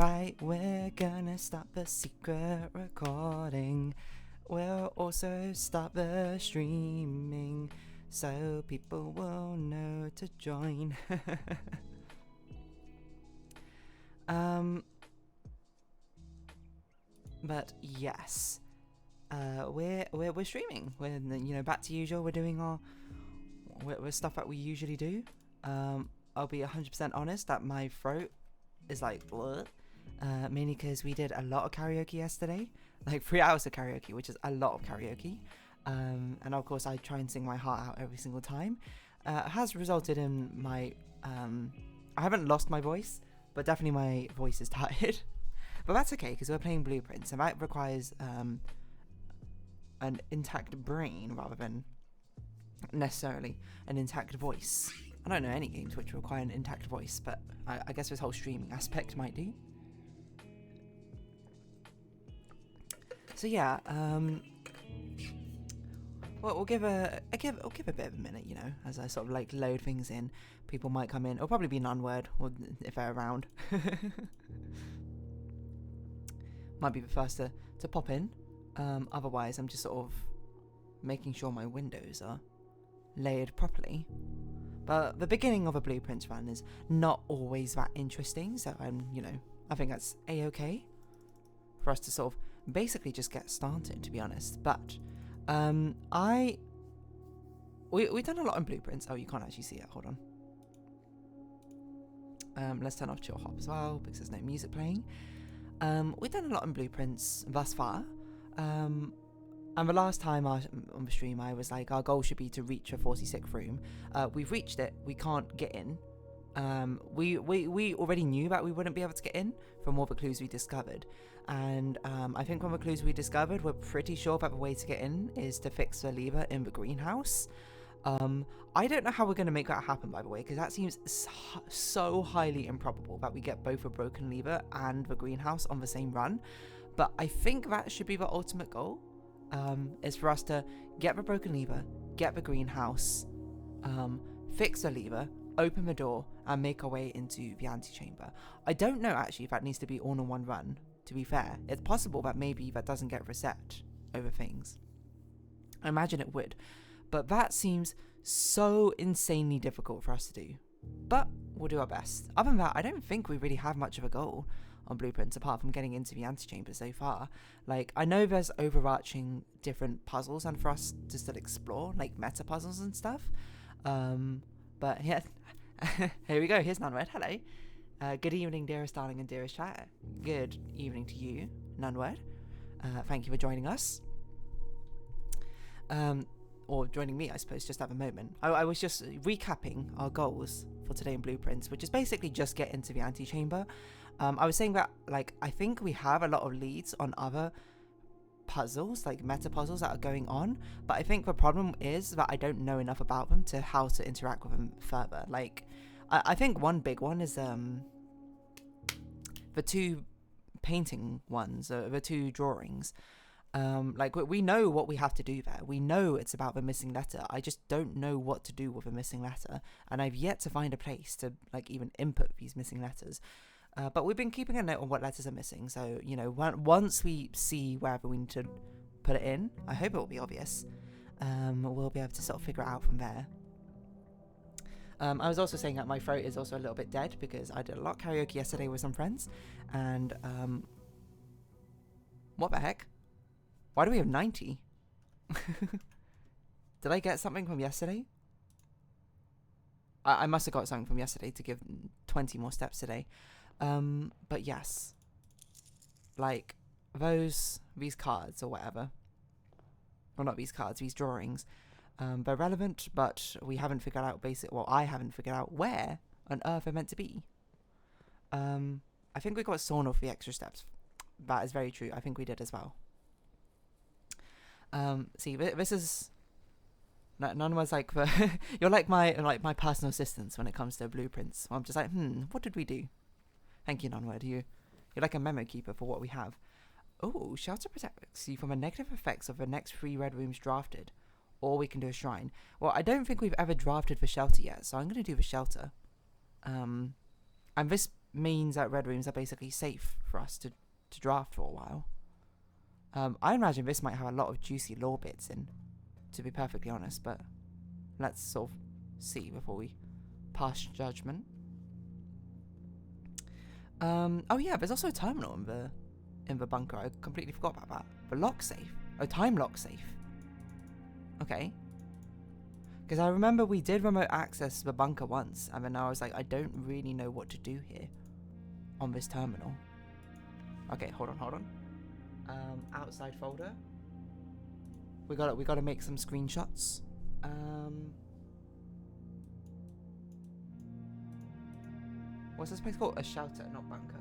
right, we're gonna stop the secret recording. We'll also stop the streaming so people will know to join. But yes, we're streaming. We're back to usual. We're doing our we're stuff that we usually do. I'll be 100% honest that my throat is like bleh. Mainly because we did a lot of karaoke yesterday, like 3 hours of karaoke, which is a lot of karaoke. And of course I try and sing my heart out every single time. It has resulted in my I haven't lost my voice, but definitely my voice is tired. But that's okay because we're playing Blueprints, and that requires an intact brain rather than necessarily an intact voice. I don't know any games which require an intact voice, but I guess this whole streaming aspect might do. So yeah, well, we'll give a bit of a minute, as I sort of like load things in. People might come in. It'll probably be non-word if they're around. Might be the first to pop in. Otherwise, I'm just sort of making sure my windows are layered properly. But the beginning of a Blueprints run is not always that interesting, so I think that's a-okay for us to sort of basically just get started, to be honest. But we've done a lot in Blueprints. Oh, you can't actually see it. Hold on. Let's turn off Chill Hop as well because there's no music playing. We've done a lot in Blueprints thus far. And the last time on the stream, I was like, our goal should be to reach a 46th room. We've reached it. We can't get in. We already knew that we wouldn't be able to get in from all the clues we discovered. And I think from the clues we discovered, we're pretty sure that the way to get in is to fix the lever in the greenhouse. I don't know how we're going to make that happen, by the way, because that seems so highly improbable that we get both a broken lever and the greenhouse on the same run. But I think that should be the ultimate goal. Is for us to get the broken lever, get the greenhouse, fix the lever, open the door, and make our way into the antechamber. I don't know actually if that needs to be all in one run, to be fair. It's possible that maybe that doesn't get reset over things. I imagine it would. But that seems so insanely difficult for us to do. But we'll do our best. Other than that, I don't think we really have much of a goal on Blueprints apart from getting into the antechamber so far. Like, I know there's overarching different puzzles and for us to still explore, like meta puzzles and stuff. But yeah, here we go. Here's Nunword. Hello. Good evening, dearest darling and dearest chat. Good evening to you, Nunword. Thank you for joining us. Or joining me, I suppose, just at the moment. I was just recapping our goals for today in Blueprints, which is basically just get into the antechamber. I was saying that, like, I think we have a lot of leads on other puzzles, like meta puzzles that are going on, but I think the problem is that I don't know enough about them to how to interact with them further. Like, I think one big one is the two painting ones, the two drawings. Like, we know what we have to do there. We know it's about the missing letter. I just don't know what to do with the missing letter, and I've yet to find a place to, like, even input these missing letters. But we've been keeping a note on what letters are missing, so, once we see wherever we need to put it in, I hope it will be obvious. We'll be able to sort of figure it out from there. I was also saying that my throat is also a little bit dead because I did a lot of karaoke yesterday with some friends, and what the heck? Why do we have 90? Did I get something from yesterday? I must have got something from yesterday to give 20 more steps today. But yes. Like, these cards or whatever. Well, not these cards, these drawings. They're relevant, but we haven't figured out I haven't figured out where on earth they're meant to be. I think we got sawn off the extra steps. That is very true. I think we did as well. See, this is... None was like you're like my personal assistants when it comes to Blueprints. I'm just like, what did we do? Thank you, Nonword. You're like a memo keeper for what we have. Oh, shelter protects you from the negative effects of the next 3 red rooms drafted. Or we can do a shrine. Well, I don't think we've ever drafted the shelter yet, so I'm going to do the shelter. And this means that red rooms are basically safe for us to draft for a while. I imagine this might have a lot of juicy lore bits in, to be perfectly honest, but let's sort of see before we pass judgment. Oh yeah, there's also a terminal in the bunker. I completely forgot about that. The lock safe. Oh, time lock safe. Okay. Because I remember we did remote access the bunker once, and then I was like, I don't really know what to do here on this terminal. Okay, hold on. Outside folder. We gotta make some screenshots. What's this place called? A shelter, not bunker.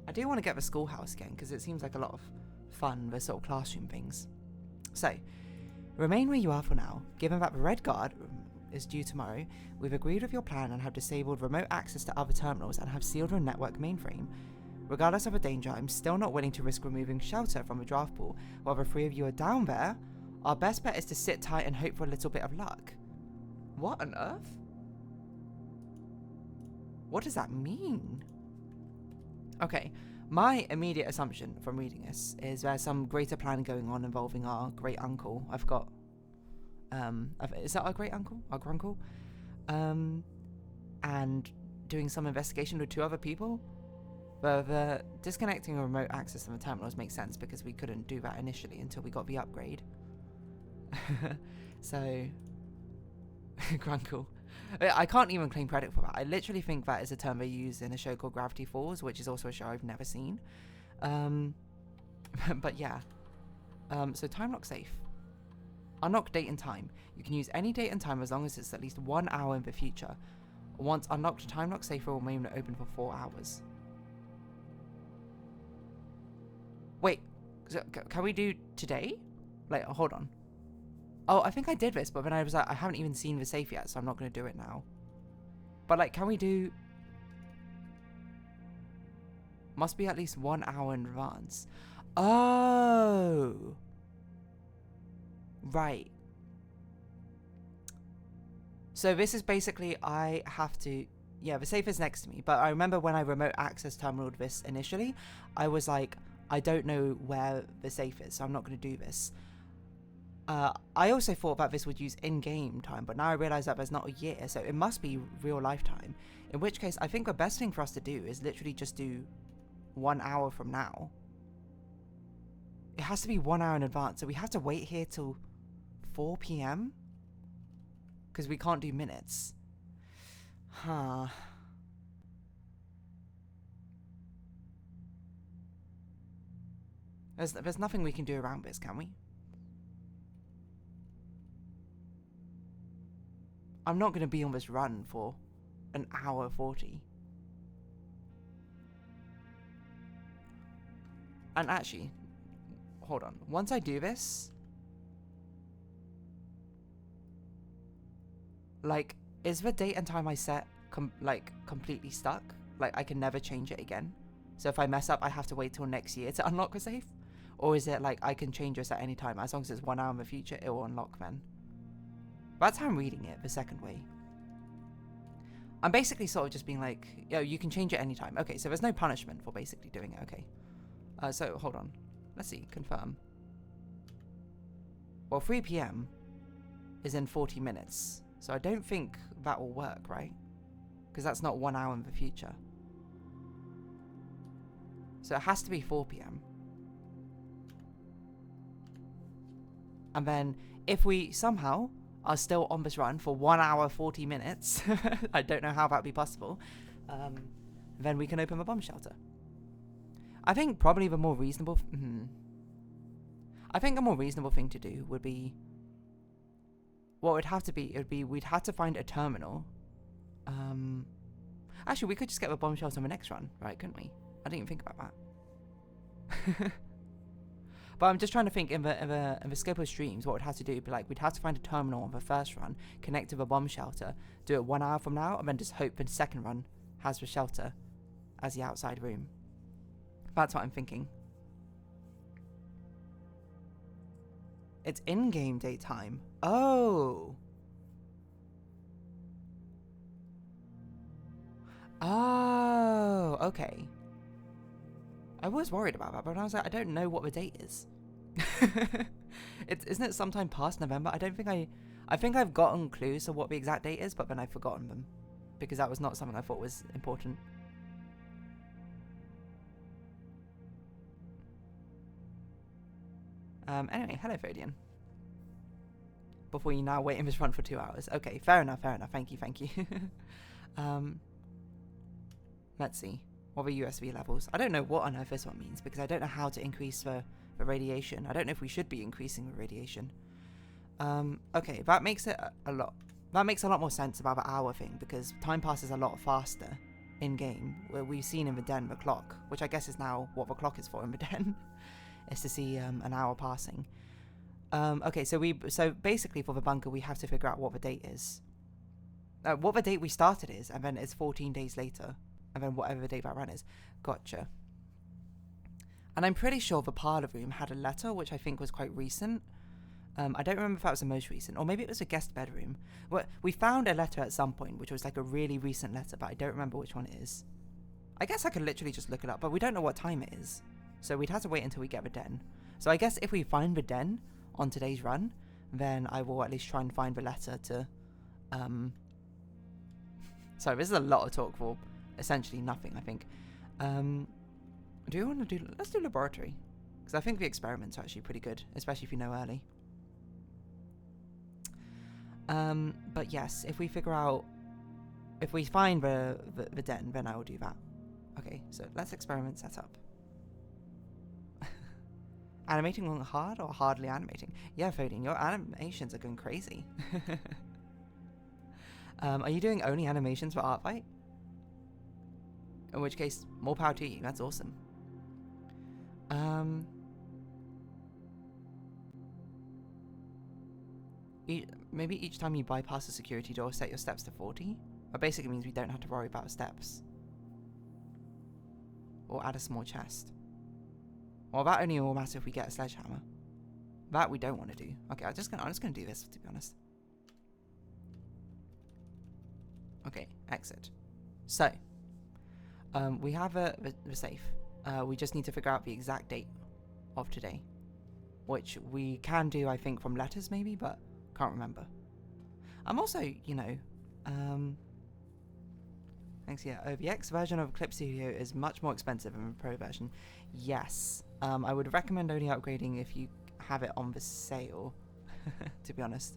I do want to get the schoolhouse again because it seems like a lot of fun, the sort of classroom things. So, remain where you are for now. Given that the Red Guard is due tomorrow, we've agreed with your plan and have disabled remote access to other terminals and have sealed your network mainframe. Regardless of the danger, I'm still not willing to risk removing shelter from the draft pool. While the three of you are down there, our best bet is to sit tight and hope for a little bit of luck. What on earth? What does that mean? Okay, my immediate assumption from reading this is there's some greater plan going on involving our great uncle. I've got, is that our great uncle? Our grunkle? And doing some investigation with 2 other people. The disconnecting remote access to the terminals makes sense because we couldn't do that initially until we got the upgrade. So, grunkle. I can't even claim credit for that. I literally think that is a term they use in a show called Gravity Falls, which is also a show I've never seen. But yeah. So time lock safe. Unlock date and time. You can use any date and time as long as it's at least 1 hour in the future. Once unlocked, time lock safe will remain open for 4 hours. Wait, so can we do today? Like, hold on. Oh, I think I did this, but then I was like, I haven't even seen the safe yet, so I'm not going to do it now. But like, can we do... Must be at least 1 hour in advance. Oh! Right. So this is basically, I have to... Yeah, the safe is next to me, but I remember when I remote access terminaled this initially, I was like, I don't know where the safe is, so I'm not going to do this. I also thought that this would use in-game time, but now I realise that there's not a year, so it must be real lifetime. In which case, I think the best thing for us to do is literally just do 1 hour from now. It has to be 1 hour in advance, so we have to wait here till 4 PM? Because we can't do minutes. Huh. There's nothing we can do around this, can we? I'm not going to be on this run for an hour 40. And actually, hold on. Once I do this, like, is the date and time I set completely stuck? Like, I can never change it again? So if I mess up, I have to wait till next year to unlock a safe? Or is it like I can change this at any time? As long as it's 1 hour in the future, it will unlock then. That's how I'm reading it, the second way. I'm basically sort of just being like, yo, you can change it anytime. Okay, so there's no punishment for basically doing it. Okay. So, hold on. Let's see. Confirm. Well, 3 PM is in 40 minutes. So I don't think that will work, right? Because that's not 1 hour in the future. So it has to be 4 PM. And then, if we somehow are still on this run for 1 hour 40 minutes, I don't know how that would be possible, then we can open the bomb shelter. I think probably the more reasonable... I think a more reasonable thing to do would be... What it would have to be, it would be we'd have to find a terminal. Actually, we could just get the bomb shelter on the next run, right, couldn't we? I didn't even think about that. But I'm just trying to think in the scope of streams, what we'd have to do would be like, we'd have to find a terminal on the first run, connect to the bomb shelter, do it 1 hour from now, and then just hope the second run has the shelter as the outside room. That's what I'm thinking. It's in-game daytime. Oh! Oh, okay. I was worried about that, but I was like, I don't know what the date is. Isn't it sometime past November? I think I've gotten clues to what the exact date is, but then I've forgotten them because that was not something I thought was important. Anyway, hello, Fodian. Before you now wait in this front for 2 hours. Okay, fair enough. Thank you. Let's see. What are USV levels? I don't know what on earth this one means because I don't know how to increase the radiation. I don't know if we should be increasing the radiation. Okay, that makes it a lot. That makes a lot more sense about the hour thing because time passes a lot faster in game. Where we've seen in the den the clock, which I guess is now what the clock is for in the den, is to see an hour passing. Okay, so basically for the bunker we have to figure out what the date is. What the date we started is, and then it's 14 days later, and then whatever the date that ran is. Gotcha. And I'm pretty sure the parlour room had a letter, which I think was quite recent. I don't remember if that was the most recent, or maybe it was a guest bedroom. We found a letter at some point, which was like a really recent letter, but I don't remember which one it is. I guess I could literally just look it up, but we don't know what time it is. So we'd have to wait until we get the den. So I guess if we find the den on today's run, then I will at least try and find the letter to... Sorry, this is a lot of talk for essentially nothing, I think. Do you want to do... Let's do laboratory. Because I think the experiments are actually pretty good, especially if you know early. But yes, if we figure out... If we find the den, then I will do that. Okay, so let's experiment set up. Animating on hard or hardly animating? Yeah, Fodian, your animations are going crazy. Are you doing only animations for Art Fight? In which case, more power to you. That's awesome. Maybe each time you bypass a security door, set your steps to 40. That basically means we don't have to worry about steps. Or add a small chest. Well, that only will matter if we get a sledgehammer. That we don't want to do. Okay, I'm just gonna do this, to be honest. Okay, exit. So, we have the safe. We just need to figure out the exact date of today, which we can do, I think, from letters maybe, but can't remember. I'm also, you know, thanks. Yeah, the X version of Clip Studio is much more expensive than the Pro version. Yes, I would recommend only upgrading if you have it on the sale, to be honest.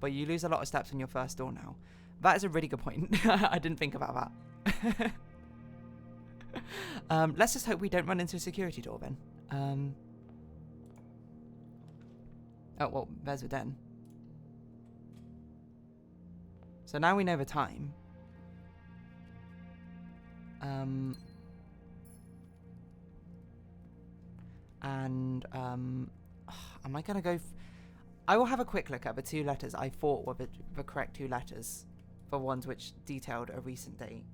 But you lose a lot of steps on your first door now. That is a really good point. I didn't think about that. Let's just hope we don't run into a security door then. Oh, well, there's the den. So now we know the time. Am I gonna go... I will have a quick look at the two letters I thought were the correct two letters. For ones which detailed a recent date.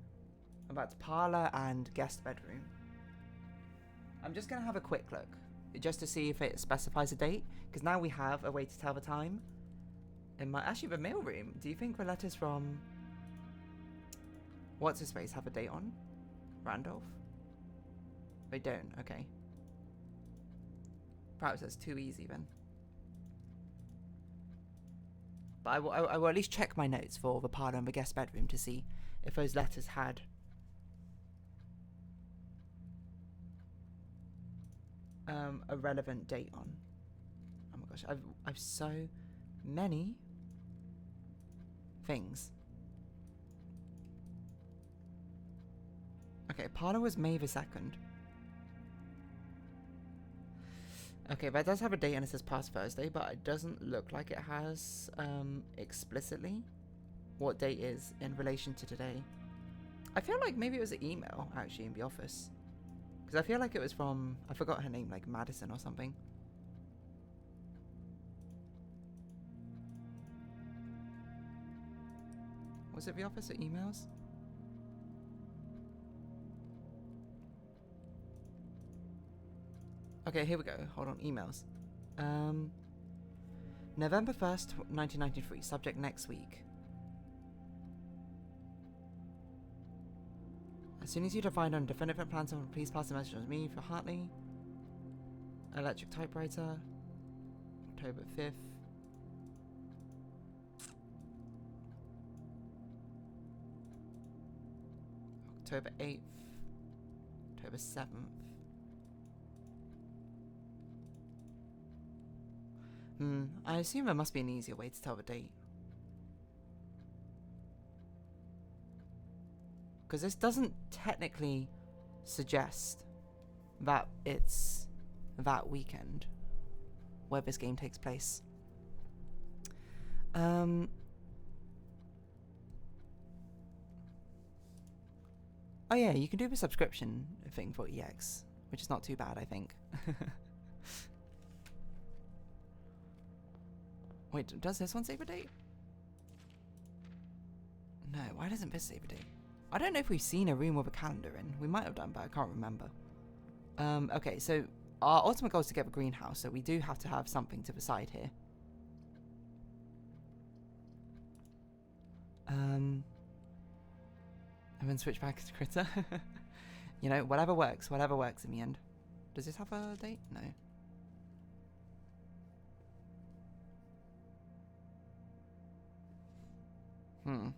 That's parlour and guest bedroom. I'm just gonna have a quick look. Just to see if it specifies a date. Because now we have a way to tell the time. Actually, the mail room. Do you think the letters from... What's his face have a date on? Randolph? They don't, okay. Perhaps that's too easy then. But I will at least check my notes for the parlour and the guest bedroom to see if those letters had a relevant date on. Oh my gosh, I've so many things. Okay, parlour was May the 2nd. Okay, that does have a date and it says past Thursday, but it doesn't look like it has explicitly what date is in relation to today. I feel like maybe it was an email actually in the office. Because I feel like it was from, I forgot her name, like Madison or something. Was it the office or emails? Okay, here we go. Hold on, emails. November 1st, 1993. Subject next week. As soon as you define on definitive plans, please pass the message on to me for Hartley. Electric typewriter. October 5th. October 8th. October 7th. I assume there must be an easier way to tell the date. Because this doesn't technically suggest that it's that weekend where this game takes place. Oh yeah, you can do the subscription thing for EX, which is not too bad, I think. Wait, does this one save a date? No, why doesn't this save a date? I don't know if we've seen a room with a calendar in. We might have done, but I can't remember. Okay, so our ultimate goal is to get the greenhouse, so we do have to have something to the side here. And then switch back to Critter. You know, whatever works in the end. Does this have a date? No.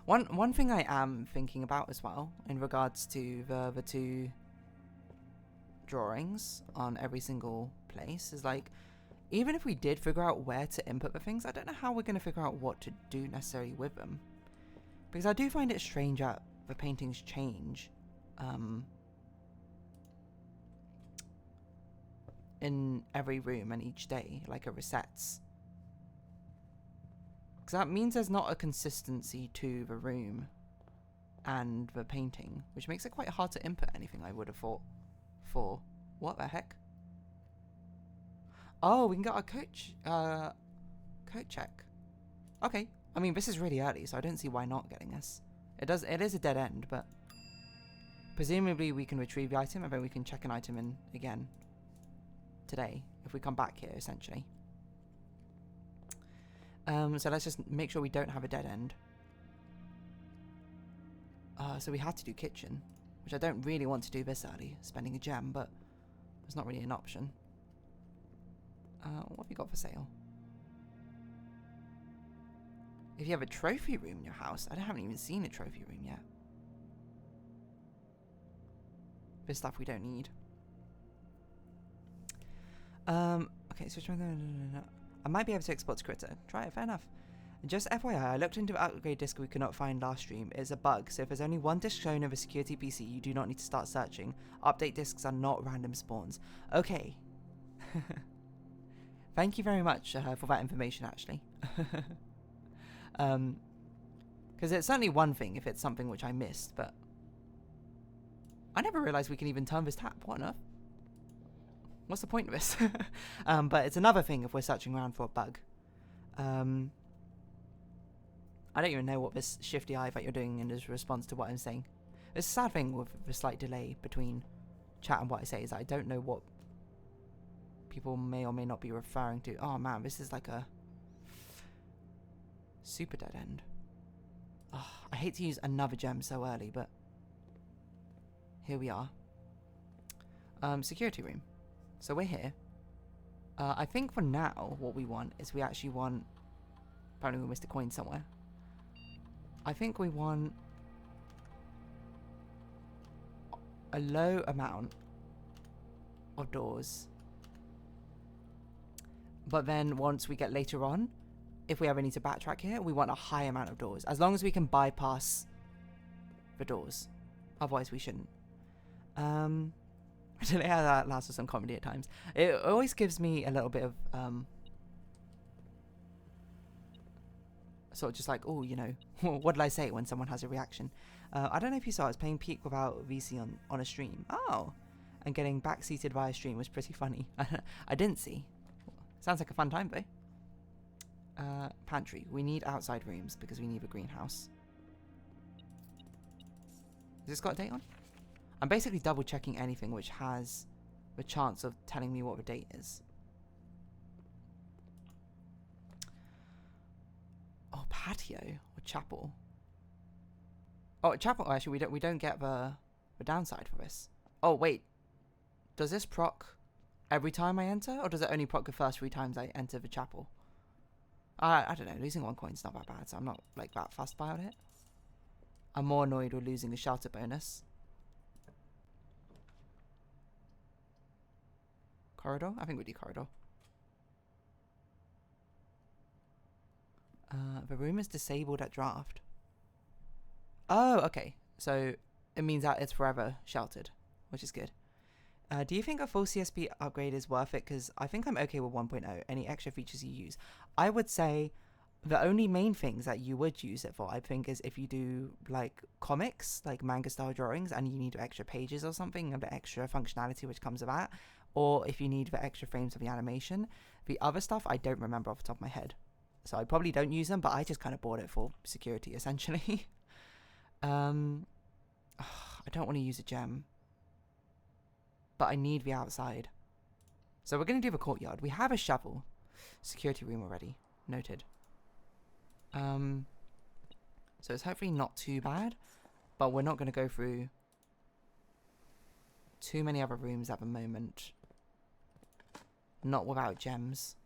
One thing I am thinking about as well, in regards to the two drawings on every single place, is like, even if we did figure out where to input the things, I don't know how we're going to figure out what to do necessarily with them. Because I do find it strange that the paintings change in every room and each day, like it resets. Because that means there's not a consistency to the room and the painting, which makes it quite hard to input anything, I would have thought. For what the heck? Oh, we can get our coat check. Okay. I mean, this is really early, so I don't see why not getting this. It is a dead end, but presumably we can retrieve the item and then we can check an item in again today if we come back here, essentially. So let's just make sure we don't have a dead end. So we had to do kitchen, which I don't really want to do this early, spending a gem, but it's not really an option. What have you got for sale? If you have a trophy room in your house, I haven't even seen a trophy room yet. This stuff we don't need. Okay, so I might be able to export to Critter. Try it, fair enough. Just FYI, I looked into the upgrade disk we could not find last stream. It's a bug, so if there's only one disk shown of a security PC, you do not need to start searching. Update disks are not random spawns. Okay. Thank you very much for that information, actually. Because it's certainly one thing if it's something which I missed, but I never realized we can even turn this tap. What on earth? What's the point of this? But it's another thing if we're searching around for a bug. I don't even know what this shifty eye that you're doing in response to what I'm saying. It's a sad thing with the slight delay between chat and what I say is that I don't know what people may or may not be referring to. Oh man, this is like a super dead end. Oh, I hate to use another gem so early, but here we are. Security room. So we're here. I think for now, what we want is we actually want... Apparently we missed a coin somewhere. I think we want a low amount of doors. But then once we get later on, if we ever need to backtrack here, we want a high amount of doors. As long as we can bypass the doors. Otherwise we shouldn't. I don't know how that lasts for some comedy at times. It always gives me a little bit of sort of just like, oh, you know, what did I say when someone has a reaction? I don't know if you saw, I was playing Peak without VC on a stream. Oh, and getting backseated via stream was pretty funny. I didn't see. Sounds like a fun time though. Pantry. We need outside rooms because we need a greenhouse. Has this got a date on? I'm basically double checking anything which has the chance of telling me what the date is. Oh, patio or chapel. Oh, chapel. Oh, actually, we don't get the downside for this. Oh wait, does this proc every time I enter, or does it only proc the first 3 times I enter the chapel? I don't know. Losing 1 coin's not that bad, so I'm not like that fussed about it. I'm more annoyed with losing the shelter bonus. Corridor? I think we do corridor. The room is disabled at draft. Oh, okay. So it means that it's forever sheltered, which is good. Do you think a full CSP upgrade is worth it? Because I think I'm okay with 1.0. Any extra features you use? I would say the only main things that you would use it for, I think, is if you do like comics, like manga style drawings, and you need extra pages or something, and the extra functionality which comes with that, or if you need the extra frames of the animation. The other stuff I don't remember off the top of my head, so I probably don't use them, but I just kind of bought it for security essentially. I don't want to use a gem, but I need the outside. So we're going to do the courtyard. We have a shovel. Security room already. Noted. So it's hopefully not too bad, but we're not going to go through too many other rooms at the moment. Not without gems.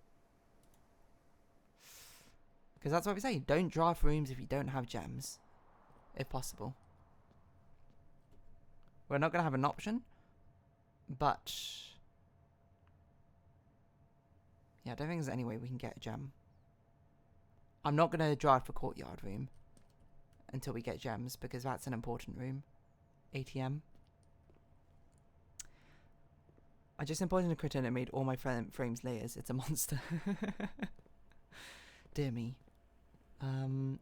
Because that's what we say. Don't draft rooms if you don't have gems. If possible. We're not going to have an option. But yeah, I don't think there's any way we can get a gem. I'm not going to draft for courtyard room until we get gems, because that's an important room. ATM. I just imported a critter and it made all my frames layers. It's a monster. Dear me.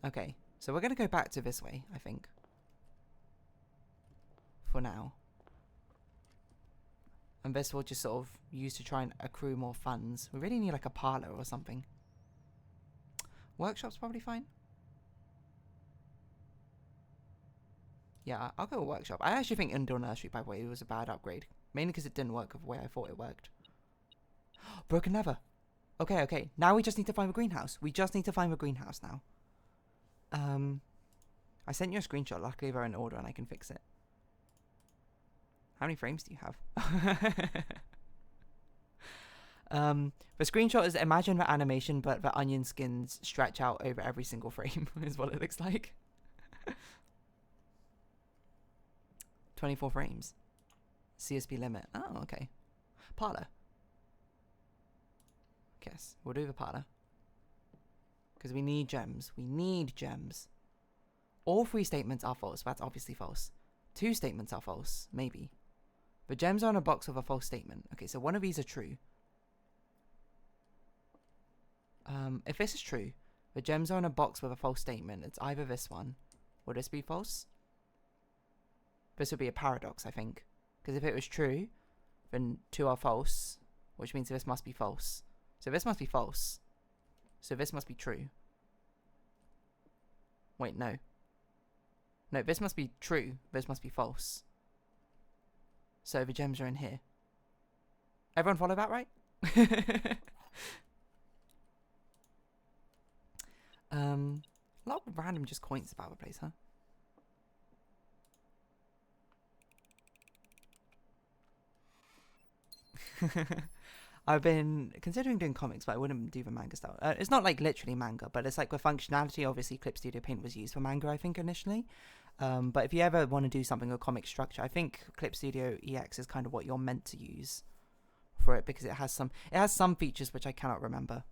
Okay, so we're going to go back to this way, I think. For now. And this we'll just sort of use to try and accrue more funds. We really need like a parlor or something. Workshop's probably fine. Yeah, I'll go with workshop. I actually think indoor nursery, by the way, was a bad upgrade. Mainly because it didn't work the way I thought it worked. Broken lever. Okay, okay. Now we just need to find the greenhouse. We just need to find the greenhouse now. I sent you a screenshot. Luckily they're in order and I can fix it. How many frames do you have? The screenshot is, imagine the animation, but the onion skins stretch out over every single frame, is what it looks like. 24 frames. CSP limit. Oh, okay. Parlor. Yes, we'll do the parlor. Because we need gems. We need gems. All 3 statements are false. That's obviously false. 2 statements are false. Maybe. The gems are in a box with a false statement. Okay, so one of these are true. If this is true, the gems are in a box with a false statement. It's either this one. Would this be false? This would be a paradox, I think. Because if it was true, then 2 are false, which means this must be false. So this must be false. So this must be true. Wait, no. No, this must be true. This must be false. So the gems are in here. Everyone follow that, right? A lot of random just coins about the place, huh? I've been considering doing comics, but I wouldn't do the manga style. It's not like literally manga, but it's like the functionality. Obviously, Clip Studio Paint was used for manga, I think, initially. But if you ever want to do something with comic structure, I think Clip Studio EX is kind of what you're meant to use for it, because it has some features which I cannot remember.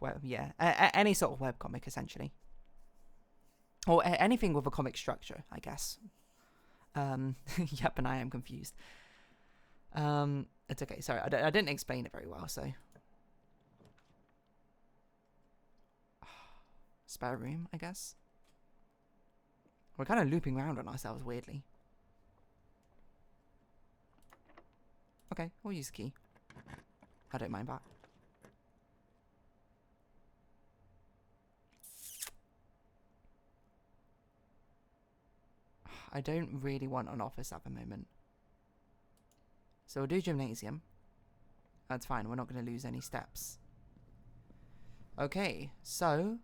Well, yeah, any sort of webcomic essentially, or anything with a comic structure, I guess. Yep, and I am confused. It's okay. Sorry, I didn't explain it very well, so. Spare room, I guess. We're kind of looping around on ourselves weirdly. Okay, we'll use key. I don't mind that. I don't really want an office at the moment. So we'll do gymnasium. That's fine, we're not going to lose any steps. Okay, so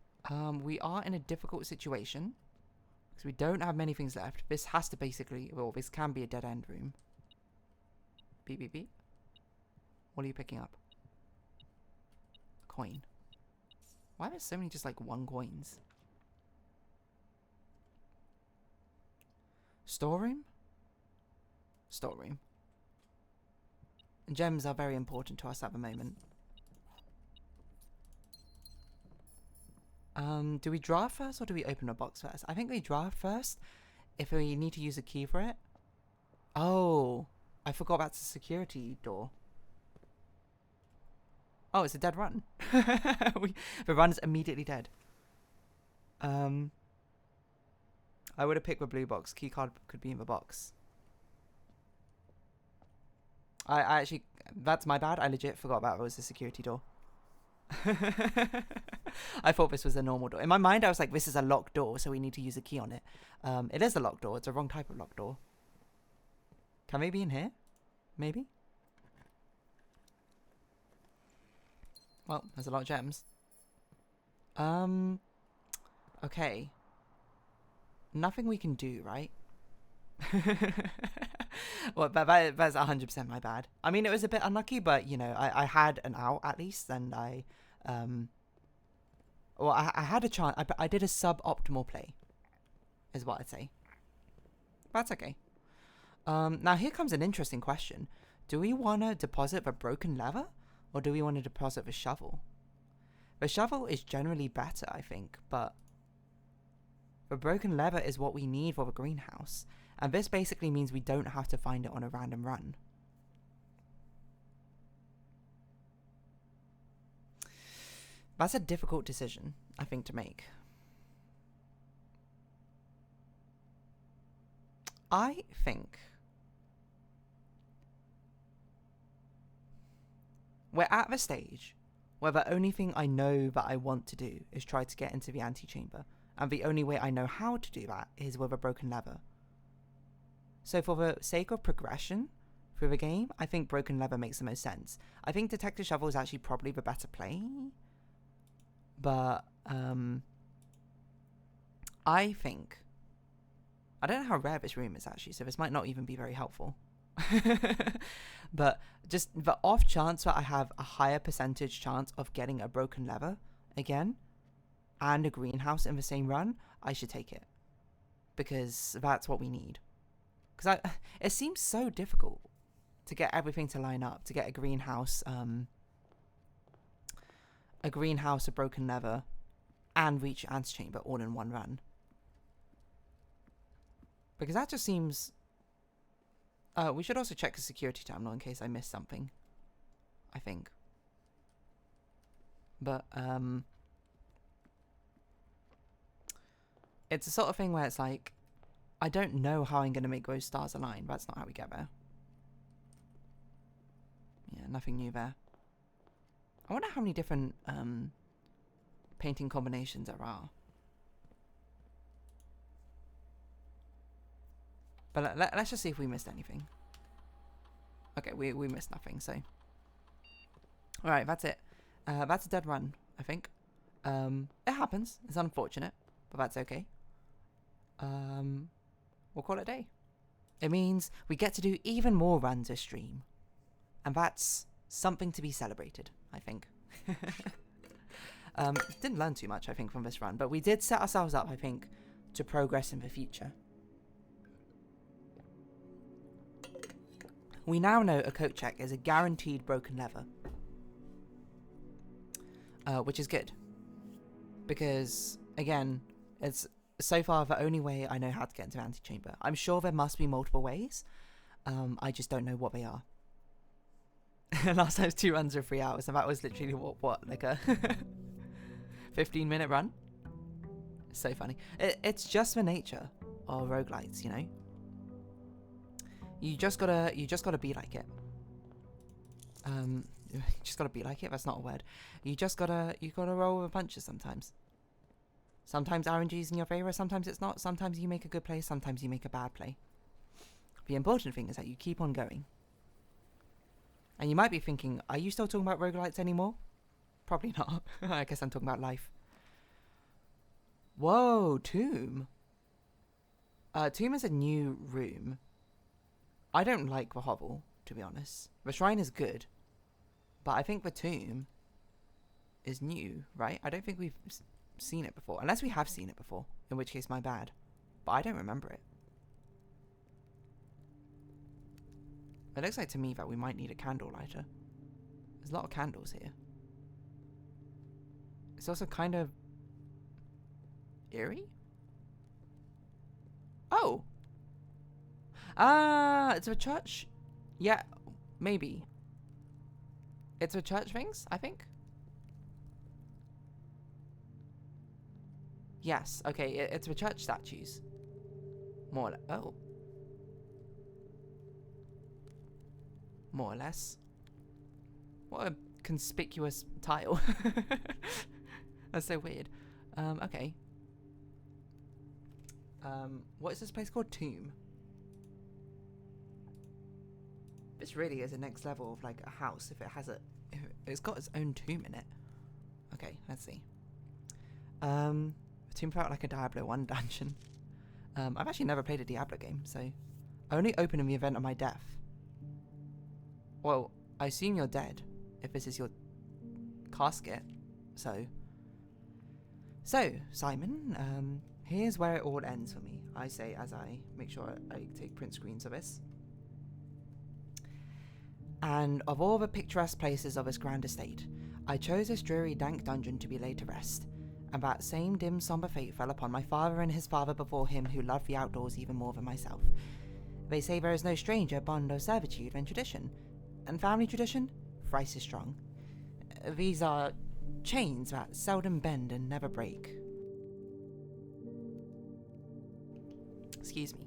we are in a difficult situation. Because we don't have many things left. This has to basically... Well, this can be a dead-end room. Beep, beep, beep. What are you picking up? Coin. Why are there so many just, like, 1 coins? Storeroom? Storeroom. Gems are very important to us at the moment. Do we draft first or do we open a box first? I think we draft first if we need to use a key for it. Oh, I forgot that's a security door. Oh, it's a dead run. The run's immediately dead. I would have picked the blue box. Key card could be in the box. I actually, that's my bad. I legit forgot about it was a security door. I thought this was a normal door. In my mind, I was like, this is a locked door, so we need to use a key on it. It is a locked door. It's a wrong type of locked door. Can we be in here? Maybe? Well, there's a lot of gems. Okay. Nothing we can do, right? Well, that's 100% my bad. I mean, it was a bit unlucky, but, you know, I had an out at least, and I had a chance. I did a suboptimal play, is what I'd say. That's okay. Now, here comes an interesting question. Do we want to deposit the broken lever, or do we want to deposit the shovel? The shovel is generally better, I think, but the broken lever is what we need for the greenhouse. And this basically means we don't have to find it on a random run. That's a difficult decision, I think, to make. I think we're at the stage where the only thing I know that I want to do is try to get into the antechamber. And the only way I know how to do that is with a broken lever. So for the sake of progression through the game, I think broken lever makes the most sense. I think detector shovel is actually probably the better play. But I think... I don't know how rare this room is actually, so this might not even be very helpful. But just the off chance that I have a higher percentage chance of getting a broken lever again and a greenhouse in the same run, I should take it. Because that's what we need. Because it seems so difficult to get everything to line up, to get a greenhouse, a broken lever, and reach antechamber all in one run. Because that just seems... we should also check the security terminal in case I missed something. I think. But, it's the sort of thing where it's like, I don't know how I'm going to make those stars align. That's not how we get there. Yeah, nothing new there. I wonder how many different painting combinations there are. But let's just see if we missed anything. Okay, we missed nothing, so. Alright, that's it. That's a dead run, I think. It happens. It's unfortunate, but that's okay. We'll call it a day. It means we get to do even more runs this stream. And that's something to be celebrated, I think. Didn't learn too much, I think, from this run, but we did set ourselves up, I think, to progress in the future. We now know a coat check is a guaranteed broken lever. Which is good. Because, again, it's so far the only way I know how to get into antechamber. I'm sure there must be multiple ways. I just don't know what they are. Last time's 2 runs of 3 hours, and that was literally what like a 15-minute run. It's so funny. It's just the nature of roguelites, you know. You just gotta be like it. You just gotta be like it. That's not a word. You gotta roll with the punches sometimes. Sometimes RNG is in your favor. Sometimes it's not. Sometimes you make a good play. Sometimes you make a bad play. The important thing is that you keep on going. And you might be thinking, are you still talking about roguelites anymore? Probably not. I guess I'm talking about life. Whoa, tomb. Tomb is a new room. I don't like the hovel, to be honest. The shrine is good, but I think the tomb is new, right? I don't think we've seen it before, unless we have seen it before, in which case my bad. But I don't remember it. It looks like to me that we might need a candle lighter. There's a lot of candles here. It's also kind of eerie. Oh! It's a church? Yeah, maybe. It's a church things, I think? Yes, okay, it's the church statues. More or less. Oh. More or less. What a conspicuous tile. That's so weird. Okay. What is this place called? Tomb. This really is a next level of like a house if it has a... If it's got its own tomb in it. Okay, let's see. The tomb felt like a Diablo 1 dungeon. I've actually never played a Diablo game, so... I only open in the event of my death. Well, I assume you're dead, if this is your casket, so... So, Simon, here's where it all ends for me, I say as I make sure I take print screens of this. And of all the picturesque places of this grand estate, I chose this dreary dank dungeon to be laid to rest, and that same dim sombre fate fell upon my father and his father before him who loved the outdoors even more than myself. They say there is no stranger bond of servitude than tradition, and family tradition, thrice is strong. These are chains that seldom bend and never break. Excuse me.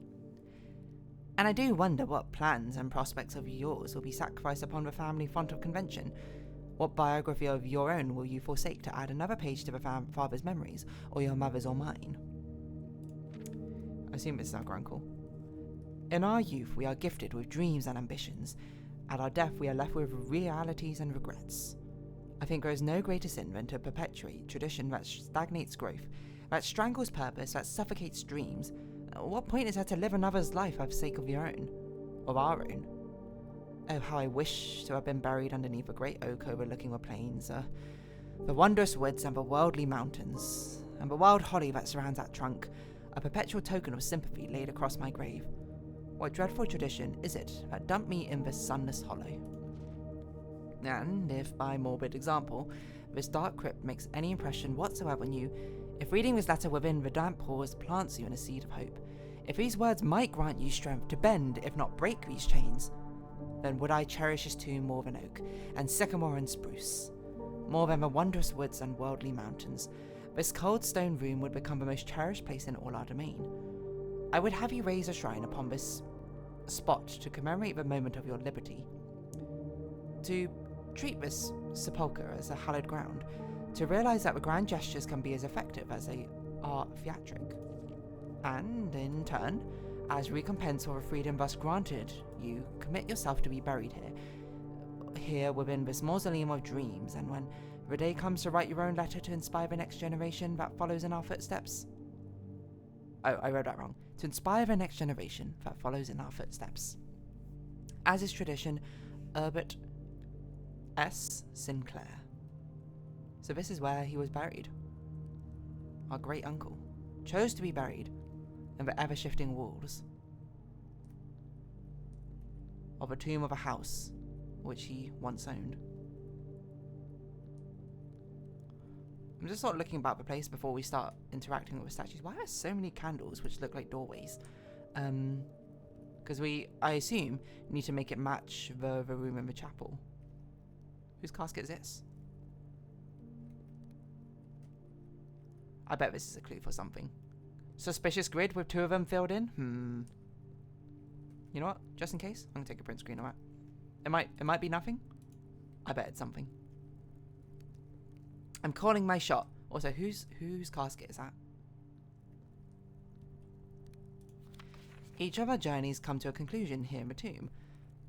And I do wonder what plans and prospects of yours will be sacrificed upon the family font of convention. What biography of your own will you forsake to add another page to the father's memories, or your mother's or mine? I assume it's our uncle. In our youth, we are gifted with dreams and ambitions. At our death, we are left with realities and regrets. I think there is no greater sin than to perpetuate tradition that stagnates growth, that strangles purpose, that suffocates dreams. What point is there to live another's life for the sake of your own? Of our own? Oh, how I wish to have been buried underneath a great oak overlooking the plains, the wondrous woods and the worldly mountains, and the wild holly that surrounds that trunk, a perpetual token of sympathy laid across my grave. What dreadful tradition is it that dumped me in this sunless hollow? And if, by morbid example, this dark crypt makes any impression whatsoever on you, if reading this letter within the damp pause plants you in a seed of hope, if these words might grant you strength to bend, if not break these chains, then would I cherish this tomb more than oak, and sycamore and spruce, more than the wondrous woods and worldly mountains. This cold stone room would become the most cherished place in all our domain. I would have you raise a shrine upon this spot to commemorate the moment of your liberty, to treat this sepulchre as a hallowed ground, to realize that the grand gestures can be as effective as they are theatric, and, in turn, as recompense for the freedom thus granted you, commit yourself to be buried here within this mausoleum of dreams, and when the day comes to write your own letter to inspire the next generation that follows in our footsteps... Oh, I wrote that wrong. To inspire the next generation that follows in our footsteps. As is tradition, Herbert S. Sinclair. So this is where he was buried. Our great uncle chose to be buried in the ever-shifting walls of a tomb of a house which he once owned. I'm just sort of looking about the place before we start interacting with the statues. Why are there so many candles which look like doorways? Because I assume, need to make it match the room in the chapel. Whose casket is this? I bet this is a clue for something. Suspicious grid with 2 of them filled in? You know what? Just in case, I'm gonna take a print screen of that. It might be nothing. I bet it's something. I'm calling my shot. Also, whose casket is that? Each of our journeys come to a conclusion here in the tomb.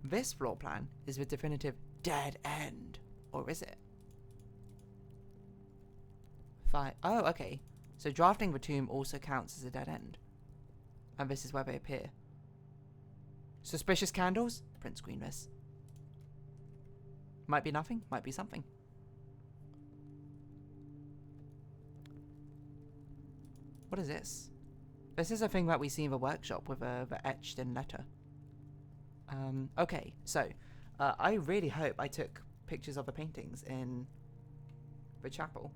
This floor plan is the definitive dead end. Or is it? Oh, okay. So drafting the tomb also counts as a dead end. And this is where they appear. Suspicious candles? Print screen this. Might be nothing, might be something. What is this? This is a thing that we see in the workshop with the etched in letter. Okay, so I really hope I took pictures of the paintings in the chapel.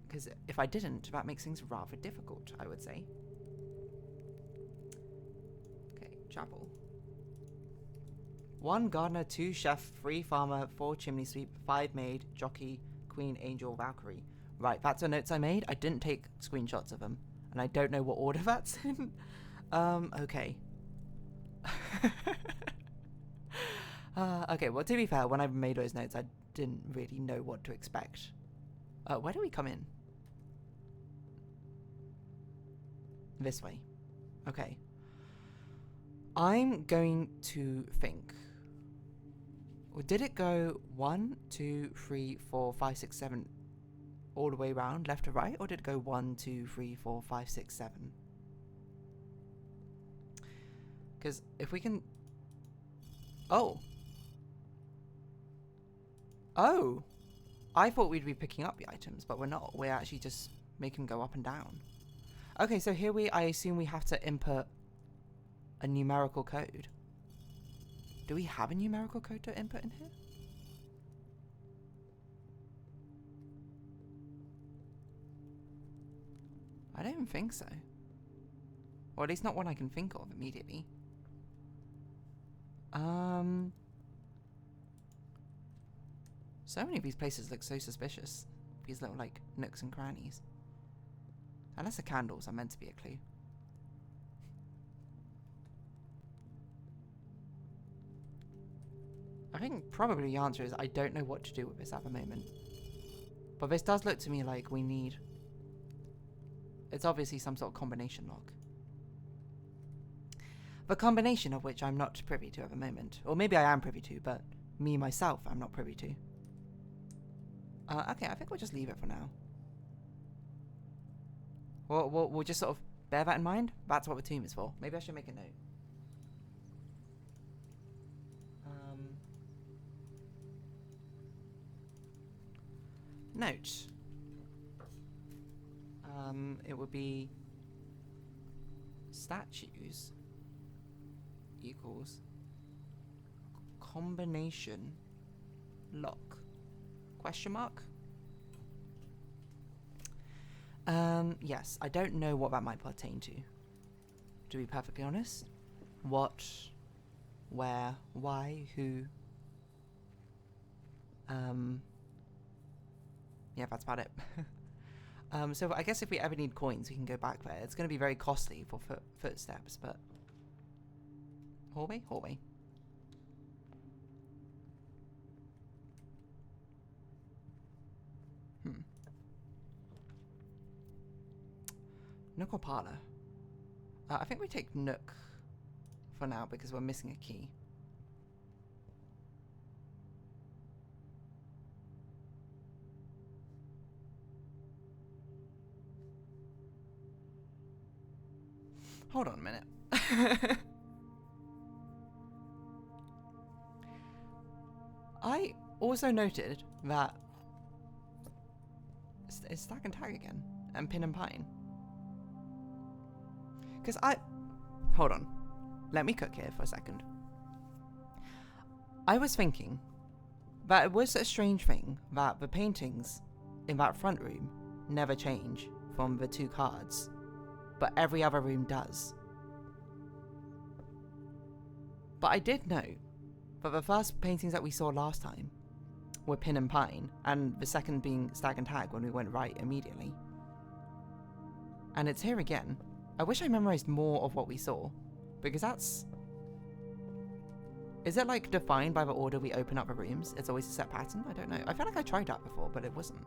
Because if I didn't, that makes things rather difficult, I would say. Okay, chapel. 1 gardener, 2 chef, 3 farmer, 4 chimney sweep, 5 maid, jockey, queen, angel, Valkyrie. Right, that's the notes I made. I didn't take screenshots of them, and I don't know what order that's in. Okay. Okay, well, to be fair, when I made those notes, I didn't really know what to expect. Where do we come in? This way. Okay. I'm going to think. Did it go 1, 2, 3, 4, 5, 6, 7 all the way around, left to right? Or did it go 1, 2, 3, 4, 5, 6, 7? Because if we can... Oh! Oh! I thought we'd be picking up the items, but we're not. We're actually just making them go up and down. Okay, so here I assume we have to input a numerical code. Do we have a numerical code to input in here? I don't think so. Or at least not one I can think of immediately. So many of these places look so suspicious. These little, like, nooks and crannies. Unless the candles are meant to be a clue. I think probably the answer is I don't know what to do with this at the moment. But this does look to me like we need... It's obviously some sort of combination lock. The combination of which I'm not privy to at the moment. Or maybe I am privy to, but me, myself, I'm not privy to. Okay, I think we'll just leave it for now. We'll just sort of bear that in mind. That's what the tomb is for. Maybe I should make a note. Note. It would be statues equals combination lock. Question mark? Yes, I don't know what that might pertain to be perfectly honest. What, where, why, who? Yeah, that's about it. So I guess if we ever need coins, we can go back there. It's going to be very costly for footsteps, but... Hallway? Hallway. Nook or parlor? I think we take Nook for now because we're missing a key. Hold on a minute. I also noted that it's Stack and Tag again, and Pin and Pine. Because hold on, let me cook here for a second. I was thinking that it was a strange thing that the paintings in that front room never change from the 2 cards, but every other room does. But I did note that the first paintings that we saw last time were Pin and Pine, and the second being Stag and Tag when we went right immediately. And it's here again. I wish I memorized more of what we saw, because that's... Is it like defined by the order we open up the rooms? It's always a set pattern? I don't know. I feel like I tried that before, but it wasn't.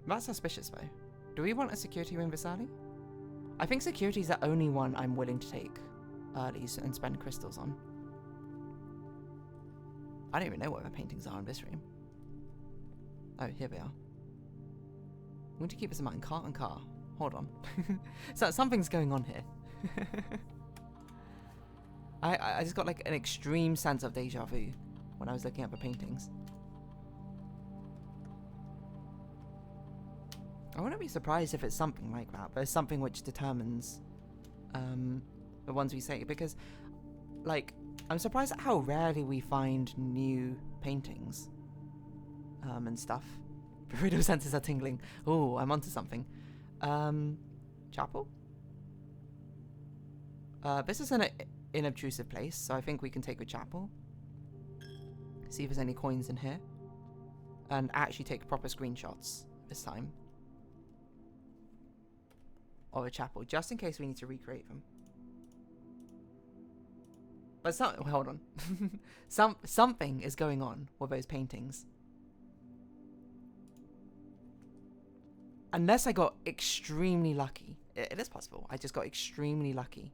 That's suspicious though. Do we want a security room this early? I think security is the only one I'm willing to take early and spend crystals on. I don't even know what the paintings are in this room. Oh, here we are. We need to keep this in mind. Cart and car. Hold on. So something's going on here. I just got like an extreme sense of deja vu when I was looking at the paintings. I wouldn't be surprised if it's something like that, but it's something which determines the ones we say, because like I'm surprised at how rarely we find new paintings and stuff. The radio senses are tingling. Oh, I'm onto something. Chapel? This is an inobtrusive place, so I think we can take the chapel. See if there's any coins in here. And actually take proper screenshots this time. Of a chapel, just in case we need to recreate them. But hold on. Something is going on with those paintings. Unless I got extremely lucky. It is possible. I just got extremely lucky.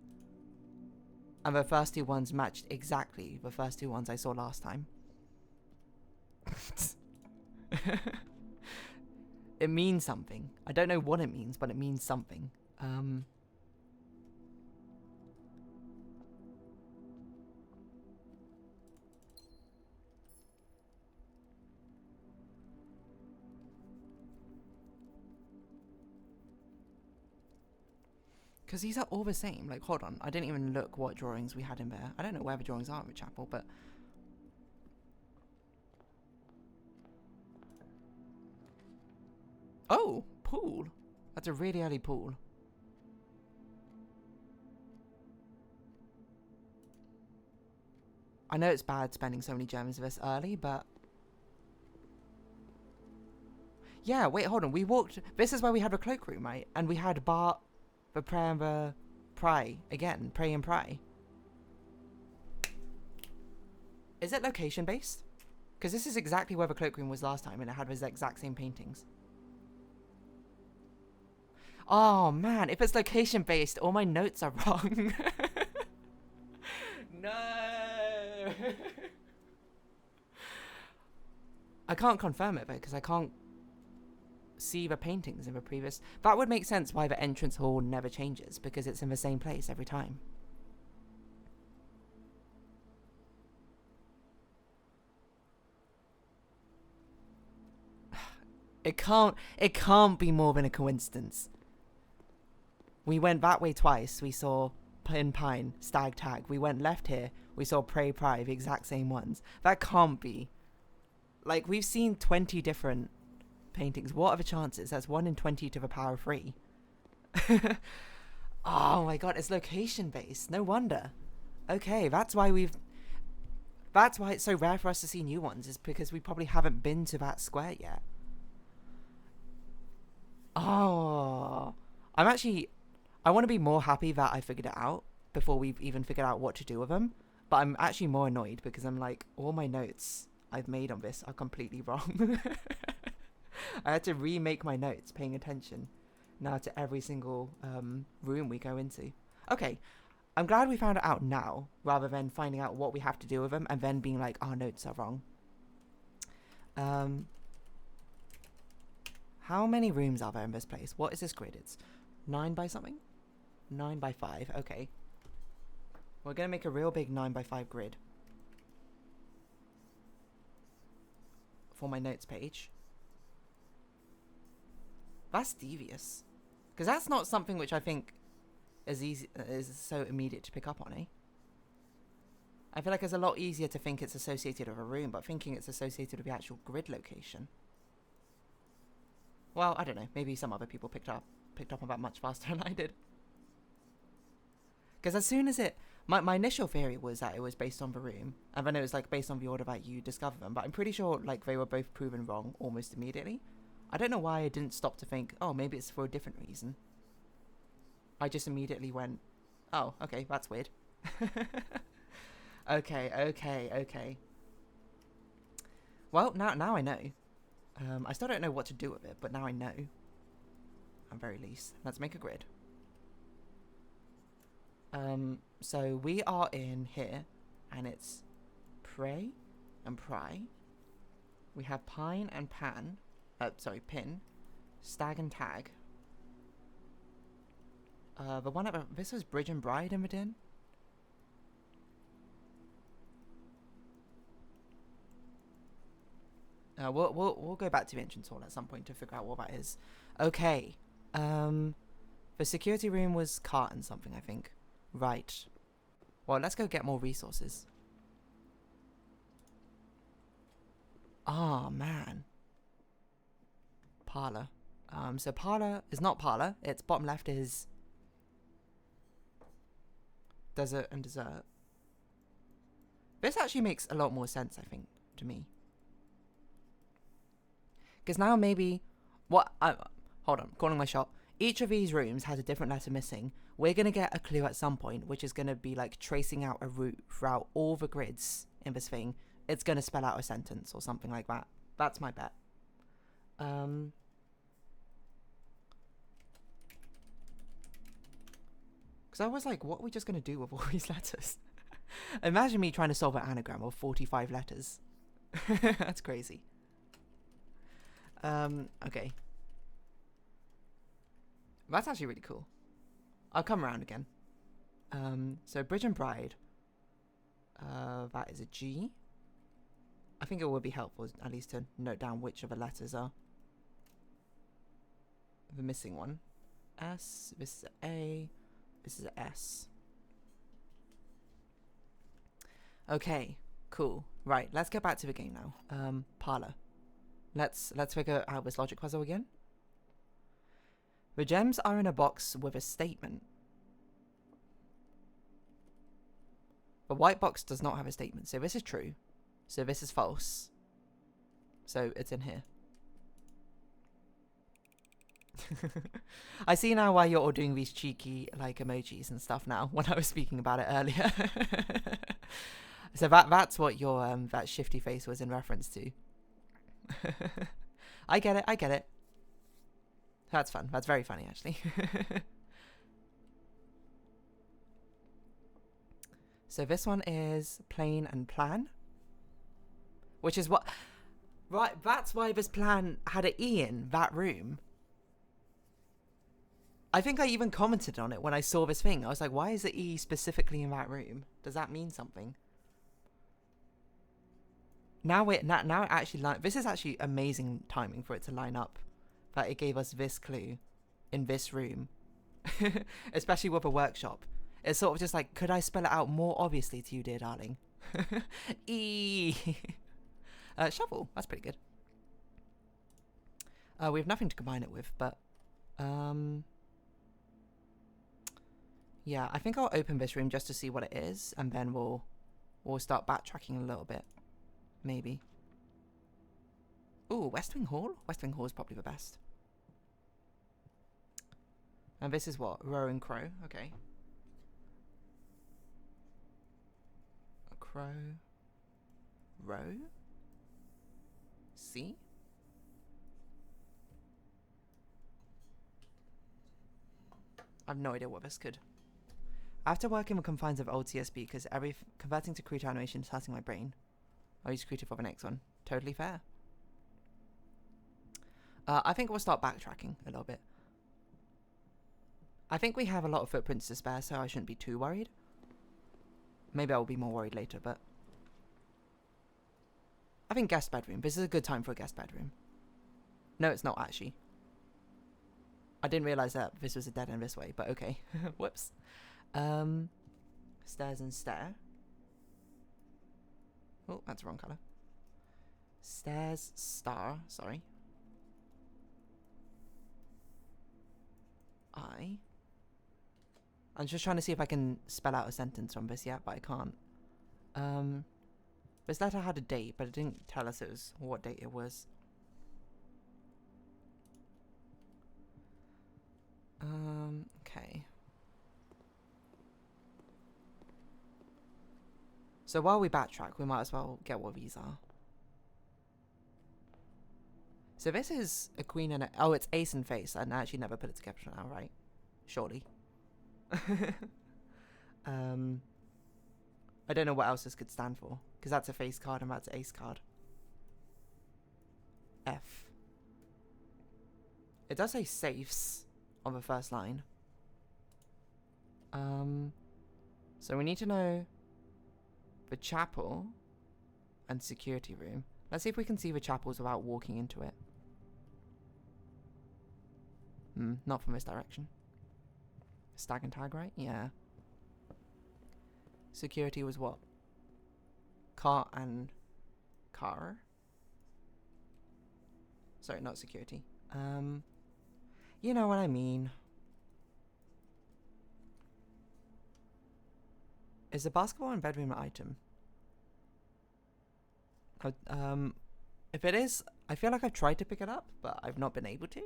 And the first two ones matched exactly the first two ones I saw last time. It means something. I don't know what it means, but it means something. Because these are all the same. Like, hold on. I didn't even look what drawings we had in there. I don't know where the drawings are in the chapel, but... Oh! Pool! That's a really early pool. I know it's bad spending so many gems this early, but... Yeah, wait, hold on. We walked... This is where we had the cloakroom, right? And we had Bart... The pray and the pry. Again, pray and pry. Is it location based? Because this is exactly where the cloakroom was last time and it had those exact same paintings. Oh man, if it's location based, all my notes are wrong. No. I can't confirm it though, because I can't see the paintings in the previous. That would make sense why the entrance hall never changes, because it's in the same place every time. It can't be more than a coincidence. We went that way twice. We saw Pin Pine, Stag Tag. We went left here. We saw Pray Pry, the exact same ones. That can't be. Like, we've seen 20 different paintings. What are the chances? That's 1 in 20 to the power of 3. Oh my god, it's location based. No wonder. Okay, that's why it's so rare for us to see new ones, is because we probably haven't been to that square yet. Oh, I want to be more happy that I figured it out before we've even figured out what to do with them. But I'm actually more annoyed because I'm like, all my notes I've made on this are completely wrong. I had to remake my notes, paying attention now to every single room we go into. Okay, I'm glad we found it out now, rather than finding out what we have to do with them and then being like, our notes are wrong. How many rooms are there in this place? What is this grid? It's 9 by something? 9 by 5, okay. We're going to make a real big 9 by 5 grid for my notes page. That's devious. Because that's not something which I think is so immediate to pick up on, eh? I feel like it's a lot easier to think it's associated with a room, but thinking it's associated with the actual grid location. Well, I don't know. Maybe some other people picked up on that much faster than I did. Because as soon as my initial theory was that it was based on the room, and then it was like based on the order that you discover them, but I'm pretty sure like they were both proven wrong almost immediately. I don't know why I didn't stop to think, oh, maybe it's for a different reason. I just immediately went, oh, okay, that's weird. Okay. Well, now I know. I still don't know what to do with it, but now I know. At very least. Let's make a grid. So we are in here, and it's pray. and pry. We have pine and pan. Pin. Stag and tag. The one at this was bridge and bride in the din. We'll go back to the entrance hall at some point to figure out what that is. Okay. The security room was cart and something, I think. Right. Well, let's go get more resources. Ah, man. Parlor. So parlor is not parlor. Its bottom left is desert and dessert. This actually makes a lot more sense, I think, to me. Because now maybe hold on, calling my shot. Each of these rooms has a different letter missing. We're going to get a clue at some point, which is going to be like tracing out a route throughout all the grids in this thing. It's going to spell out a sentence or something like that. That's my bet. Because I was like, what are we just going to do with all these letters? Imagine me trying to solve an anagram of 45 letters. That's crazy. Okay. That's actually really cool. I'll come around again. So Bridge and Bride. That is a G. I think it would be helpful at least to note down which of the letters are the missing one. S, this is a A, this is a S. Okay, cool. Right, let's get back to the game now. Parlor. Let's figure out this logic puzzle again. The gems are in a box with a statement. The white box does not have a statement, so this is true. So this is false. So it's in here. I see now why you're all doing these cheeky like emojis and stuff now when I was speaking about it earlier. So that's what your that shifty face was in reference to. I get it. That's fun. That's very funny, actually. So this one is plain and plan. Which is what... Right, that's why this plan had an E in that room. I think I even commented on it when I saw this thing. I was like, why is the E specifically in that room? Does that mean something? Now it actually... This is actually amazing timing for it to line up. That it gave us this clue in this room. Especially with a workshop. It's sort of just like, could I spell it out more obviously to you, dear darling? E. Shovel. That's pretty good. We have nothing to combine it with, but yeah, I think I'll open this room just to see what it is, and then we'll start backtracking a little bit, maybe. Ooh, West Wing Hall. West Wing Hall is probably the best. And this is what? Row and crow. Okay. A crow. Row. C. I have no idea what this could. After working with confines of old CSB, because converting to Creative animation is hurting my brain, I'll use Creative for the next one. Totally fair. I think we'll start backtracking a little bit. I think we have a lot of footprints to spare, so I shouldn't be too worried. Maybe I'll be more worried later, but... I think guest bedroom. This is a good time for a guest bedroom. No, it's not, actually. I didn't realise that this was a dead end this way, but okay. Whoops. Stairs and stair. Oh, that's the wrong colour. Stairs, star, sorry. I'm just trying to see if I can spell out a sentence from this yet, but I can't. This letter had a date, but it didn't tell us what date it was. Okay. So while we backtrack, we might as well get what these are. So this is a queen and a... Oh, it's ace and face. I actually never put it together now, right? Surely. I don't know what else this could stand for. Because that's a face card and that's an ace card. F. It does say safes on the first line. So we need to know the chapel and security room. Let's see if we can see the chapels without walking into it. Not from this direction. Stag and tag, right? Yeah. Security was what? Car and car. Sorry, not security. You know what I mean. Is the basketball in bedroom an item? If it is, I feel like I've tried to pick it up, but I've not been able to.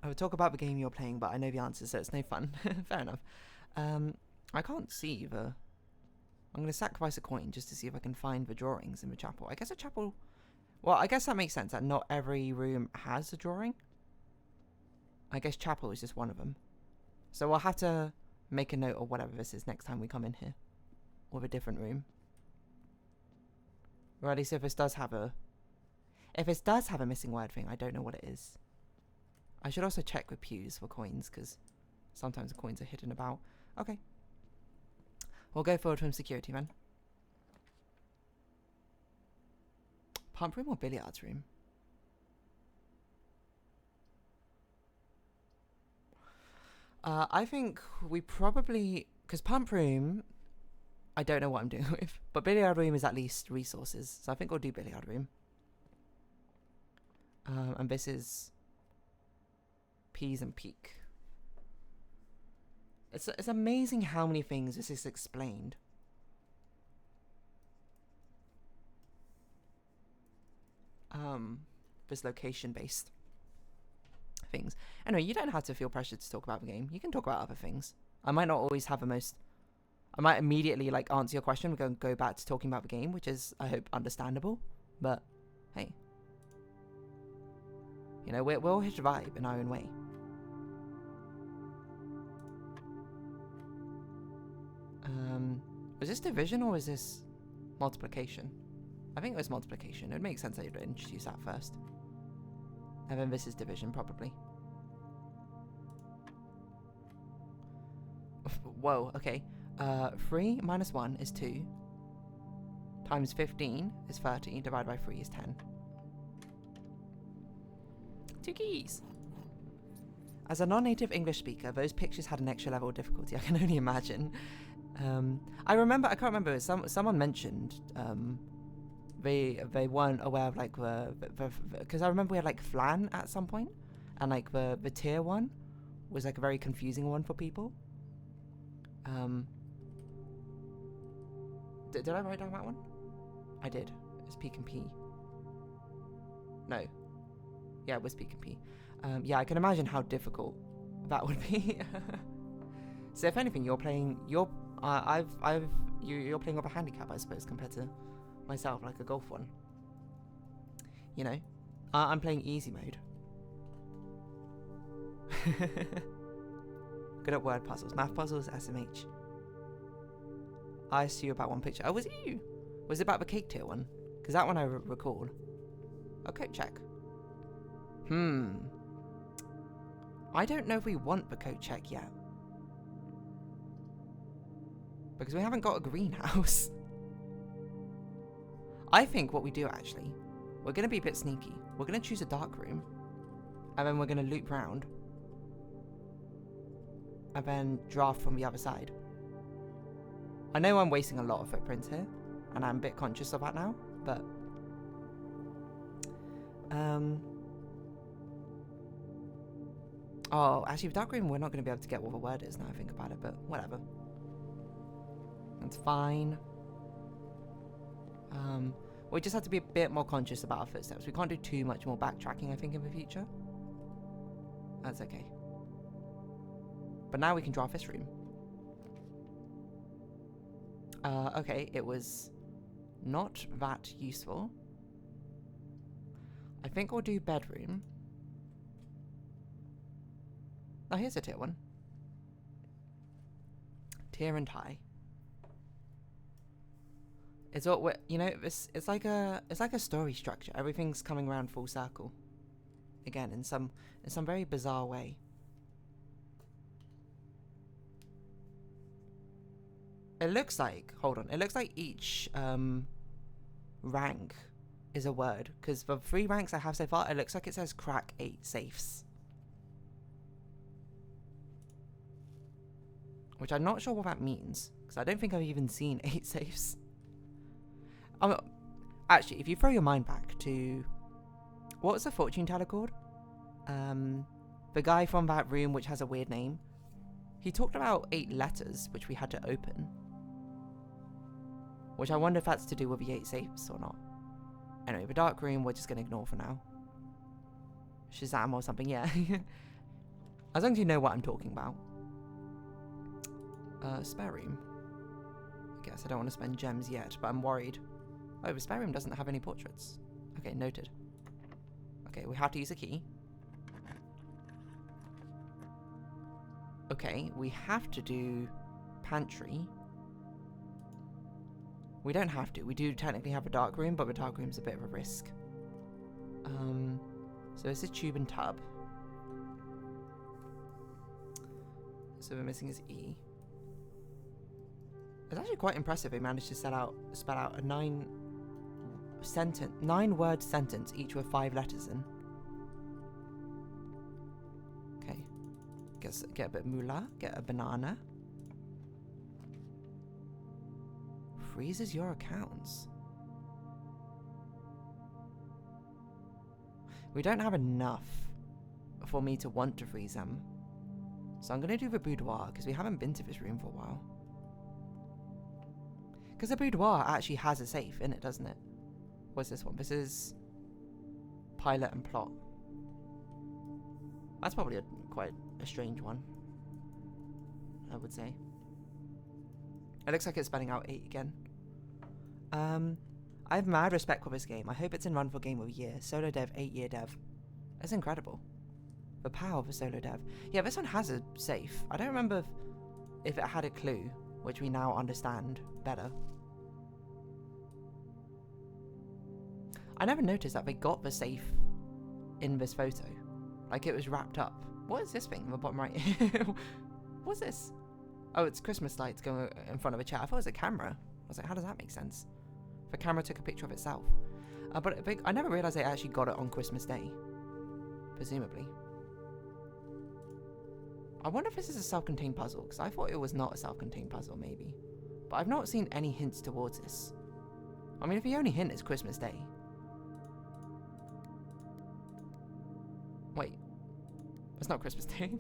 I would talk about the game you're playing, but I know the answer, so it's no fun. Fair enough. I can't see the... I'm going to sacrifice a coin just to see if I can find the drawings in the chapel. I guess a chapel... Well, I guess that makes sense, that not every room has a drawing. I guess chapel is just one of them. So we'll have to make a note of whatever this is next time we come in here. With a different room. Or at least if this does have a... If this does have a missing word thing, I don't know what it is. I should also check with pews for coins, because sometimes the coins are hidden about. Okay. We'll go forward from security, then. Pump room or billiards room? I think we probably... Because pump room, I don't know what I'm doing with. But billiard room is at least resources. So I think we'll do billiard room. And this is... Peas and peak. It's amazing how many things this is explained. This location-based things. Anyway, you don't have to feel pressured to talk about the game. You can talk about other things. I might not always have the most... I might immediately, like, answer your question. We're going to go back to talking about the game, which is, I hope, understandable. But, hey. You know, we'll all hit the vibe in our own way. Was this division or was this multiplication? I think it was multiplication. It would make sense that you'd introduce that first. And then this is division, probably. Whoa, okay. 3 minus 1 is 2. Times 15 is 30. Divided by 3 is 10. 2 keys. As a non-native English speaker, those pictures had an extra level of difficulty. I can only imagine. I can't remember, someone mentioned they weren't aware of, like, because I remember we had, like, flan at some point, and, like, the tier one was, like, a very confusing one for people. Did I write down that one? I did. It's Peak and P. No. Yeah, it was Peak and P. Yeah, I can imagine how difficult that would be. So if anything, you're playing with a handicap, I suppose, compared to myself, like a golf one. You know, I'm playing easy mode. Good at word puzzles, math puzzles, SMH. I asked you about one picture. Oh, was it you? Was it about the cake tier one? Because that one I recall. Okay, check. I don't know if we want the coat check yet. Because we haven't got a greenhouse. I think what we do, actually, we're going to be a bit sneaky. We're going to choose a dark room. And then we're going to loop round. And then draft from the other side. I know I'm wasting a lot of footprints here. And I'm a bit conscious of that now. But... Oh, actually, with dark room, we're not going to be able to get what the word is now I think about it, but whatever. That's fine. We just have to be a bit more conscious about our footsteps. We can't do too much more backtracking, I think, in the future. That's okay. But now we can draw this room. Okay, it was not that useful. I think we'll do bedroom. Oh, here's a tier one. Tear and tie. It's all, you know, it's like a story structure. Everything's coming around full circle. Again, in some very bizarre way. It looks like, hold on, it looks like each rank is a word, because for 3 ranks I have so far, it looks like it says crack 8 safes. Which I'm not sure what that means, because I don't think I've even seen 8 safes. Actually, if you throw your mind back to, what was the fortune teller called? The guy from that room which has a weird name. He talked about 8 letters which we had to open. Which I wonder if that's to do with the 8 safes or not. Anyway, the dark room we're just going to ignore for now. Shazam or something, yeah. As long as you know what I'm talking about. Spare room. I guess I don't want to spend gems yet, but I'm worried. Oh, the spare room doesn't have any portraits. Okay, noted. Okay, we have to use a key. Okay, we have to do pantry. We don't have to. We do technically have a dark room, but the dark room's a bit of a risk. So this is tube and tub. So we're missing is E. It's actually quite impressive they managed to spell out a 9-word sentence, each with 5 letters in. Okay. Get a bit of moolah, get a banana. Freezes your accounts. We don't have enough for me to want to freeze them. So I'm going to do the boudoir, because we haven't been to this room for a while. Because the boudoir actually has a safe in it, doesn't it? What's this one? This is pilot and plot. That's probably quite a strange one, I would say. It looks like it's spelling out 8 again. I have mad respect for this game. I hope it's in run for Game of the Year. Solo dev, 8-year dev. That's incredible. The power of a solo dev. Yeah, this one has a safe. I don't remember if it had a clue, which we now understand better. I never noticed that they got the safe in this photo. Like it was wrapped up. What is this thing in the bottom right? What's this? Oh, it's Christmas lights going in front of a chair. I thought it was a camera. I was like, how does that make sense? The camera took a picture of itself. But I never realised they actually got it on Christmas Day. Presumably. I wonder if this is a self-contained puzzle, because I thought it was not a self-contained puzzle, maybe. But I've not seen any hints towards this. I mean, if the only hint is Christmas Day. Wait. It's not Christmas Day.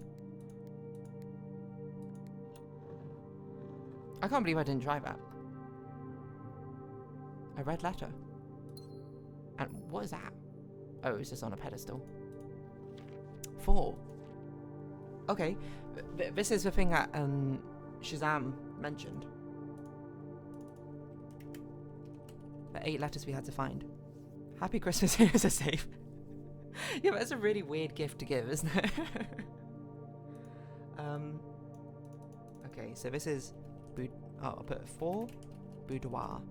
I can't believe I didn't try that. A red letter. And what is that? Oh, it's just on a pedestal. 4. Okay. This is the thing that Shazam mentioned. The 8 letters we had to find. Happy Christmas, here's a safe. Yeah, but that's a really weird gift to give, isn't it? Okay, so this is... I'll put 4. Boudoir.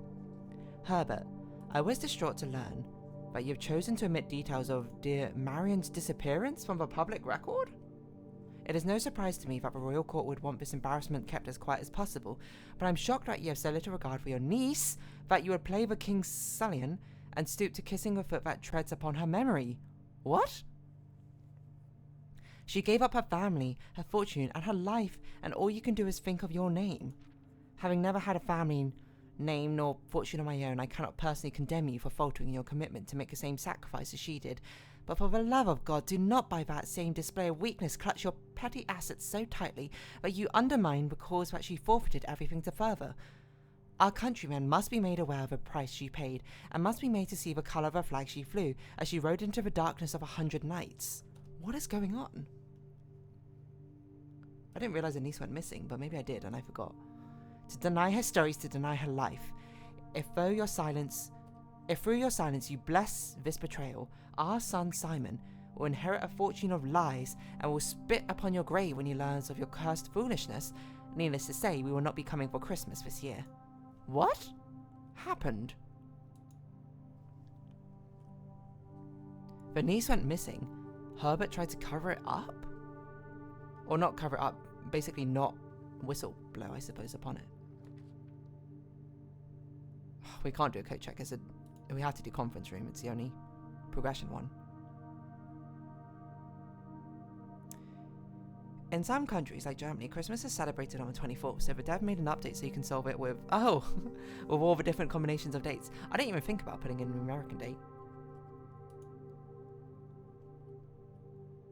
Herbert, I was distraught to learn that you've chosen to omit details of dear Marion's disappearance from the public record? It is no surprise to me that the royal court would want this embarrassment kept as quiet as possible, but I'm shocked that you have so little regard for your niece that you would play the king's scullion and stoop to kissing a foot that treads upon her memory. What? She gave up her family, her fortune, and her life, and all you can do is think of your name. Having never had a family name nor fortune of my own, I cannot personally condemn you for faltering in your commitment to make the same sacrifice as she did. But for the love of God, do not by that same display of weakness clutch your petty assets so tightly that you undermine the cause that she forfeited everything to further. Our countrymen must be made aware of the price she paid, and must be made to see the colour of the flag she flew, as she rode into the darkness of 100 nights. What is going on? I didn't realise her niece went missing, but maybe I did and I forgot. To deny her story is to deny her life. If through your silence you bless this betrayal, our son Simon will inherit a fortune of lies and will spit upon your grave when he learns of your cursed foolishness. Needless to say, we will not be coming for Christmas this year. What happened? The niece went missing. Herbert tried to cover it up? Or not cover it up, basically not whistle blow, I suppose, upon it. We can't do a code check. We have to do conference room. It's the only progression one. In some countries, like Germany, Christmas is celebrated on the 24th, so the dev made an update so you can solve it with, with all the different combinations of dates. I didn't even think about putting in an American date.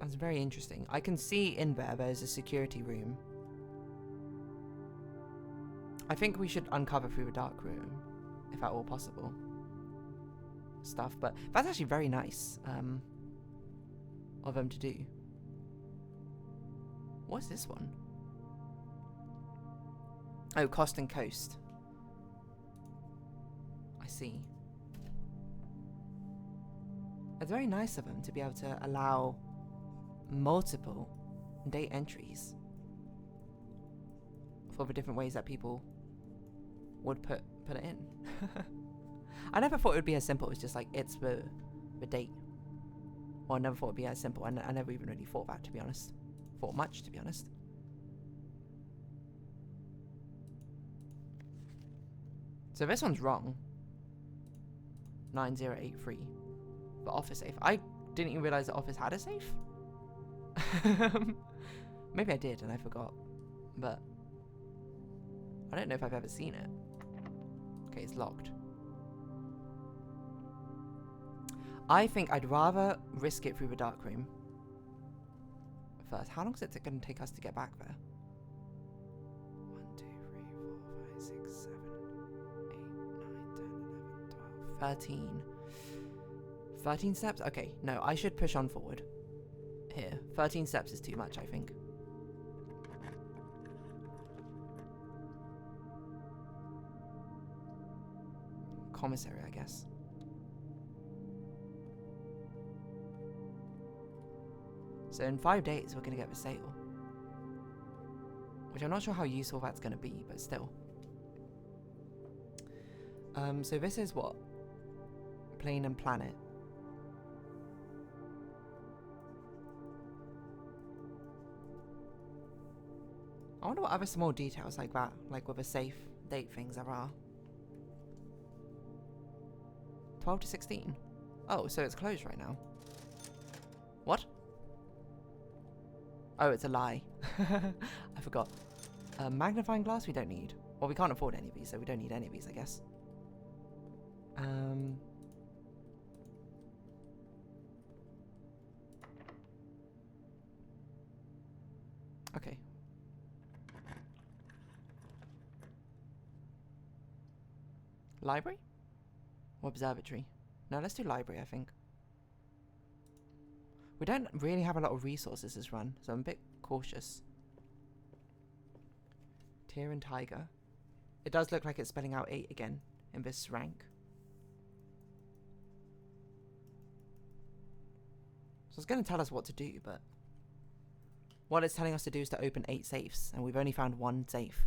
That's very interesting. I can see in there's a security room. I think we should uncover through the dark room, if at all possible. Stuff, but that's actually very nice of them to do. What's this one? Oh, Coast and Coast. I see. It's very nice of them to be able to allow multiple date entries for the different ways that people would put it in. I never thought it would be as simple as just like it's the date. Well, I never thought it would be as simple. I never even really thought that, to be honest. Thought much, to be honest. So this one's wrong. 9083 for office safe. I didn't even realize that office had a safe. Maybe I did and I forgot, but I don't know if I've ever seen it. Okay, it's locked. I think I'd rather risk it through the dark room first. How long is it going to take us to get back there? 1, 2, 3, 4, 5, 6, 7, 8, 9, 10, 11, 12, 13. 13 steps? Okay, no, I should push on forward. Here. 13 steps is too much, I think. Commissary, I guess. So in 5 days, we're going to get the sale. Which I'm not sure how useful that's going to be, but still. So this is what? Plane and planet. I wonder what other small details like that, like with a safe date things there are. 12 to 16. Oh, so it's closed right now. What? Oh, it's a lie. I forgot. Magnifying glass we don't need. Well, we can't afford any of these, so we don't need any of these, I guess. Okay. Library? Or observatory? No, let's do library, I think. We don't really have a lot of resources this run, so I'm a bit cautious. Tier and Tiger. It does look like it's spelling out 8 again in this rank. So it's going to tell us what to do, but what it's telling us to do is to open 8 safes, and we've only found 1 safe.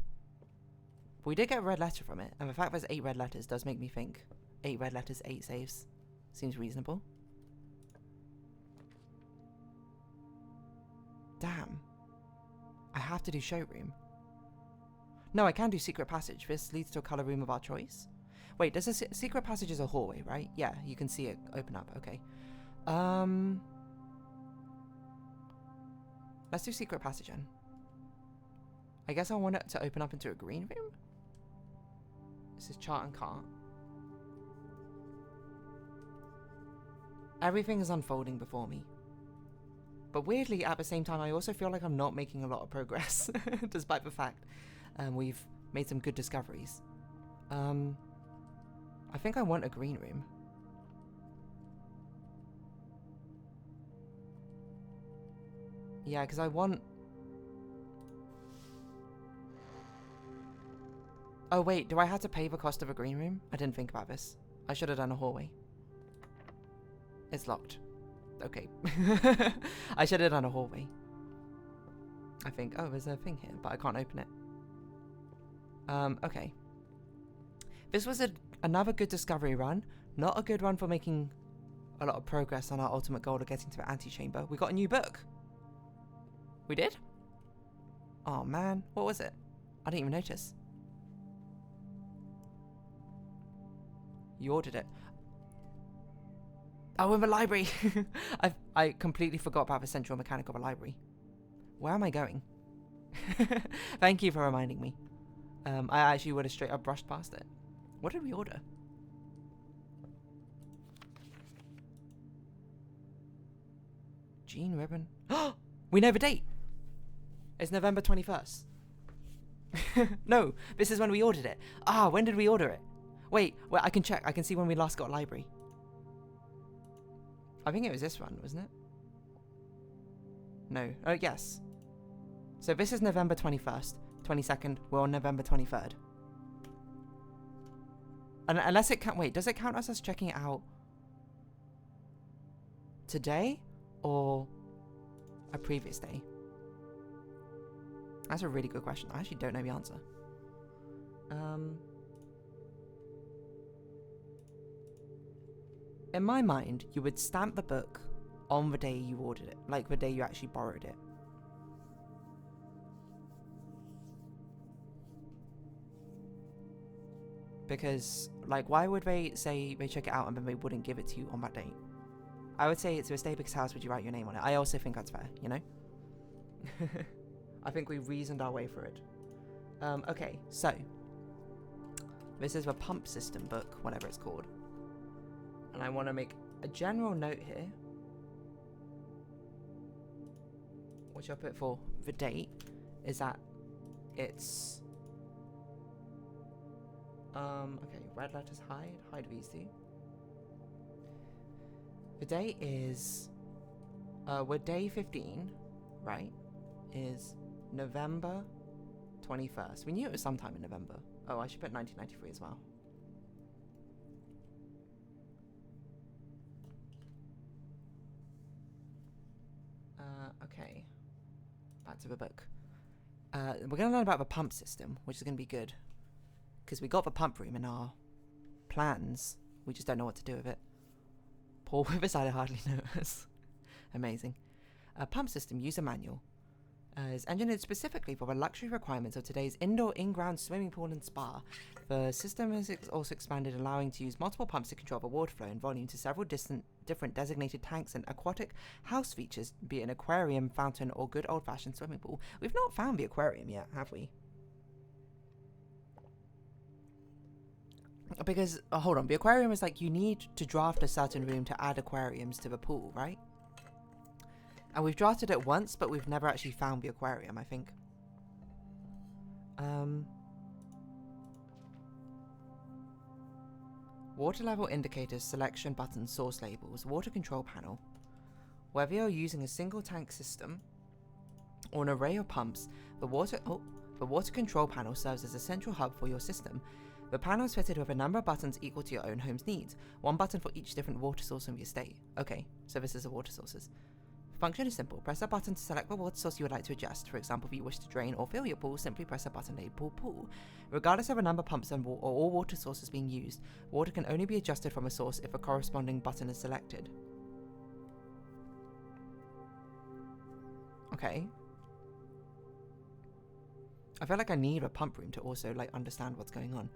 But we did get a red letter from it, and the fact there's 8 red letters does make me think 8 red letters, 8 safes. Seems reasonable. Damn. I have to do showroom. No, I can do secret passage. This leads to a color room of our choice. Wait, does a secret passage is a hallway, right? Yeah, you can see it open up. Okay. Let's do secret passage then. I guess I want it to open up into a green room. This is chart and cart. Everything is unfolding before me. But weirdly, at the same time, I also feel like I'm not making a lot of progress, despite the fact we've made some good discoveries. I think I want a green room. Yeah, because I want... Oh wait, do I have to pay the cost of a green room? I didn't think about this. I should have done a hallway. It's locked. Okay. I should have done a hallway. I think. Oh, there's a thing here, but I can't open it. Okay. This was another good discovery run. Not a good one for making a lot of progress on our ultimate goal of getting to the antechamber. We got a new book. We did? Oh man, what was it? I didn't even notice. You ordered it. Oh, in the library. I completely forgot about the central mechanic of a library. Where am I going? Thank you for reminding me. I actually would have straight up brushed past it. What did we order? Jean ribbon. We know the date. It's November 21st. No, this is when we ordered it. Ah, when did we order it? Wait, I can check. I can see when we last got a library. I think it was this one, wasn't it? No. Oh, yes. So this is November 21st. 22nd. We're on November 23rd. And unless it can't... Wait, does it count as us checking it out today or a previous day? That's a really good question. I actually don't know the answer. In my mind, you would stamp the book on the day you ordered it, like the day you actually borrowed it. Because, like, why would they say they check it out and then they wouldn't give it to you on that date? I would say it's a stay because house, would you write your name on it? I also think that's fair, you know? I think we reasoned our way through it. Okay, so this is the pump system book, whatever it's called. And I want to make a general note here, which I'll put for the date, is that it's... okay, red letters hide these two. The date is, we're day 15, right, is November 21st. We knew it was sometime in November. Oh, I should put 1993 as well. Okay, back to the book. We're going to learn about the pump system, which is going to be good. Because we got the pump room in our plans. We just don't know what to do with it. Poor Riverside hardly knows. Amazing. Pump system user manual is engineered specifically for the luxury requirements of today's indoor in-ground swimming pool and spa. The system is also expanded, allowing to use multiple pumps to control the water flow and volume to several different designated tanks and aquatic house features, be it an aquarium, fountain, or good old-fashioned swimming pool. We've not found the aquarium yet, have we? Because, hold on, the aquarium is like you need to draft a certain room to add aquariums to the pool, right? And we've drafted it once, but we've never actually found the aquarium, I think. Water level indicators, selection button, source labels, water control panel. Whether you're using a single tank system or an array of pumps, the water control panel serves as a central hub for your system. The panel is fitted with a number of buttons equal to your own home's needs. One button for each different water source on your estate. Okay, so this is the water sources. Function is simple. Press a button to select the water source you would like to adjust. For example, if you wish to drain or fill your pool, simply press a button labeled pool. Regardless of the number of pumps and or all water sources being used, water can only be adjusted from a source if a corresponding button is selected. Okay. I feel like I need a pump room to also like understand what's going on.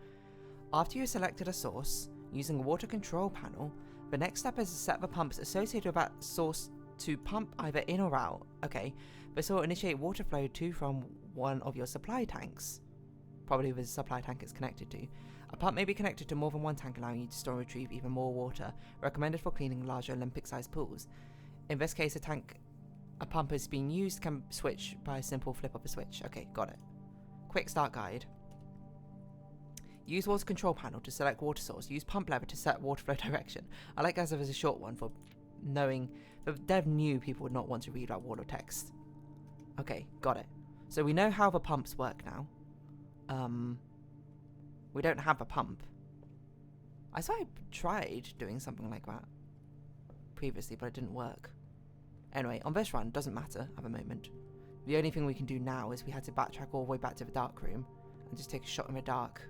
After you've selected a source, using a water control panel, the next step is to set the pumps associated with that source to pump either in or out. Okay, this will initiate water flow to from one of your supply tanks. Probably the supply tank it's connected to. A pump may be connected to more than one tank, allowing you to store and retrieve even more water, recommended for cleaning larger Olympic-sized pools. In this case, a pump is being used can switch by a simple flip of a switch. Okay, got it. Quick start guide. Use water control panel to select water source. Use pump lever to set water flow direction. I like as if it's a short one for knowing. The dev knew people would not want to read out wall of text. Okay, got it. So we know how the pumps work now. We don't have a pump. I saw I tried doing something like that previously, but it didn't work. Anyway, on this run, doesn't matter at the moment. The only thing we can do now is we had to backtrack all the way back to the dark room and just take a shot in the dark.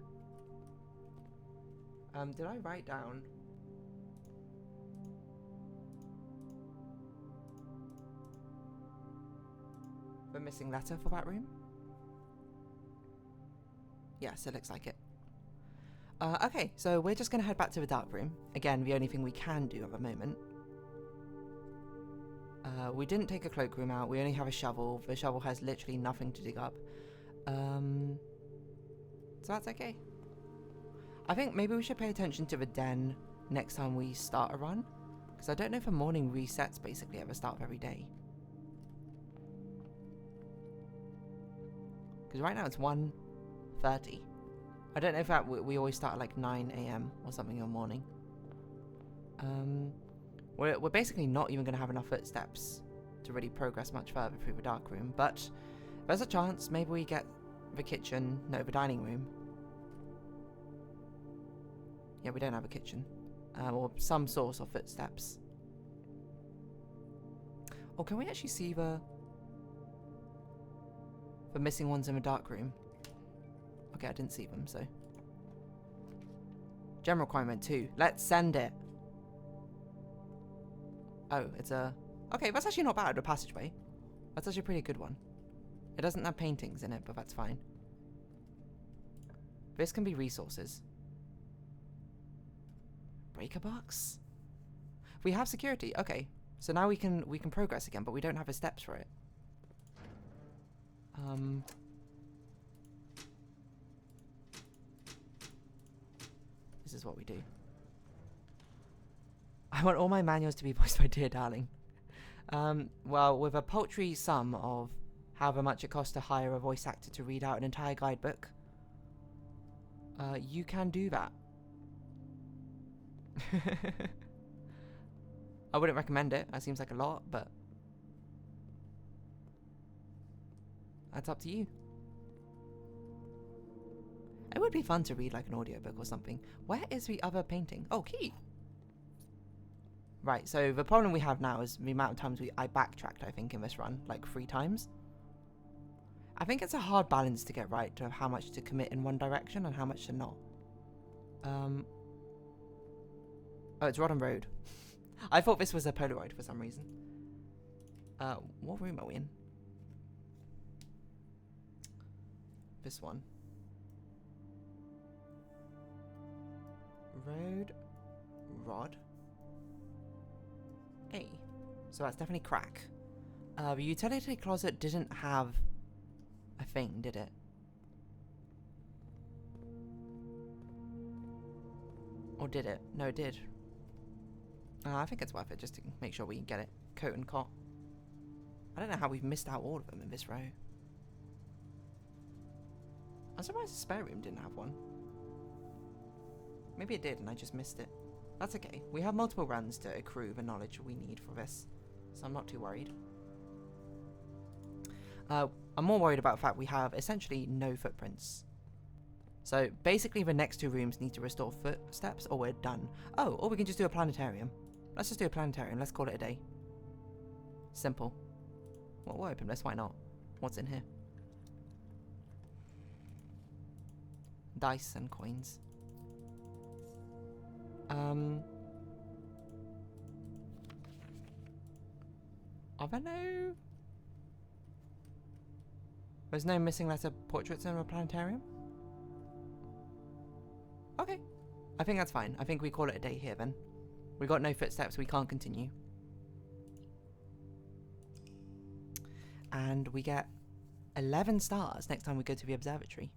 Did I write down? The missing letter for that room? Yes, it looks like it. Okay, so we're just going to head back to the dark room. Again, the only thing we can do at the moment. We didn't take a cloakroom out. We only have a shovel. The shovel has literally nothing to dig up. So that's okay. I think maybe we should pay attention to the den next time we start a run. Because I don't know if the morning resets basically at the start of every day. Because right now it's 1:30. I don't know if that we always start at like 9 AM or something in the morning. We're basically not even going to have enough footsteps to really progress much further through the dark room. But there's a chance maybe we get the kitchen, no, the dining room. Yeah, we don't have a kitchen. Or some source of footsteps. Oh, can we actually see the missing ones in the dark room? Okay, I didn't see them, so. General requirement 2. Let's send it. Oh, it's a... Okay, that's actually not bad, a passageway. That's actually a pretty good one. It doesn't have paintings in it, but that's fine. This can be resources. Breaker box? We have security. Okay, so now we can progress again, but we don't have the steps for it. This is what we do. I want all my manuals to be voiced by DeerDarling. Well, with a paltry sum of however much it costs to hire a voice actor to read out an entire guidebook, you can do that. I wouldn't recommend it. That seems like a lot, but that's up to you. It would be fun to read like an audiobook or something. Where is the other painting? Oh, key! Right, so the problem we have now is the amount of times I backtracked, I think, in this run. Like 3 times. I think it's a hard balance to get right, to how much to commit in one direction and how much to not. Oh, it's Rodham Road. I thought this was a Polaroid for some reason. What room are we in? This one. Road. Rod. A. So that's definitely crack. The utility closet didn't have a thing, did it? Or did it? No, it did. I think it's worth it just to make sure we can get it. Coat and cot. I don't know how we've missed out all of them in this row. I'm surprised the spare room didn't have one. Maybe it did and I just missed it. That's okay. We have multiple runs to accrue the knowledge we need for this, so I'm not too worried. I'm more worried about the fact we have essentially no footprints. So basically the next 2 rooms need to restore footsteps or we're done. Oh, or we can just do a planetarium. Let's just do a planetarium. Let's call it a day. Simple. Well, we'll open this. Why not? What's in here? Dice and coins. Are there no... There's no missing letter portraits in a planetarium? Okay. I think that's fine. I think we call it a day here then. We got no footsteps, we can't continue. And we get 11 stars next time we go to the observatory.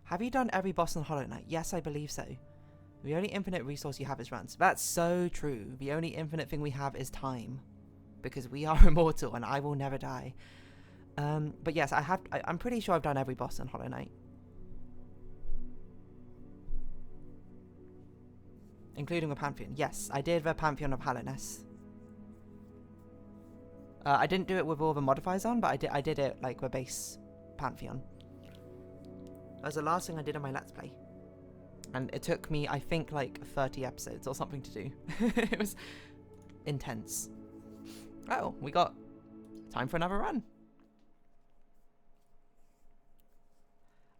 Have you done every boss on Hollow Knight? Yes, I believe so. The only infinite resource you have is runs. That's so true. The only infinite thing we have is time. Because we are immortal and I will never die. But yes, I'm pretty sure I've done every boss on Hollow Knight. Including the Pantheon. Yes, I did the Pantheon of Hallowness. I didn't do it with all the modifiers on, but I did it like the base Pantheon. That was the last thing I did in my Let's Play. And it took me, I think, like 30 episodes or something to do. It was intense. Oh, we got time for another run.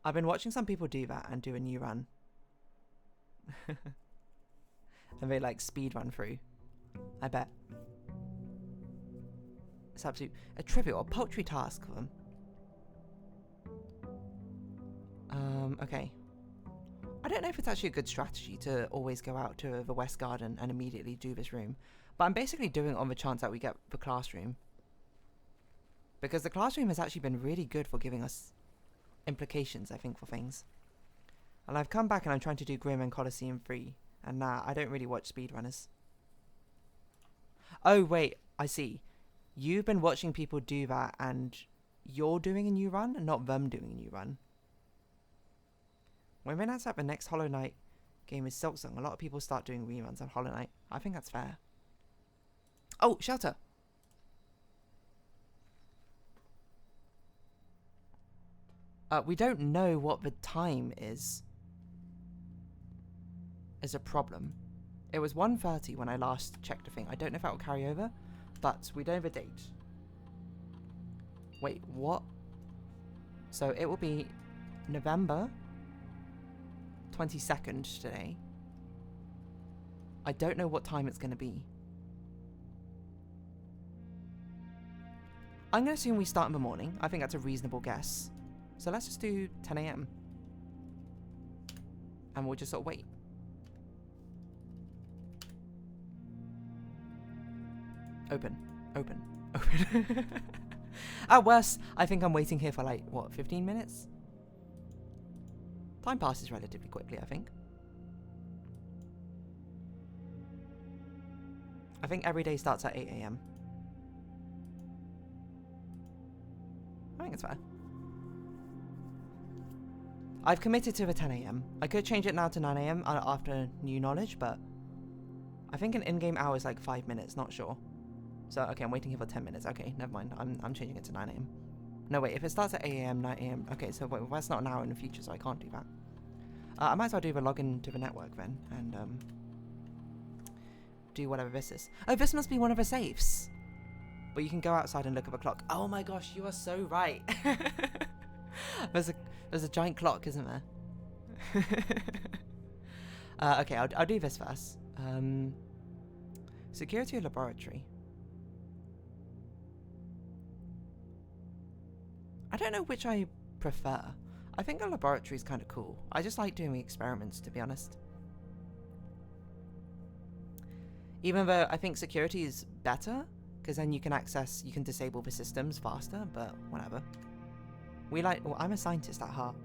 I've been watching some people do that and do a new run. And they like speed run through. I bet. It's absolute a trivial or paltry task for them. Okay. I don't know if it's actually a good strategy to always go out to the West Garden and immediately do this room. But I'm basically doing it on the chance that we get the classroom. Because the classroom has actually been really good for giving us implications, I think, for things. And I've come back and I'm trying to do Grim and Coliseum 3. And nah, I don't really watch speedrunners. Oh, wait, I see. You've been watching people do that and you're doing a new run and not them doing a new run. When we announce that the next Hollow Knight game is Silksong, a lot of people start doing reruns on Hollow Knight. I think that's fair. Oh, shelter! We don't know what the time is a problem. It was 1:30 when I last checked the thing. I don't know if that will carry over, but we don't have a date. Wait, what? So it will be November 22nd today. I don't know what time it's going to be. I'm going to assume we start in the morning. I think that's a reasonable guess. So let's just do 10 a.m. And we'll just sort of wait. Open. Open. Open. At worst, I think I'm waiting here for like, what, 15 minutes? Time passes relatively quickly, I think. I think every day starts at 8 a.m. I think it's fair. I've committed to the 10 a.m. I could change it now to 9 a.m. after new knowledge, but I think an in-game hour is like 5 minutes, not sure. So, okay, I'm waiting here for 10 minutes. Okay, never mind. I'm changing it to 9 a.m. No, wait, if it starts at 8 a.m., 9 a.m. Okay, so wait, that's not an hour in the future, so I can't do that. I might as well do the login to the network then, and do whatever this is. Oh, this must be one of the safes. But you can go outside and look at the clock. Oh my gosh, you are so right. There's a giant clock, isn't there? Okay, I'll do this first. Security or laboratory? I don't know which I prefer. I think a laboratory is kind of cool. I just like doing experiments, to be honest. Even though I think security is better, because then you can disable the systems faster, but whatever. Well, I'm a scientist at heart.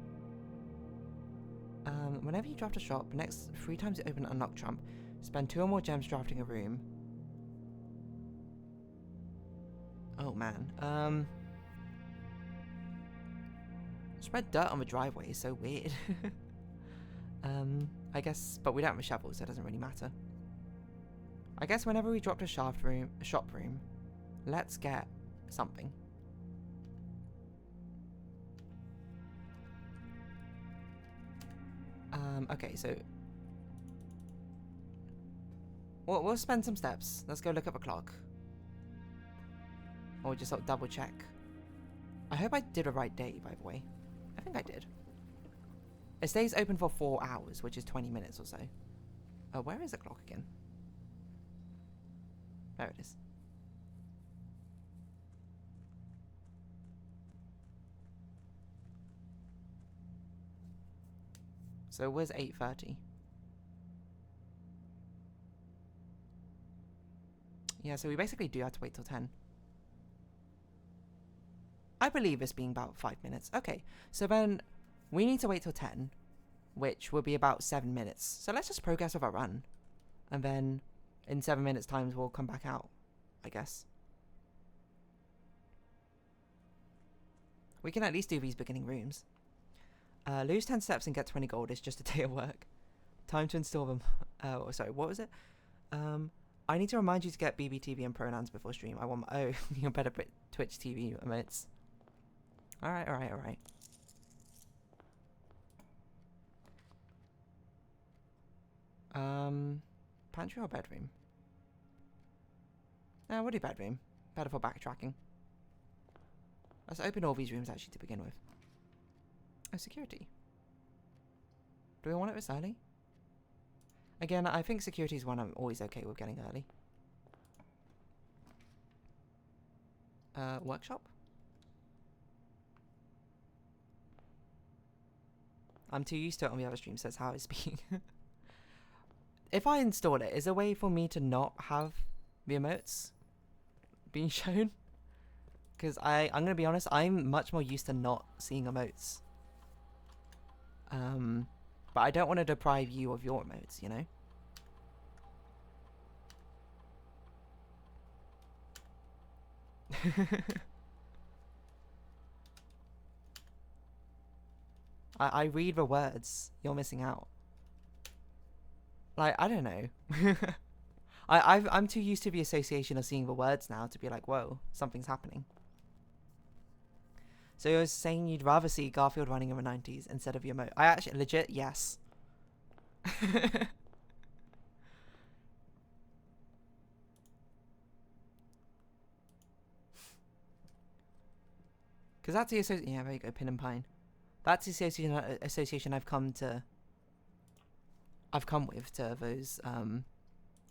Whenever you draft a shop, next 3 times you open an unlock trump, spend 2 or more gems drafting a room. Oh man. Spread dirt on the driveway is so weird. I guess, but we don't have a shovel, so it doesn't really matter. I guess whenever we dropped a shop room, let's get something. Okay, so we'll spend some steps. Let's go look at the clock. Or just sort of double check. I hope I did a right day, by the way. I think I did. It stays open for 4 hours, which is 20 minutes or so. Oh, where is the clock again? There it is. So it was 8:30. Yeah, so we basically do have to wait till 10. I believe this being about 5 minutes. Okay, so then we need to wait till 10, which will be about 7 minutes. So let's just progress with our run. And then in 7 minutes times we'll come back out, I guess. We can at least do these beginning rooms. Lose 10 steps and get 20 gold is just a day of work. Time to install them. Sorry, what was it? I need to remind you to get BBTV and pronouns before stream. I want my... Oh, you're better Twitch TV emotes. Alright. Pantry or bedroom? We'll do bedroom. Better for backtracking. Let's open all these rooms actually to begin with. Oh, security. Do we want it this early? Again, I think security is one I'm always okay with getting early. Workshop? I'm too used to it on the other stream, says how it's being. If I install it, is there a way for me to not have the emotes being shown? Because I'm going to be honest, I'm much more used to not seeing emotes. But I don't want to deprive you of your emotes, you know? I read the words. You're missing out. Like, I don't know. I'm too used to the association of seeing the words now to be like, whoa, something's happening. So you're saying you'd rather see Garfield running in the 90s instead of your emote? I actually, legit, yes. Because that's the association. Yeah, there you go, Pin and Pine. That's the association I've come with to those,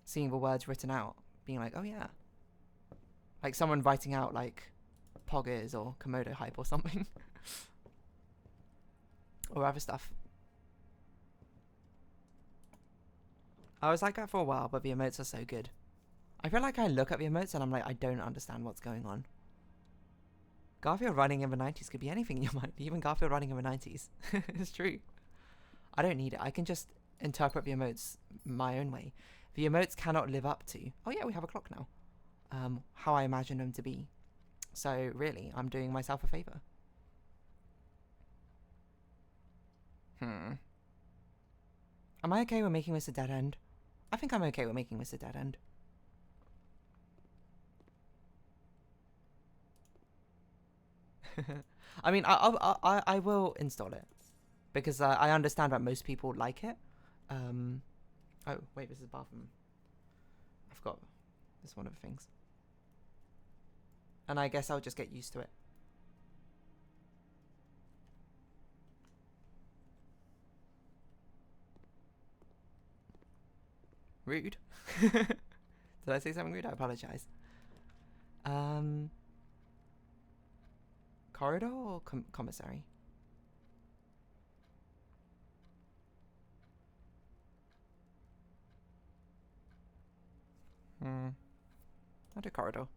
seeing the words written out, being like, oh yeah. Like someone writing out like Poggers or Komodo hype or something. Or other stuff. I was like that for a while, but the emotes are so good. I feel like I look at the emotes and I'm like, I don't understand what's going on. Garfield running in the 90s could be anything in your mind. Even Garfield running in the 90s. It's true. I don't need it. I can just interpret the emotes my own way. The emotes cannot live up to... Oh yeah, we have a clock now. How I imagine them to be. So really, I'm doing myself a favour. Am I okay with making this a dead end? I think I'm okay with making this a dead end. I mean, I will install it. Because I understand that most people like it. Oh, wait, this is bathroom. I forgot. This is one of the things. And I guess I'll just get used to it. Rude. Did I say something rude? I apologize. Corridor or commissary? I'll do corridor.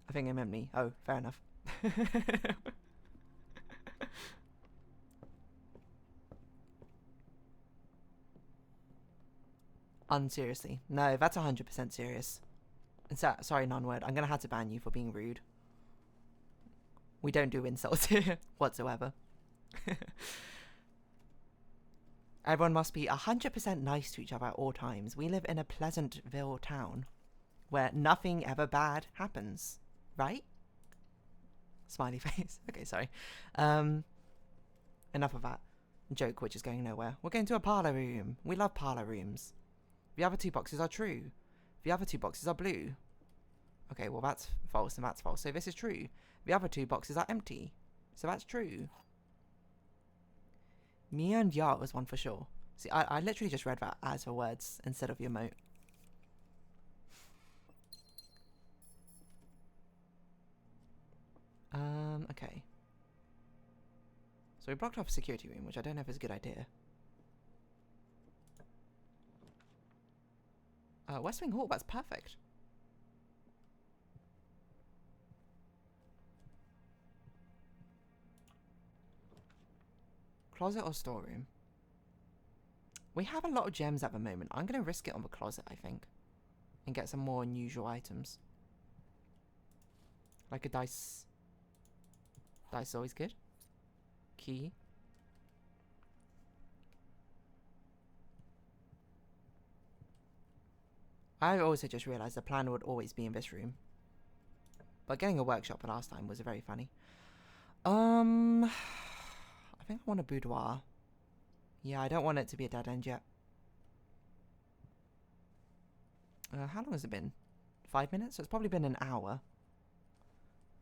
I think I meant me. Oh, fair enough. Unseriously. No, that's 100% serious. Sorry, non-word. I'm gonna have to ban you for being rude. We don't do insults here whatsoever. Everyone must be 100% nice to each other at all times. We live in a Pleasantville town where nothing ever bad happens. Right? Smiley face. Okay, sorry. Enough of that joke which is going nowhere. We're going to a parlour room. We love parlour rooms. The other two boxes are true. The other two boxes are blue. Okay, well that's false and that's false. So this is true. The other two boxes are empty. So that's true. Mia and Ya was one for sure. See, I literally just read that as her words instead of your emote. Okay. So we blocked off a security room, which I don't know if is a good idea. West Wing Hall, that's perfect. Closet or storeroom? We have a lot of gems at the moment. I'm going to risk it on the closet, I think. And get some more unusual items. Like a dice. Dice is always good. Key. I also just realised the plan would always be in this room. But getting a workshop last time was very funny. I think I want a boudoir. Yeah, I don't want it to be a dead end yet. How long has it been? 5 minutes? So it's probably been an hour.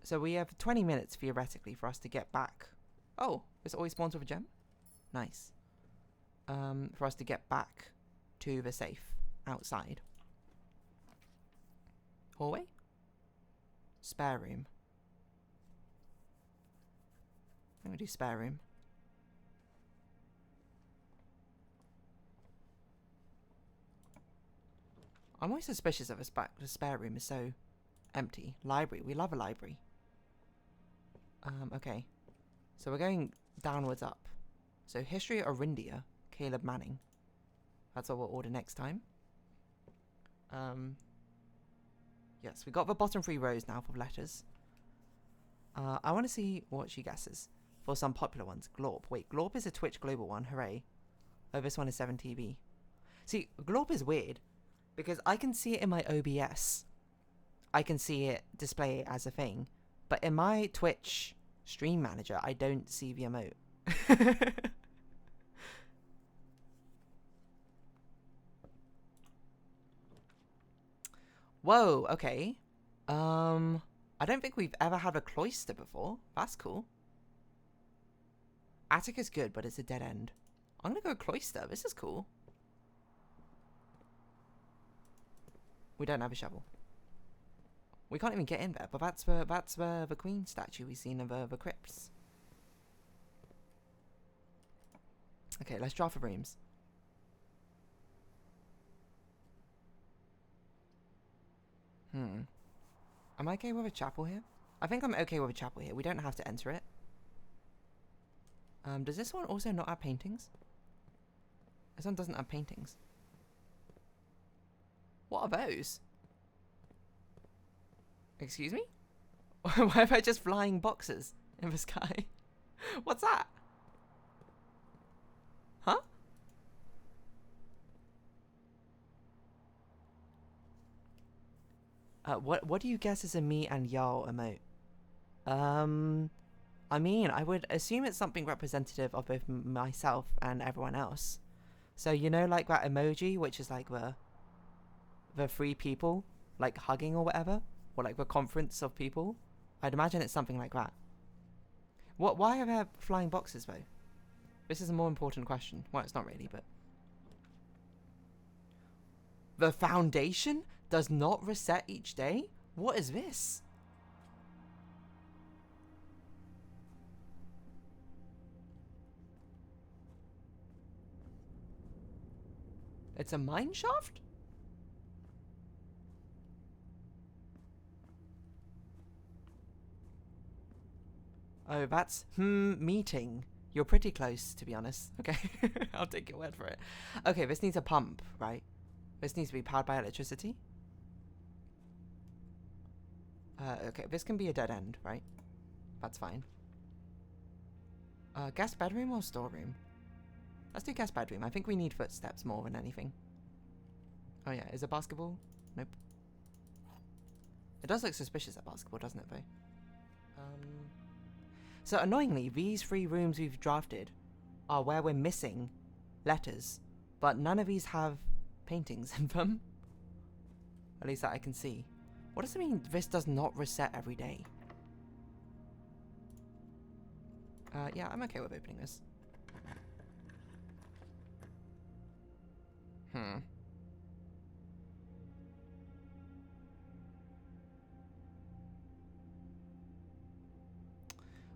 So we have 20 minutes theoretically for us to get back. Oh, it's always spawns with a gem? Nice. For us to get back to the safe outside. Hallway? Spare room. I'm gonna do spare room. I'm always suspicious of the spare room is so empty. Library. We love a library. Okay. So we're going downwards up. So History of Orindia, Caleb Manning. That's what we'll order next time. Yes, we got the bottom 3 rows now for letters. I want to see what she guesses for some popular ones. Glorp. Wait, Glorp is a Twitch global one. Hooray. Oh, this one is 7TV. See, Glorp is weird because I can see it in my OBS. I can see it display it as a thing. But in my Twitch stream manager, I don't see the emote. Whoa, okay. I don't think we've ever had a cloister before. That's cool. Attic is good, but it's a dead end. I'm gonna go cloister. This is cool. We don't have a shovel. We can't even get in there, but that's the queen statue we've seen of the crypts. Okay, let's draw for rooms. Am I okay with a chapel here? I think I'm okay with a chapel here. We don't have to enter it. Does this one also not have paintings? This one doesn't have paintings. What are those? Excuse me? Why have I just flying boxes in the sky? What's that? Huh? What do you guess is a me and Jarl emote? I mean, I would assume it's something representative of both myself and everyone else. So, you know, like that emoji, which is like the 3 people, like hugging or whatever, or like the conference of people. I'd imagine it's something like that. Why are there flying boxes though? This is a more important question. Well, it's not really, but the foundation does not reset each day? What is this? It's a mine shaft? Oh, that's meeting. You're pretty close, to be honest. Okay, I'll take your word for it. Okay, this needs a pump, right? This needs to be powered by electricity. Okay, this can be a dead end, right? That's fine. Guest bedroom or storeroom? Let's do guest bedroom. I think we need footsteps more than anything. Oh yeah, is it basketball? Nope. It does look suspicious at basketball, doesn't it, though? So annoyingly, these 3 rooms we've drafted are where we're missing letters, but none of these have paintings in them. At least that I can see. What does it mean this does not reset every day? Yeah, I'm okay with opening this.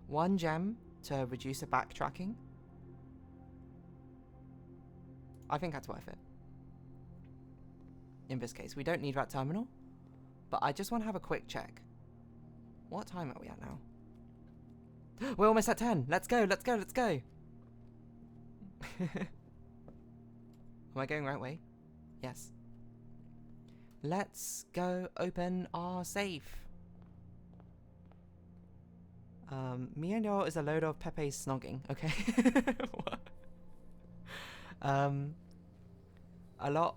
One gem to reduce the backtracking. I think that's worth it. In this case, we don't need that terminal, but I just want to have a quick check. What time are we at now? We're almost at 10. Let's go, let's go, let's go. Am I going right way? Yes. Let's go open our safe. Me and y'all is a load of Pepe's snogging, okay? What? A lot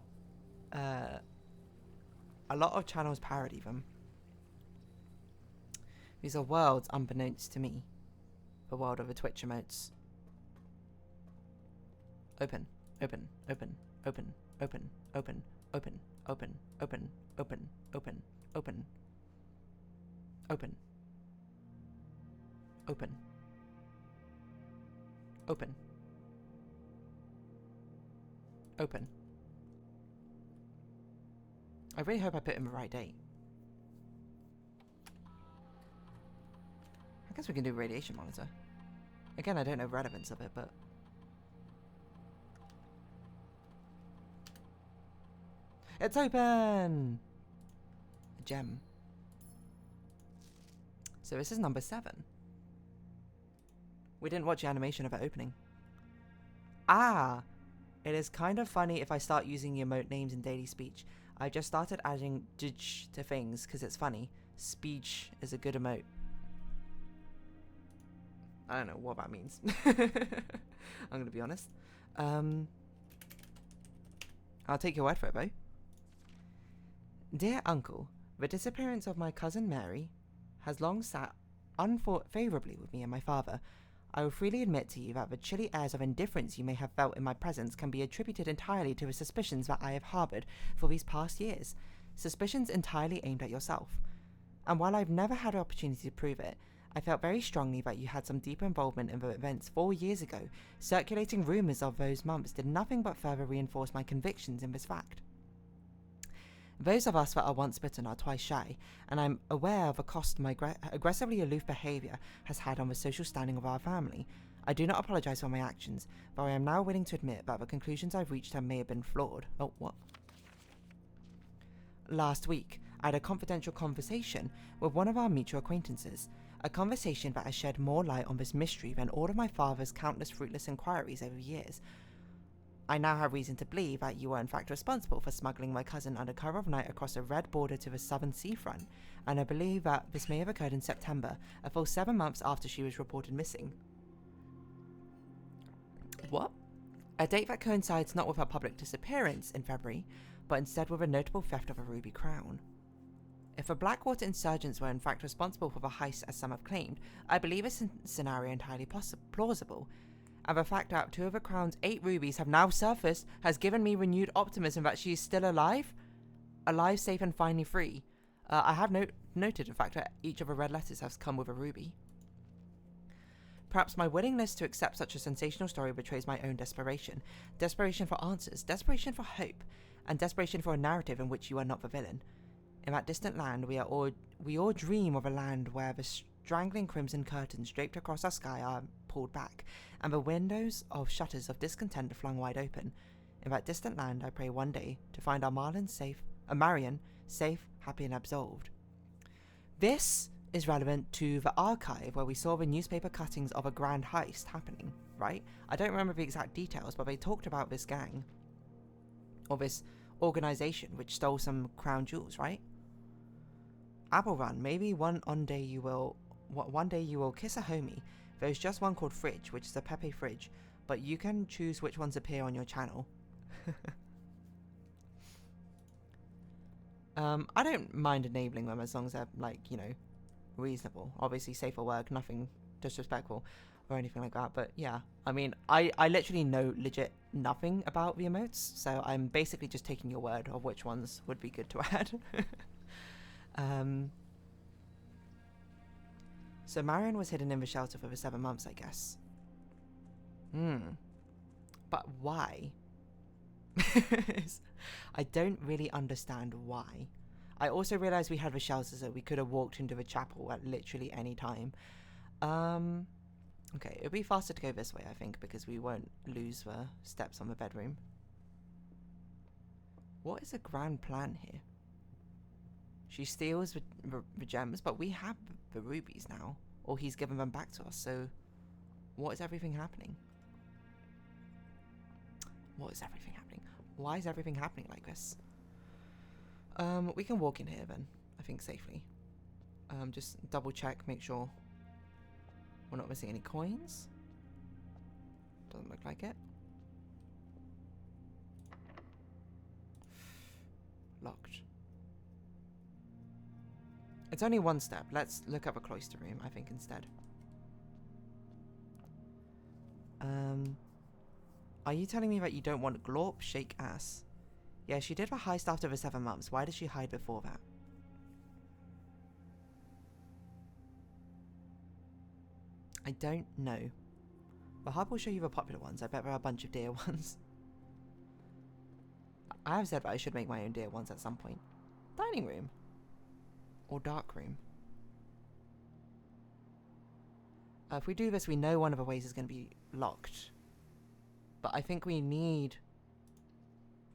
of channels parody them. These are worlds unbeknownst to me. The world of the Twitch emotes. Open, open, open, open, open, open, open, open, open, open, open, open, open. Open. Open. Open. I really hope I put in the right date. I guess we can do radiation monitor. Again, I don't know the relevance of it, but... It's open! A gem. So this is number 7. We didn't watch the animation of it opening. Ah! It is kind of funny if I start using emote names in daily speech. I just started adding "dj" to things because it's funny. Speech is a good emote. I don't know what that means. I'm going to be honest. I'll take your word for it, though. Dear Uncle, the disappearance of my cousin Mary has long sat unfavourably with me and my father. I will freely admit to you that the chilly airs of indifference you may have felt in my presence can be attributed entirely to the suspicions that I have harboured for these past years. Suspicions entirely aimed at yourself. And while I've never had an opportunity to prove it, I felt very strongly that you had some deeper involvement in the events 4 years ago. Circulating rumours of those months did nothing but further reinforce my convictions in this fact. Those of us that are once bitten are twice shy, and I'm aware of the cost my aggressively aloof behaviour has had on the social standing of our family. I do not apologise for my actions, but I am now willing to admit that the conclusions I've reached may have been flawed. Oh, what? Last week, I had a confidential conversation with one of our mutual acquaintances. A conversation that has shed more light on this mystery than all of my father's countless fruitless inquiries over years. I now have reason to believe that you were in fact responsible for smuggling my cousin under cover of night across a red border to the southern seafront, and I believe that this may have occurred in September, a full 7 months after she was reported missing. What? A date that coincides not with her public disappearance in February, but instead with a notable theft of a ruby crown. If the Blackwater insurgents were in fact responsible for the heist as some have claimed, I believe this scenario entirely plausible, and the fact that 2 of the crown's 8 rubies have now surfaced has given me renewed optimism that she is still alive, safe and finally free. I have noted the fact that each of the red letters has come with a ruby. Perhaps my willingness to accept such a sensational story betrays my own desperation. Desperation for answers, desperation for hope, and desperation for a narrative in which you are not the villain. In that distant land, we all dream of a land where the strangling crimson curtains draped across our sky are pulled back, and the windows of shutters of discontent are flung wide open. In that distant land, I pray one day to find our Marion safe, happy, and absolved. This is relevant to the archive where we saw the newspaper cuttings of a grand heist happening, right? I don't remember the exact details, but they talked about this gang, or this organization which stole some crown jewels, right? Apple Run, maybe one day you will kiss a homie. There's just one called Fridge, which is a Pepe fridge, but you can choose which ones appear on your channel. I don't mind enabling them as long as they're, like, you know, reasonable. Obviously safe for work, nothing disrespectful or anything like that, but yeah. I mean, I literally know legit nothing about the emotes, so I'm basically just taking your word of which ones would be good to add. So Marion was hidden in the shelter for the 7 months, I guess. But why? I don't really understand why. I also realised we had the shelter, so we could have walked into the chapel at literally any time. Okay, it'll be faster to go this way, I think, because we won't lose the steps on the bedroom. What is the grand plan here? She steals the gems, but we have the rubies now. Or he's given them back to us, so what is everything happening? What is everything happening? Why is everything happening like this? We can walk in here then, I think, safely. Just double check, make sure we're not missing any coins. Doesn't look like it. Locked. It's only one step. Let's look at the cloister room, I think, instead. Are you telling me that you don't want Glorp shake ass? Yeah, she did the heist after the 7 months. Why did she hide before that? I don't know. But Hub will show you the popular ones. I bet there are a bunch of deer ones. I have said that I should make my own deer ones at some point. Dining room. Or dark room. If we do this, we know one of the ways is going to be locked. But I think we need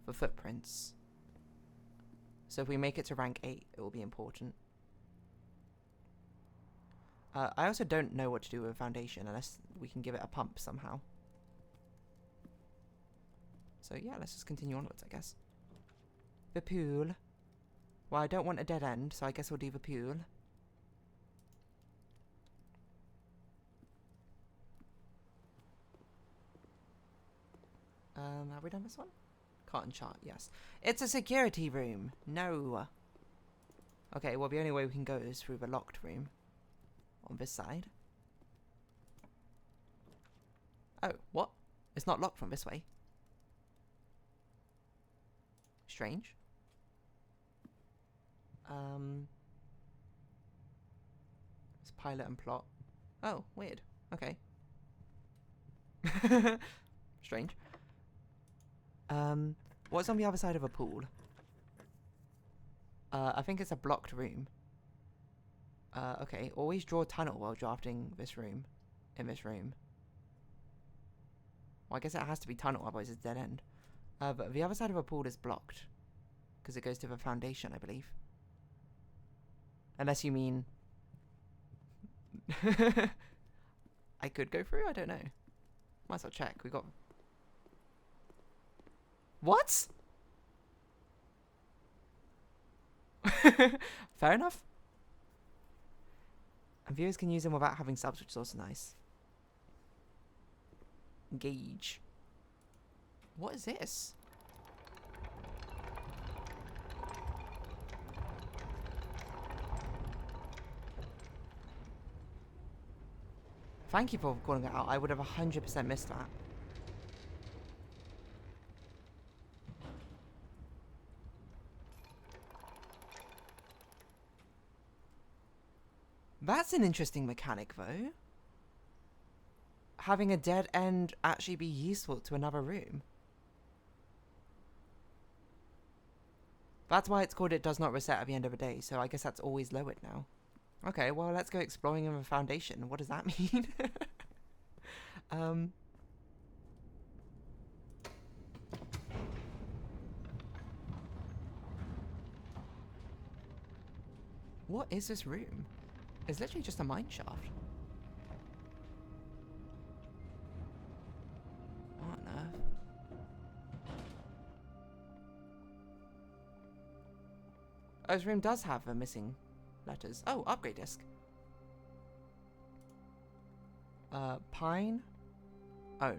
the footprints. So if we make it to rank 8, it will be important. I also don't know what to do with foundation unless we can give it a pump somehow. So yeah, let's just continue onwards, I guess. The pool. Well, I don't want a dead end, so I guess we'll do the pool. Have we done this one? Cotton chart, yes. It's a security room. No. Okay, well, the only way we can go is through the locked room. On this side. Oh, what? It's not locked from this way. Strange. It's pilot and plot. Oh, weird. Okay. Strange. What's on the other side of a pool? I think it's a blocked room. Okay. Always draw a tunnel while drafting this room. In this room. Well, I guess it has to be tunnel, otherwise it's dead end. But the other side of a pool is blocked. Because it goes to the foundation, I believe. Unless you mean... I could go through? I don't know. Might as well check. We got... What? Fair enough. And viewers can use them without having subs, which is also nice. Gauge. What is this? Thank you for calling it out. I would have 100% missed that. That's an interesting mechanic, though. Having a dead end actually be useful to another room. That's why it's called it does not reset at the end of the day, so I guess that's always lowered now. Okay, well, let's go exploring in the foundation. What does that mean? What is this room? It's literally just a mine shaft. What on earth? Oh, this room does have a missing letters. Oh, upgrade disc. Pine. Oh.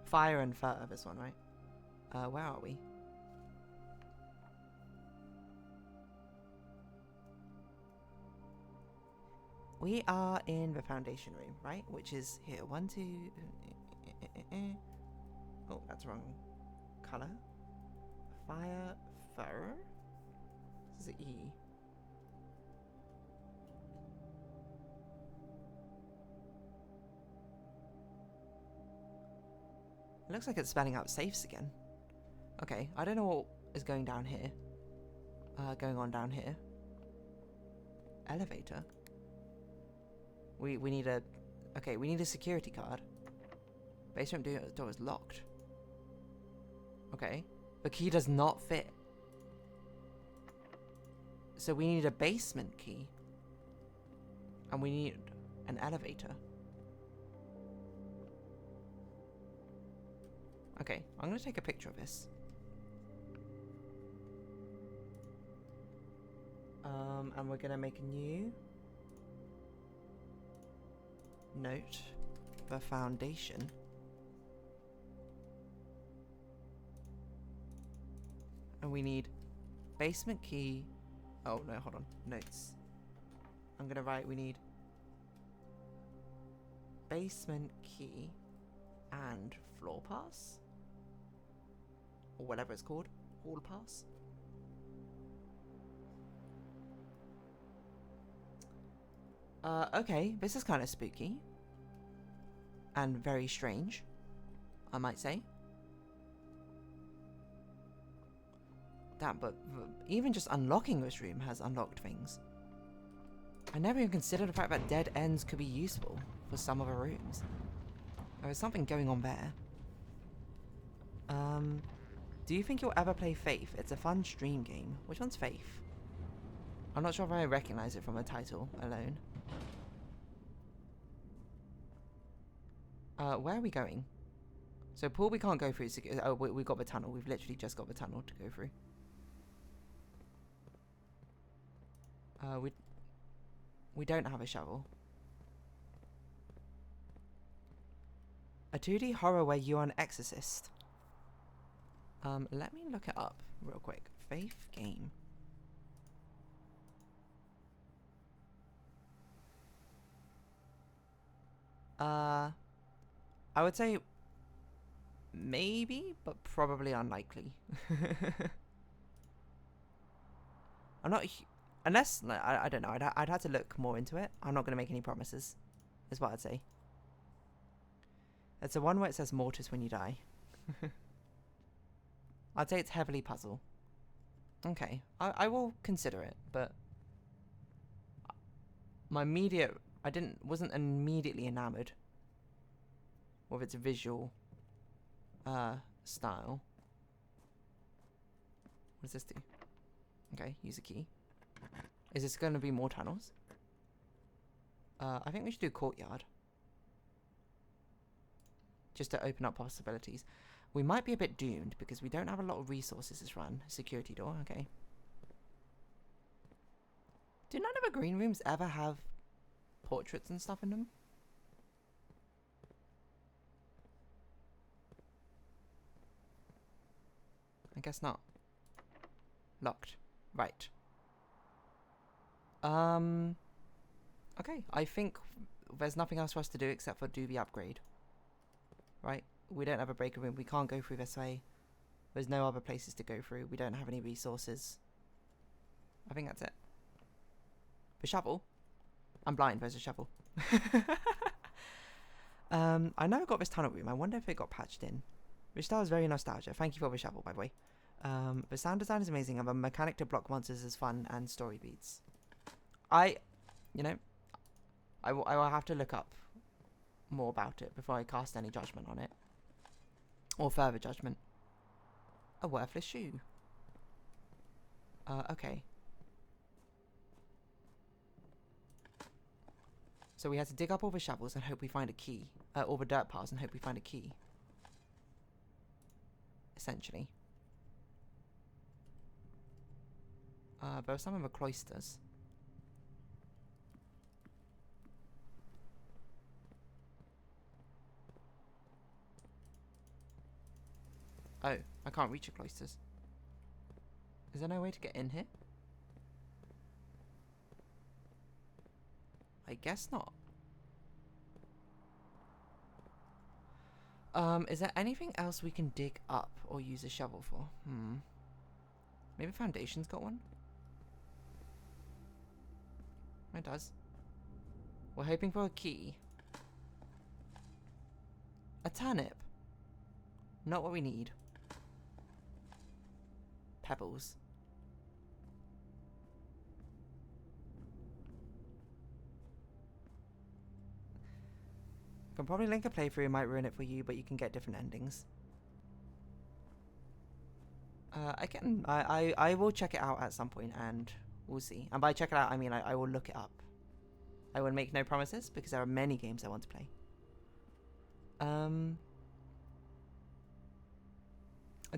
Fire and fur, this one, right? Where are we? We are in the foundation room, right? Which is here. 1, 2... Oh, that's wrong color. Fire, fur. This is an E. It looks like it's spelling out safes again. Okay, I don't know what is going down here. Going on down here. Elevator. We need a... Okay, we need a security card. Basement door is locked. Okay. The key does not fit. So we need a basement key. And we need an elevator. Okay, I'm going to take a picture of this. And we're going to make a new note. The foundation. And we need basement key. Oh, no, hold on. Notes. I'm going to write, we need basement key and floor pass. Or whatever it's called. Hall pass. Okay, this is kind of spooky. And very strange, I might say. That, but even just unlocking this room has unlocked things. I never even considered the fact that dead ends could be useful for some of the rooms. There is something going on there. Do you think you'll ever play Faith? It's a fun stream game. Which one's Faith? I'm not sure if I recognize it from the title alone. Where are we going? So pool we can't go through. Oh, we got the tunnel. We've literally just got the tunnel to go through. We don't have a shovel. A 2D horror where you are an exorcist. Let me look it up real quick. Faith game. I would say maybe, but probably unlikely. I'm not, unless, I don't know, I'd have to look more into it. I'm not going to make any promises, is what I'd say. It's the one where it says mortis when you die. I'd say it's heavily puzzle. Okay, I will consider it, but my immediate, wasn't immediately enamored with its visual style. What does this do? Okay, use a key. Is this going to be more tunnels? I think we should do courtyard. Just to open up possibilities. We might be a bit doomed because we don't have a lot of resources this run. Security door, okay. Do none of the green rooms ever have portraits and stuff in them? I guess not. Locked. Right. Okay, I think there's nothing else for us to do except for do the upgrade. Right? We don't have a breaker room. We can't go through this way. There's no other places to go through. We don't have any resources. I think that's it. The shovel? I'm blind. There's a shovel. I never got this tunnel room. I wonder if it got patched in. Which style is very nostalgia. Thank you for the shovel, by the way. The sound design is amazing, and the mechanic to block monsters is fun, and story beats. You know, I will have to look up more about it before I cast any judgment on it. Or further judgment. A worthless shoe. Okay. So we had to dig up all the shovels and hope we find a key. All the dirt piles and hope we find a key. Essentially. There are some of the cloisters. Oh, I can't reach the cloisters. Is there no way to get in here? I guess not. Is there anything else we can dig up or use a shovel for? Maybe Foundation's got one? It does. We're hoping for a key. A turnip. Not what we need. Pebbles. I can probably link a playthrough, it might ruin it for you, but you can get different endings. I will check it out at some point and we'll see. And by check it out, I mean I will look it up. I will make no promises because there are many games I want to play. I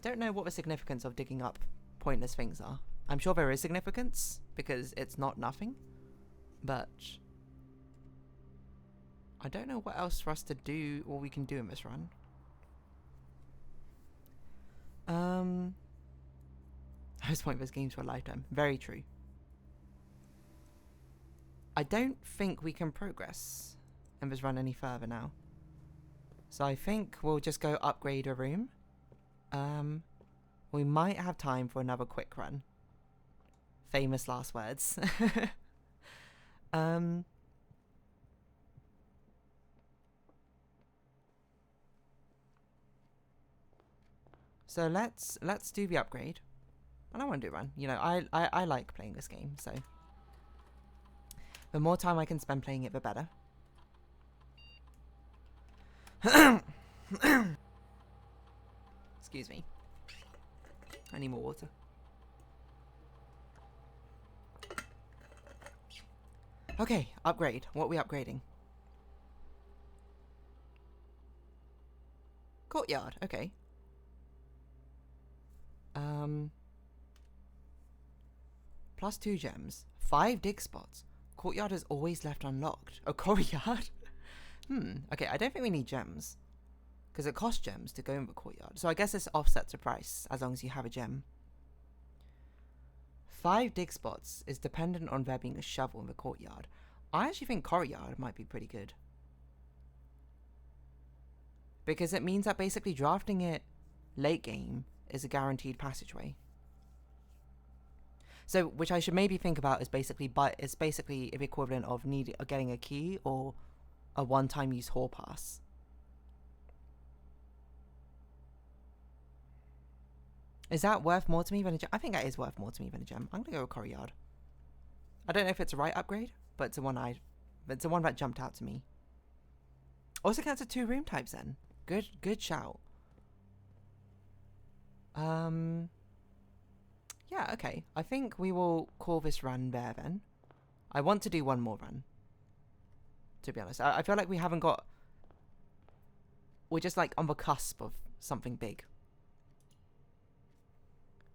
don't know what the significance of digging up pointless things are. I'm sure there is significance because it's not nothing, but I don't know what else for us to do or we can do in this run. Those pointless games for a lifetime. Very true. I don't think we can progress in this run any further now. So I think we'll just go upgrade a room. We might have time for another quick run. Famous last words. So let's do the upgrade. And I want to do run. You know, I like playing this game, so the more time I can spend playing it, the better. Excuse me. I need more water. Okay, upgrade. What are we upgrading? Courtyard, okay. Plus 2 gems. 5 dig spots. Courtyard is always left unlocked. Oh, courtyard? Okay, I don't think we need gems. Because it costs gems to go in the courtyard. So I guess this offsets the price, as long as you have a gem. 5 dig spots is dependent on there being a shovel in the courtyard. I actually think courtyard might be pretty good. Because it means that basically drafting it late game is a guaranteed passageway. So, which I should maybe think about is basically, the equivalent of getting a key or a one-time use hall pass. Is that worth more to me than a gem? I think that is worth more to me than a gem. I'm gonna go with courtyard. I don't know if it's a right upgrade, but it's the one that jumped out to me. Also counts as 2 room types then. Good shout. Yeah, okay. I think we will call this run there then. I want to do one more run, to be honest. I feel like we haven't got... We're just like on the cusp of something big.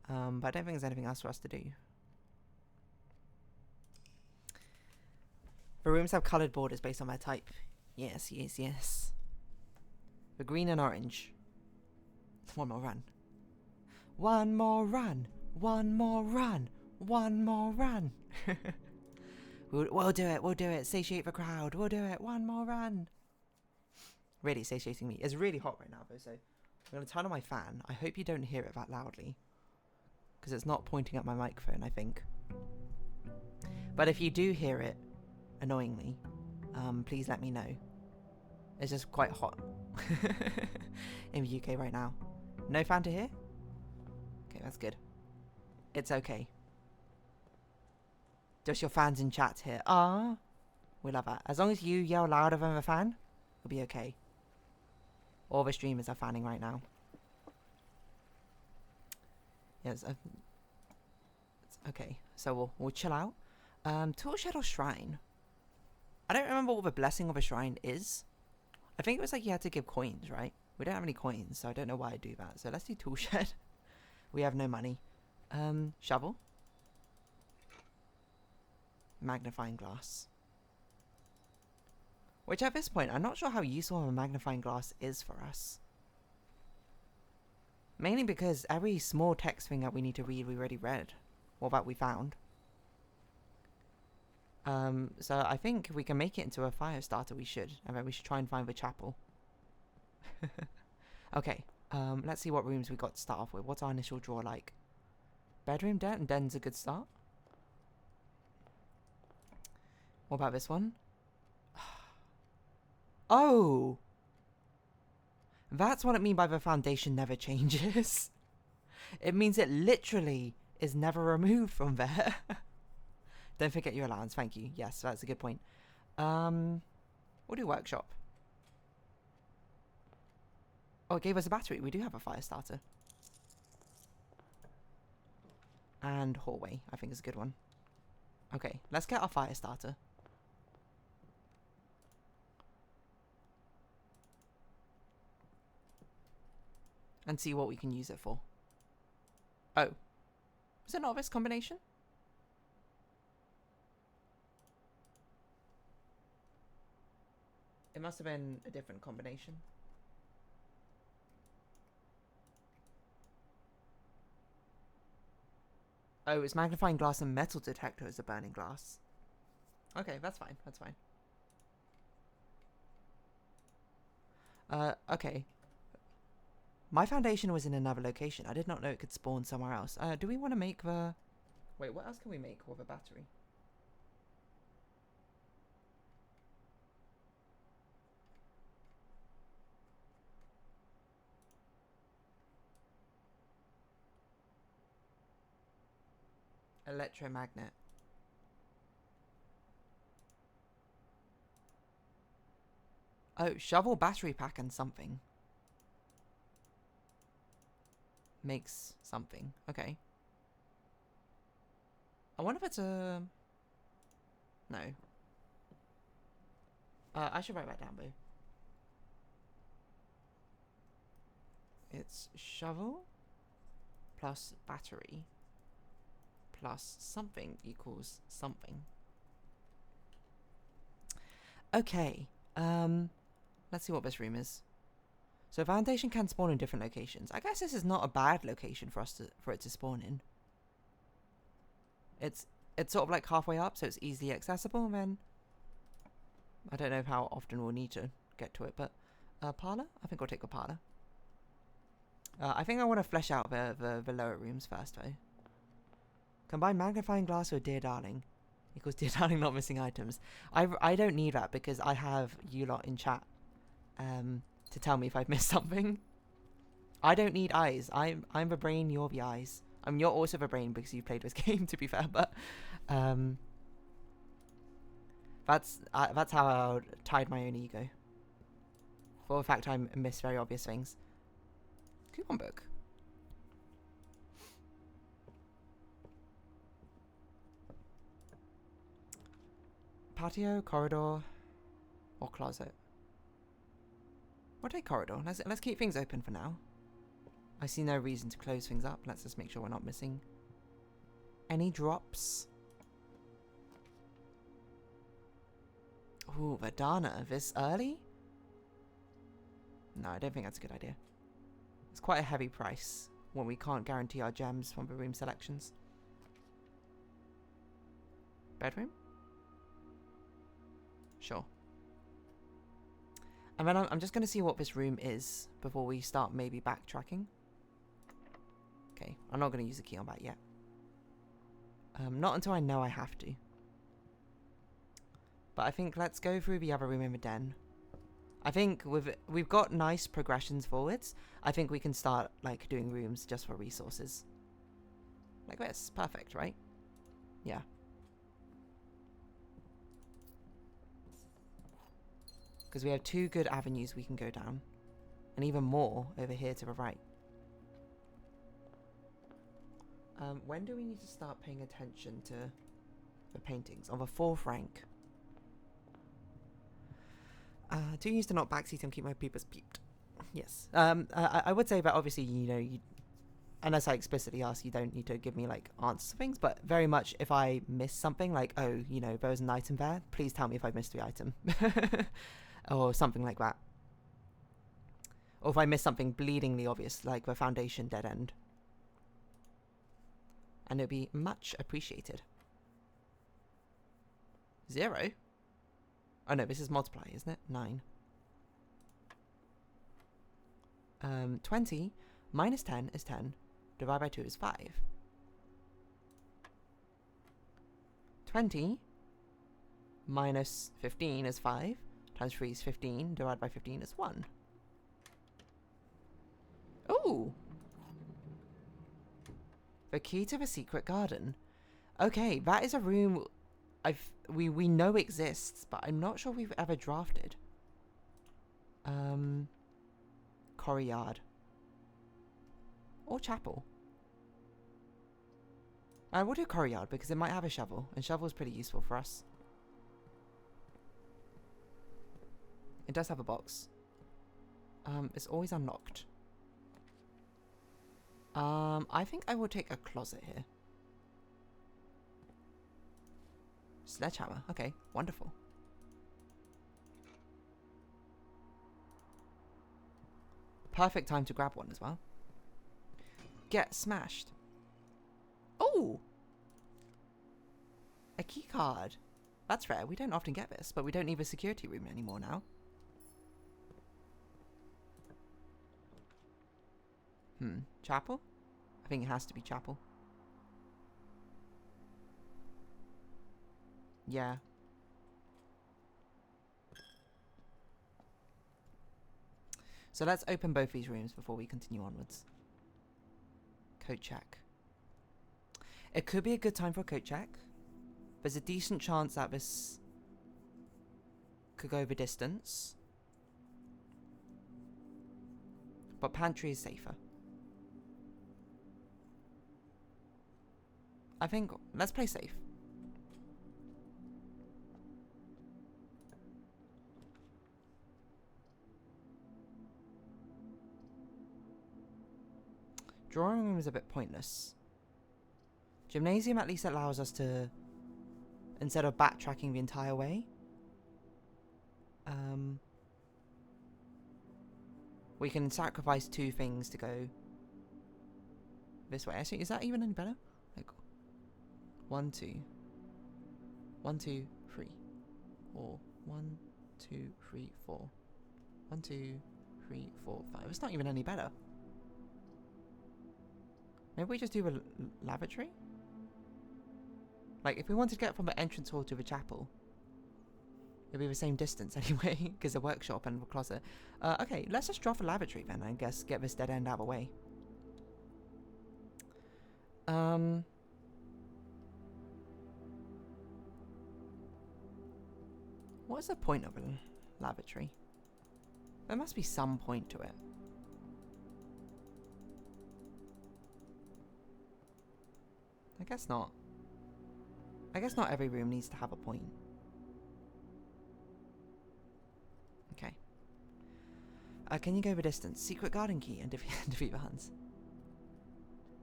But I don't think there's anything else for us to do. The rooms have coloured borders based on their type. Yes, yes, yes. The green and orange. One more run. One more run. One more run. One more run. We'll do it. We'll do it. Satiate the crowd. We'll do it. One more run. Really satiating me. It's really hot right now, though, so I'm going to turn on my fan. I hope you don't hear it that loudly, because it's not pointing at my microphone, I think. But if you do hear it annoyingly, please let me know. It's just quite hot in the UK right now. No fan to hear? Okay, that's good. It's okay. Just your fans in chat here. Ah, we love that. As long as you yell louder than the fan, it'll be okay. All the streamers are fanning right now. Yes. Okay, so we'll chill out. Toolshed or shrine? I don't remember what the blessing of a shrine is. I think it was like you had to give coins, right? We don't have any coins, so I don't know why I do that. So let's do toolshed. We have no money. Shovel. Magnifying glass. Which at this point, I'm not sure how useful a magnifying glass is for us. Mainly because every small text thing that we need to read, we already read. Or that we found. So I think if we can make it into a fire starter, we should. And then we should try and find the chapel. Okay, let's see what rooms we got to start off with. What's our initial draw like? Bedroom, den, and den's a good start. What about this one? Oh! That's what I mean by the foundation never changes. It means it literally is never removed from there. Don't forget your allowance, thank you. Yes, that's a good point. We'll do workshop. Oh, it gave us a battery. We do have a fire starter. And hallway, I think is a good one. Okay, let's get our fire starter. And see what we can use it for. Oh. Was it not this combination? It must have been a different combination. Oh, it's magnifying glass and metal detector is a burning glass. Okay, that's fine. That's fine. Okay. My foundation was in another location. I did not know it could spawn somewhere else. Do we want to make the... Wait, what else can we make with a battery? Electromagnet. Oh, shovel, battery pack, and something. Makes something. Okay. I wonder if it's a... No. I should write that down, boo. It's shovel plus battery plus something equals something. Okay. Let's see what this room is. So foundation can spawn in different locations. I guess this is not a bad location for it to spawn in. It's sort of like halfway up, so it's easily accessible. And then I don't know how often we'll need to get to it, but parlor. I think I'll take a parlor. I think I want to flesh out the lower rooms first, though. Combine magnifying glass with DeerDarling equals DeerDarling not missing items. I don't need that because I have you lot in chat to tell me if I've missed something. I don't need eyes. I'm the brain, you're the eyes. I mean, you're also the brain because you've played this game, to be fair, but that's how I tied my own ego. For the fact I miss very obvious things. Coupon book. Patio, corridor, or closet. We'll take corridor. Let's keep things open for now. I see no reason to close things up. Let's just make sure we're not missing any drops. Ooh, Verdana, this early? No, I don't think that's a good idea. It's quite a heavy price when we can't guarantee our gems from the room selections. Bedroom? Sure. And then I'm just going to see what this room is before we start maybe backtracking. Okay, I'm not going to use the key on that yet. Not until I know I have to. But I think let's go through the other room in the den. I think we've got nice progressions forwards. I think we can start like doing rooms just for resources. Like this. Perfect, right? Yeah. Because we have two good avenues we can go down. And even more over here to the right. When do we need to start paying attention to the paintings? On the 4th rank. Do use to not backseat and keep my peepers peeped. Yes. I would say that obviously, you know, unless I explicitly ask, you don't need to give me like answers to things, but very much if I miss something, like, oh, you know, there was an item there, please tell me if I missed the item. Or something like that. Or if I miss something bleedingly obvious, like the foundation dead end. And it'd be much appreciated. 0? Oh no, this is multiply, isn't it? 9. 20 minus 10 is 10. Divided by 2 is 5. 20 minus 15 is 5. Times 3 is 15. Divided by 15 is 1. Ooh! The key to the secret garden. Okay, that is a room we know exists, but I'm not sure we've ever drafted. Courtyard. Or chapel. We'll do courtyard because it might have a shovel, and shovel is pretty useful for us. It does have a box. It's always unlocked. I think I will take a closet here. Sledgehammer. Okay, wonderful. Perfect time to grab one as well. Get smashed. Oh! A key card. That's rare. We don't often get this, but we don't need a security room anymore now. Chapel? I think it has to be chapel. Yeah. So let's open both these rooms before we continue onwards. Code check. It could be a good time for a coat check. There's a decent chance that this could go over distance. But pantry is safer. I think let's play safe. Drawing room is a bit pointless. Gymnasium at least allows us to, instead of backtracking the entire way, we can sacrifice 2 things to go this way. Actually, is that even any better? Like 1, 2, 1, 2, 3, or 1, 2, 3, 4, 1, 2, 3, 4, 5. It's not even any better. Maybe we just do a lavatory? Like, if we wanted to get from the entrance hall to the chapel, it'd be the same distance anyway, because the workshop and the closet. Okay, let's just drop a lavatory then, I guess. Get this dead end out of the way. What's the point of a lavatory? There must be some point to it. I guess not. I guess not every room needs to have a point. Okay. Can you go the distance? Secret garden key and defeat the Huns.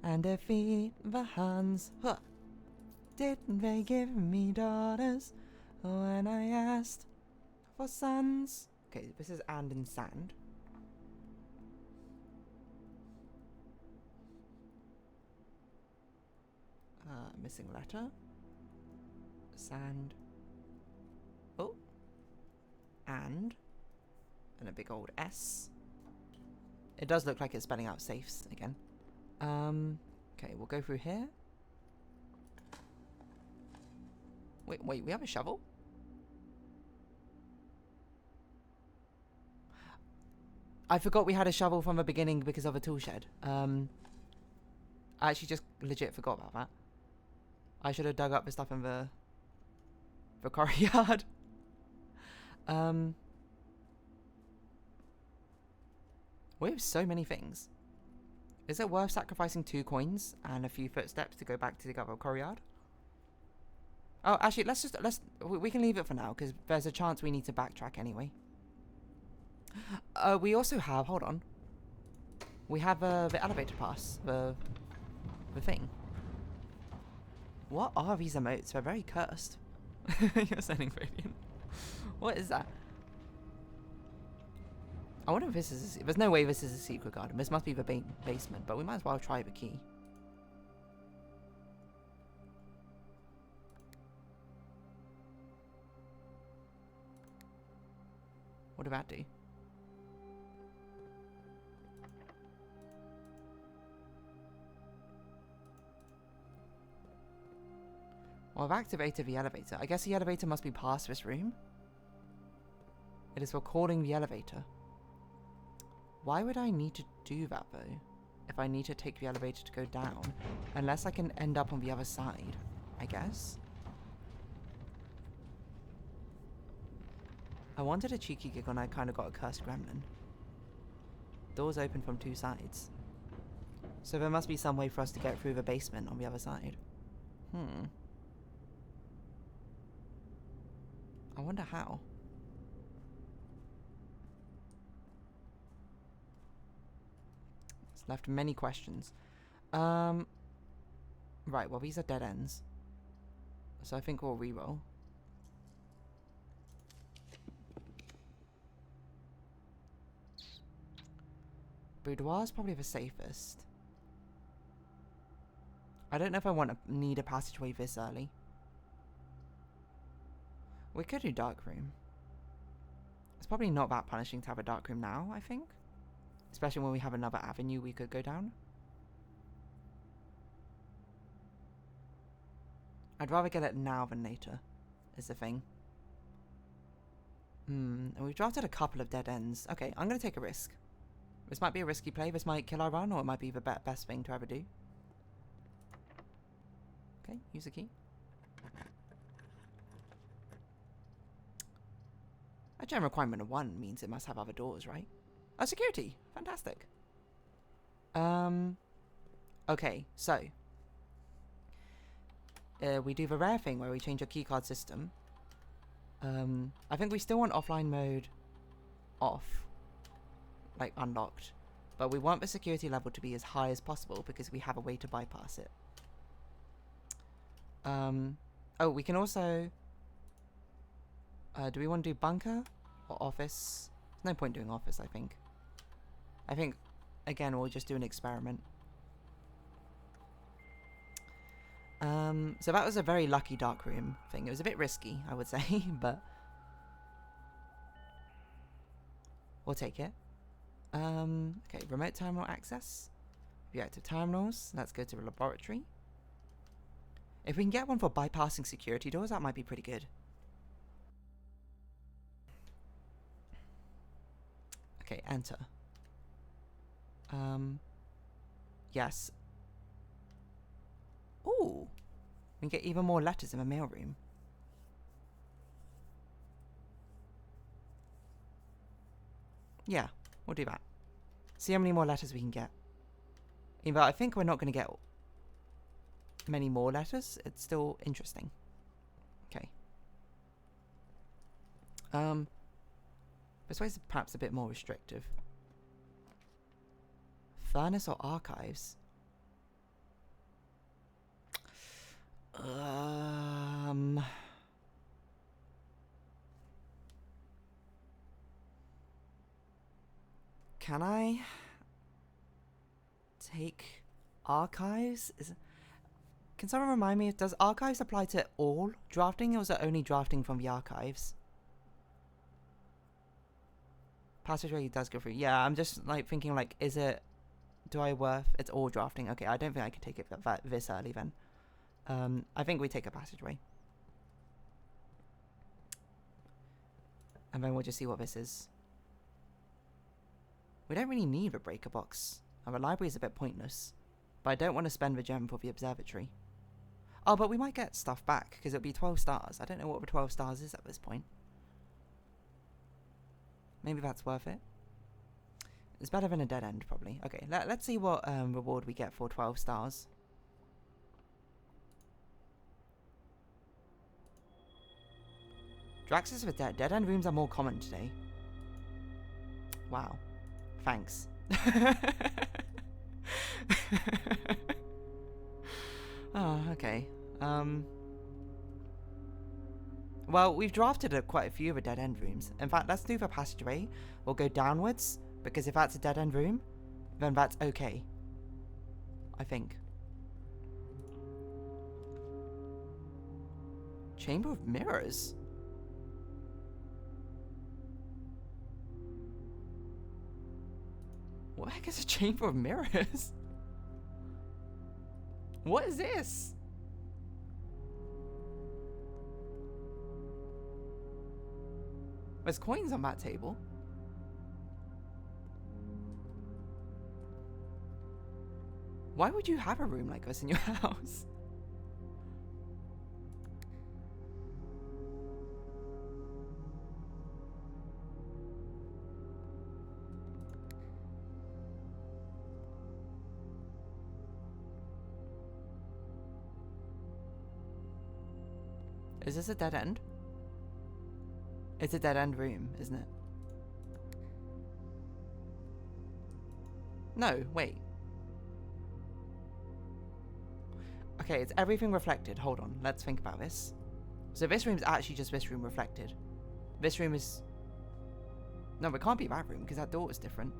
And defeat the Huns. Huh. Didn't they give me daughters when I asked for sons? Okay, this is and in sand. Missing letter. Sand. Oh. And a big old S. It does look like it's spelling out safes again. Okay, we'll go through here. Wait, we have a shovel? I forgot we had a shovel from the beginning because of a tool shed. I actually just legit forgot about that. I should have dug up the stuff in the quarry yard. We have so many things. Is it worth sacrificing 2 coins and a few footsteps to go back to the other quarry yard? Oh, actually, we can leave it for now because there's a chance we need to backtrack anyway. We also have, hold on. We have the elevator pass, the thing. What are these emotes? They're very cursed. You're sending radiant. What is that? I wonder if this is... There's no way this is a secret garden. This must be the basement, but we might as well try the key. What did that do? Well, I've activated the elevator. I guess the elevator must be past this room. It is recording the elevator. Why would I need to do that, though? If I need to take the elevator to go down. Unless I can end up on the other side, I guess. I wanted a cheeky giggle and I kind of got a cursed gremlin. Doors open from 2 sides. So there must be some way for us to get through the basement on the other side. I wonder how. It's left many questions. Right, well these are dead ends. So I think we'll reroll. Boudoir is probably the safest. I don't know if I want to need a passageway this early. We could do dark room. It's probably not that punishing to have a dark room now, I think. Especially when we have another avenue we could go down. I'd rather get it now than later, is the thing. And we've drafted a couple of dead ends. Okay, I'm going to take a risk. This might be a risky play. This might kill our run, or it might be the best thing to ever do. Okay, use a key. A general requirement of 1 means it must have other doors, right? Oh, security. Fantastic. Okay, so we do the rare thing where we change your keycard system. I think we still want offline mode off, like unlocked, but we want the security level to be as high as possible because we have a way to bypass it. Oh, we can also, do we want to do bunker or office? There's no point doing office, I think. Again, we'll just do an experiment. So that was a very lucky dark room thing. It was a bit risky, I would say, but we'll take it. Okay, remote terminal access. View active terminals. Let's go to the laboratory. If we can get one for bypassing security doors, that might be pretty good. Okay, enter. Yes. Ooh. We can get even more letters in the mailroom. Yeah, we'll do that. See how many more letters we can get. Even though I think we're not going to get many more letters, it's still interesting. Okay. This way's perhaps a bit more restrictive. Furnace or archives? Can I take archives? Can someone remind me, does archives apply to all drafting, or is it only drafting from the archives? Passageway does go through. Yeah, I'm just like thinking like, is it, do I worth, it's all drafting. Okay, I don't think I can take it this early then. I think we take a passageway. And then we'll just see what this is. We don't really need the breaker box. And the library is a bit pointless. But I don't want to spend the gem for the observatory. Oh, but we might get stuff back, because it'll be 12 stars. I don't know what the 12 stars is at this point. Maybe that's worth it. It's better than a dead end, probably. Okay, let's see what reward we get for 12 stars. Draxus for dead end rooms are more common today. Wow. Thanks. Oh, okay. Well, we've drafted quite a few of the dead end rooms. In fact, let's do the passageway. We'll go downwards, because if that's a dead end room, then that's okay. I think. Chamber of Mirrors? What the heck is a Chamber of Mirrors? What is this? There's coins on that table. Why would you have a room like this in your house? Is this a dead end? It's a dead end room, isn't it? No, wait. Okay, it's everything reflected. Hold on, let's think about this. So this room's actually just this room reflected. This room is... No, it can't be that room, because that door is different.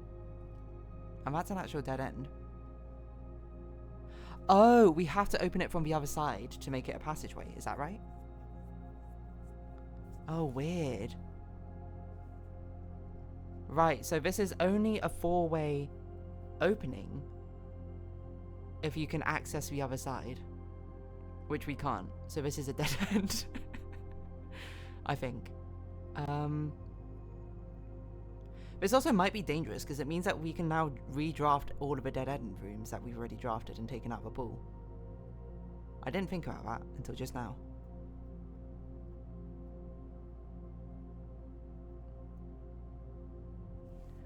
And that's an actual dead end. Oh, we have to open it from the other side to make it a passageway, is that right? Oh, weird. Right, so this is only a 4-way opening if you can access the other side, which we can't. So this is a dead end, I think. This also might be dangerous because it means that we can now redraft all of the dead end rooms that we've already drafted and taken out of the pool. I didn't think about that until just now.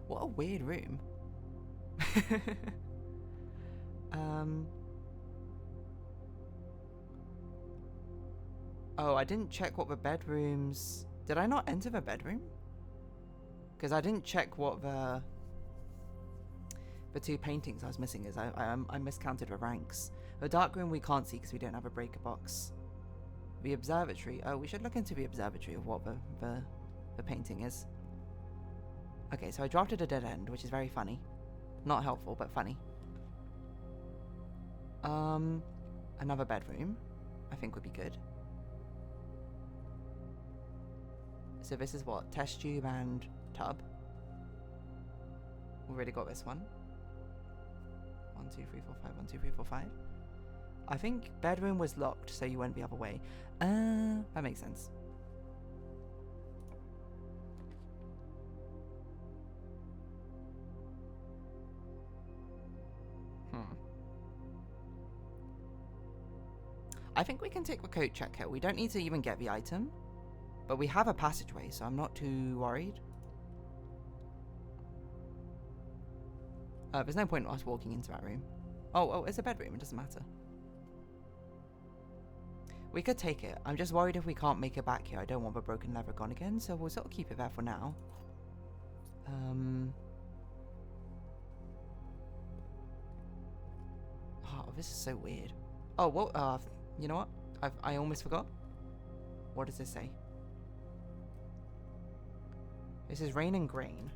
What a weird room. Oh, I didn't check what the bedrooms... Did I not enter the bedroom? Because I didn't check what the two paintings I was missing is. I miscounted the ranks. The dark room we can't see because we don't have a breaker box. The observatory. Oh, we should look into the observatory of what the painting is. Okay, so I drafted a dead end, which is very funny. Not helpful, but funny. Another bedroom, I think would be good. So this is what? Test tube and tub. We already got this one. 1, 2, 3, 4, 5. 1, 2, 3, 4, 5. I think bedroom was locked, so you went the other way. That makes sense. I think we can take the coat check here. We don't need to even get the item. But we have a passageway, so I'm not too worried. There's no point in us walking into that room. Oh, it's a bedroom. It doesn't matter. We could take it. I'm just worried if we can't make it back here. I don't want the broken lever gone again, so we'll sort of keep it there for now. Oh, this is so weird. Oh, well, you know what? I almost forgot. What does this say? This is rain and grain.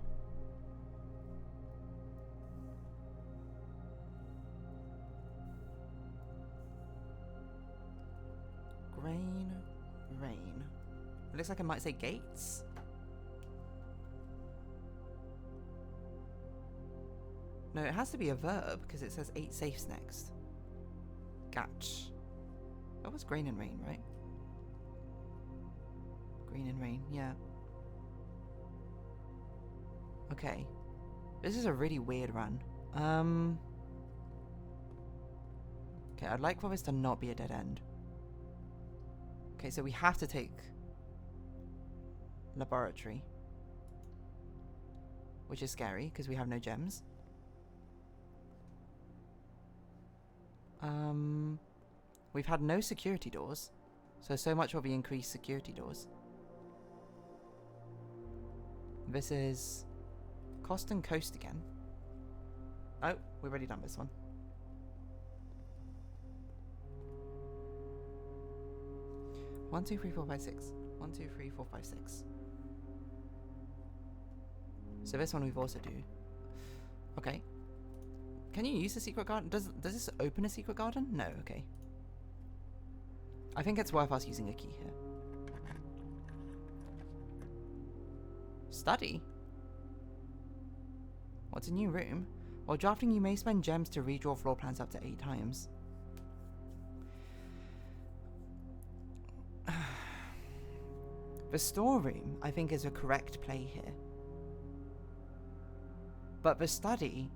Grain, rain. It looks like it might say gates. No, it has to be a verb because it says 8 safes next. Gatch. That was grain and rain, right? Grain and rain, yeah. Okay. This is a really weird run. Okay, I'd like for this to not be a dead end. Okay, so we have to take laboratory. Which is scary, because we have no gems. We've had no security doors. So much for the increased security doors. This is Coast and Coast again. Oh, we've already done this one. One, 2, 3, 4, 5, 6. 1, 2, 3, 4, 5, 6. So this one we've also do. Okay. Can you use the secret garden? Does this open a secret garden? No, okay. I think it's worth us using a key here. Study? What's a new room? While drafting, you may spend gems to redraw floor plans up to 8 times. The storeroom, I think, is a correct play here. But the study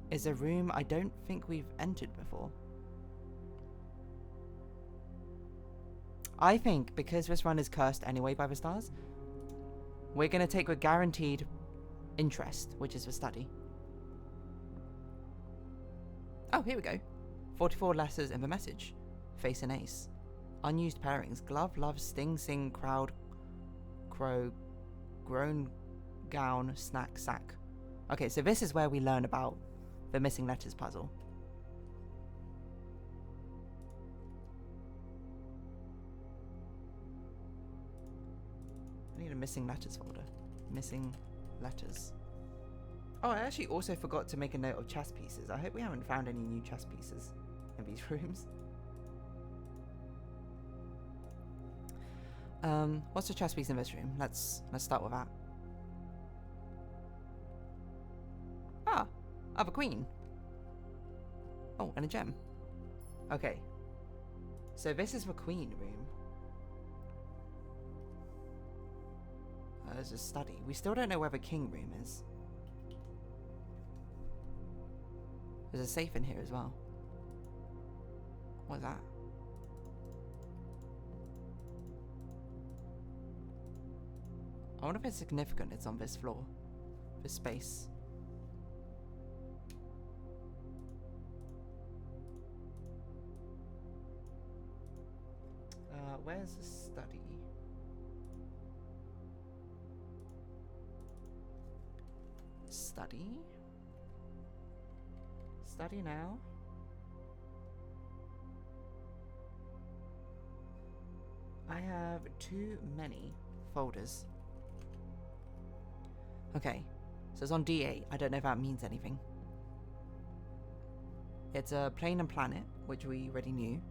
is a room I don't think we've entered before. I think, because this run is cursed anyway by the stars, we're going to take a guaranteed interest, which is the study. Oh, here we go. 44 letters in the message. Face and ace. Unused pairings. Glove, love, sting, sing, crowd, crow, groan, gown, snack, sack. Okay, so this is where we learn about the missing letters puzzle. I need a missing letters folder. Missing letters. Oh, I actually also forgot to make a note of chess pieces. I hope we haven't found any new chess pieces in these rooms. What's the chess piece in this room? Let's start with that. Ah, I have a queen. Oh, and a gem. Okay. So this is the queen room. There's a study. We still don't know where the king room is. There's a safe in here as well. What is that? I wonder if it's significant it's on this floor. This space. Where's the study? Study? Study now? I have too many folders. Okay, so it's on D8. I don't know if that means anything. It's a plane and planet, which we already knew.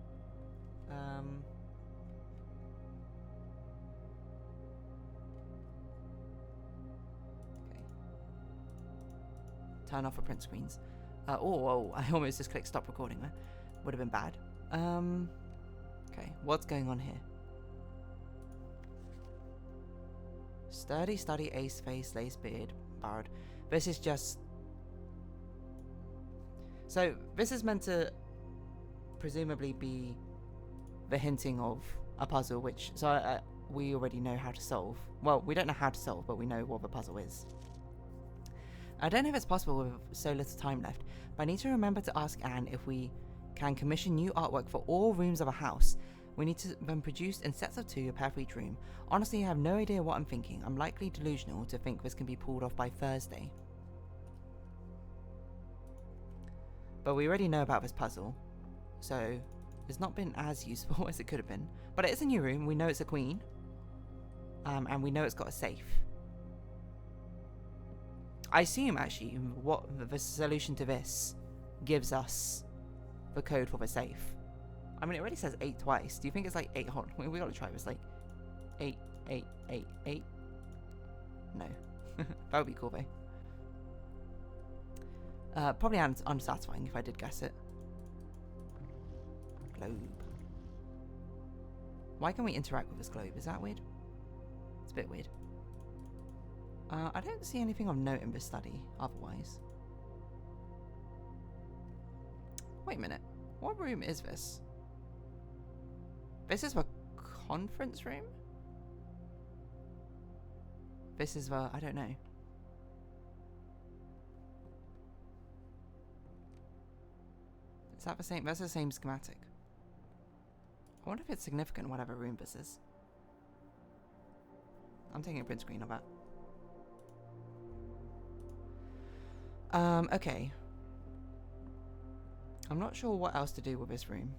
Okay. Turn off for print screens. Oh, I almost just clicked stop recording there. Would have been bad. Okay, what's going on here? Sturdy, study, ace face, lace beard, barred. This is just... So, this is meant to presumably be the hinting of a puzzle, which... So, we already know how to solve. Well, we don't know how to solve, but we know what the puzzle is. I don't know if it's possible with so little time left, but I need to remember to ask Anne if we can commission new artwork for all rooms of a house. We need to then produce in sets of 2, a pair for each room. Honestly, I have no idea what I'm thinking. I'm likely delusional to think this can be pulled off by Thursday. But we already know about this puzzle, so it's not been as useful as it could have been. But it is a new room. We know it's a queen, and we know it's got a safe. I assume, actually, what the solution to this gives us the code for the safe. I mean, it already says 8 twice. Do you think it's like 8 hot? We gotta try this. Like 8, 8, 8, 8. No, that would be cool though. Probably unsatisfying if I did guess it. Globe. Why can we interact with this globe? Is that weird? It's a bit weird. I don't see anything of note in this study otherwise. Wait a minute. What room is this? This is the conference room? This is the... I don't know. Is that the same? That's the same schematic. I wonder if it's significant whatever room this is. I'm taking a print screen of that. Okay. I'm not sure what else to do with this room.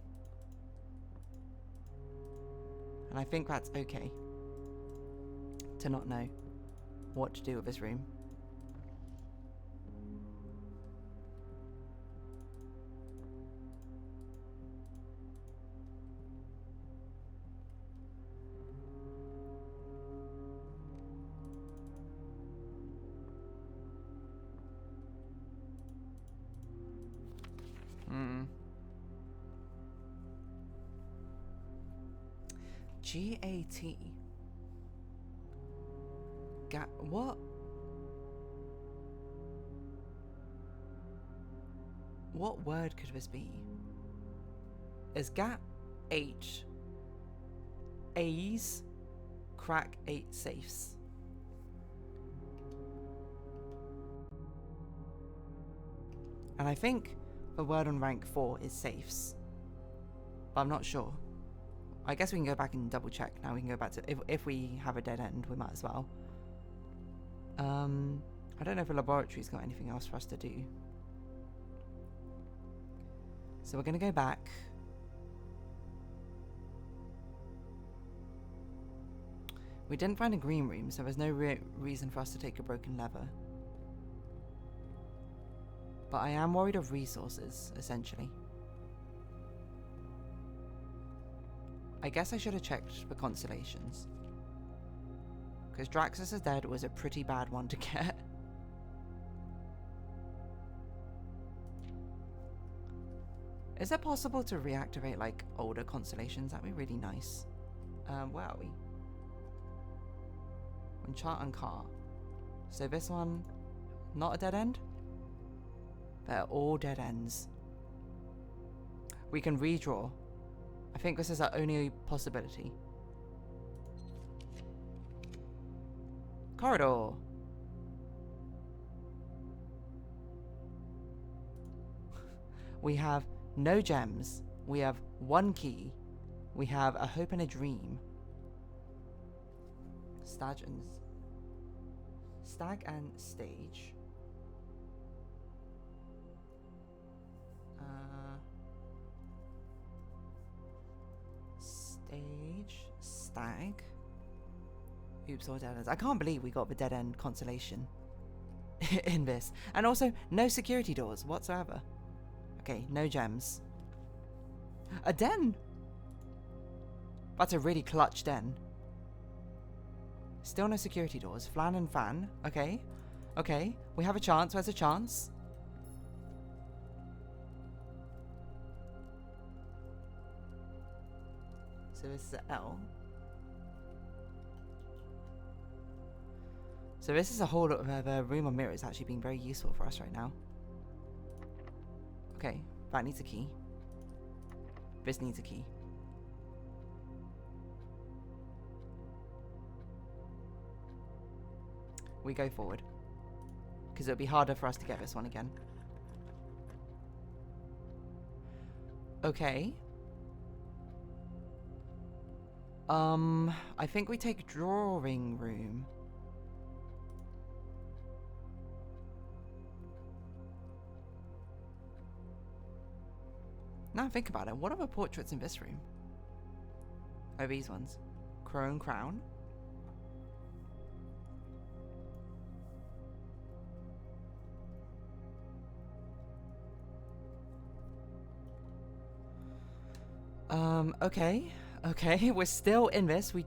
And I think that's okay. To not know what to do with this room. GAT. What? What word could this be? Is GAT H? A's crack 8 safes. And I think the word on rank 4 is safes. But I'm not sure. I guess we can go back and double check now. We can go back to... If we have a dead end, we might as well. I don't know if the laboratory's got anything else for us to do. So we're going to go back. We didn't find a green room, so there's no reason for us to take a broken lever. But I am worried of resources, essentially. I guess I should have checked the constellations. Because Draxus is dead was a pretty bad one to get. Is it possible to reactivate like older constellations? That'd be really nice. Where are we? On chart and car. So this one, not a dead end? They're all dead ends. We can redraw. I think this is our only possibility. Corridor. We have no gems. We have one key. We have a hope and a dream. Stag and stage. Stage, stag. Oops, all dead ends. I can't believe we got the dead end constellation in this. And also, no security doors whatsoever. Okay, no gems. A den! That's a really clutch den. Still no security doors. Flan and fan. Okay. Okay. We have a chance. Where's a chance? So this is an L. So this is a whole lot of the room on mirrors actually being very useful for us right now. Okay. That needs a key. This needs a key. We go forward. Because it'll be harder for us to get this one again. Okay. I think we take drawing room. Now think about it. What are the portraits in this room? Oh, these ones. Crow and crown. Okay. Okay, we're still in this. We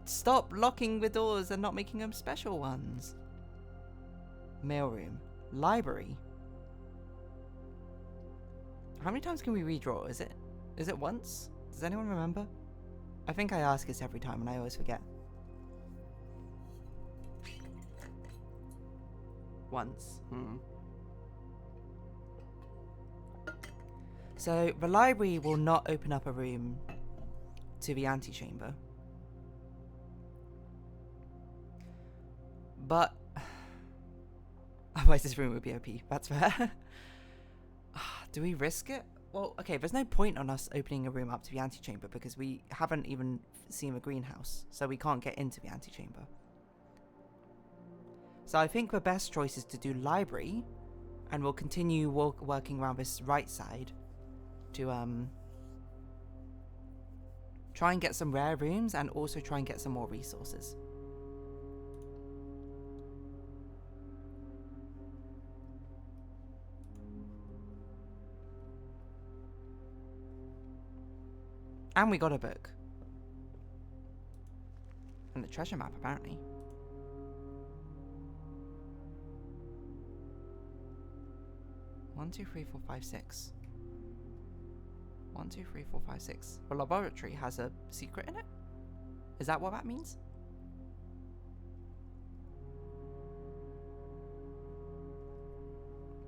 stop locking the doors and not making them special ones. Mailroom. Library. How many times can we redraw? Is it once? Does anyone remember? I think I ask this every time and I always forget. Once. So the library will not open up a room to the antechamber. But otherwise this room would be OP. That's fair. Do we risk it? Well, okay, there's no point on us opening a room up to the antechamber because we haven't even seen the greenhouse, so we can't get into the antechamber. So I think the best choice is to do library, and we'll continue working around this right side to try and get some rare rooms and also try and get some more resources. And we got a book. And the treasure map, apparently. One, two, three, four, five, six. 1, 2, 3, 4, 5, 6. The laboratory has a secret in it? Is that what that means?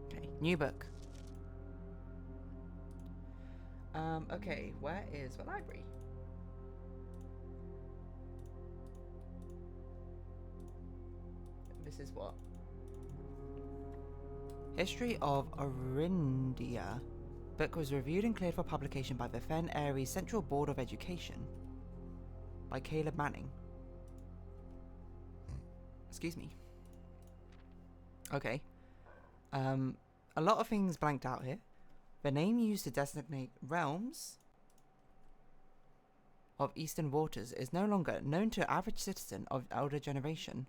Okay, new book. Okay, where is the library? This is what? History of Orindia. Book was reviewed and cleared for publication by the Fen Airy Central Board of Education. By Caleb Manning. Excuse me. Okay. A lot of things blanked out here. The name used to designate realms of Eastern Waters is no longer known to average citizen of elder generation.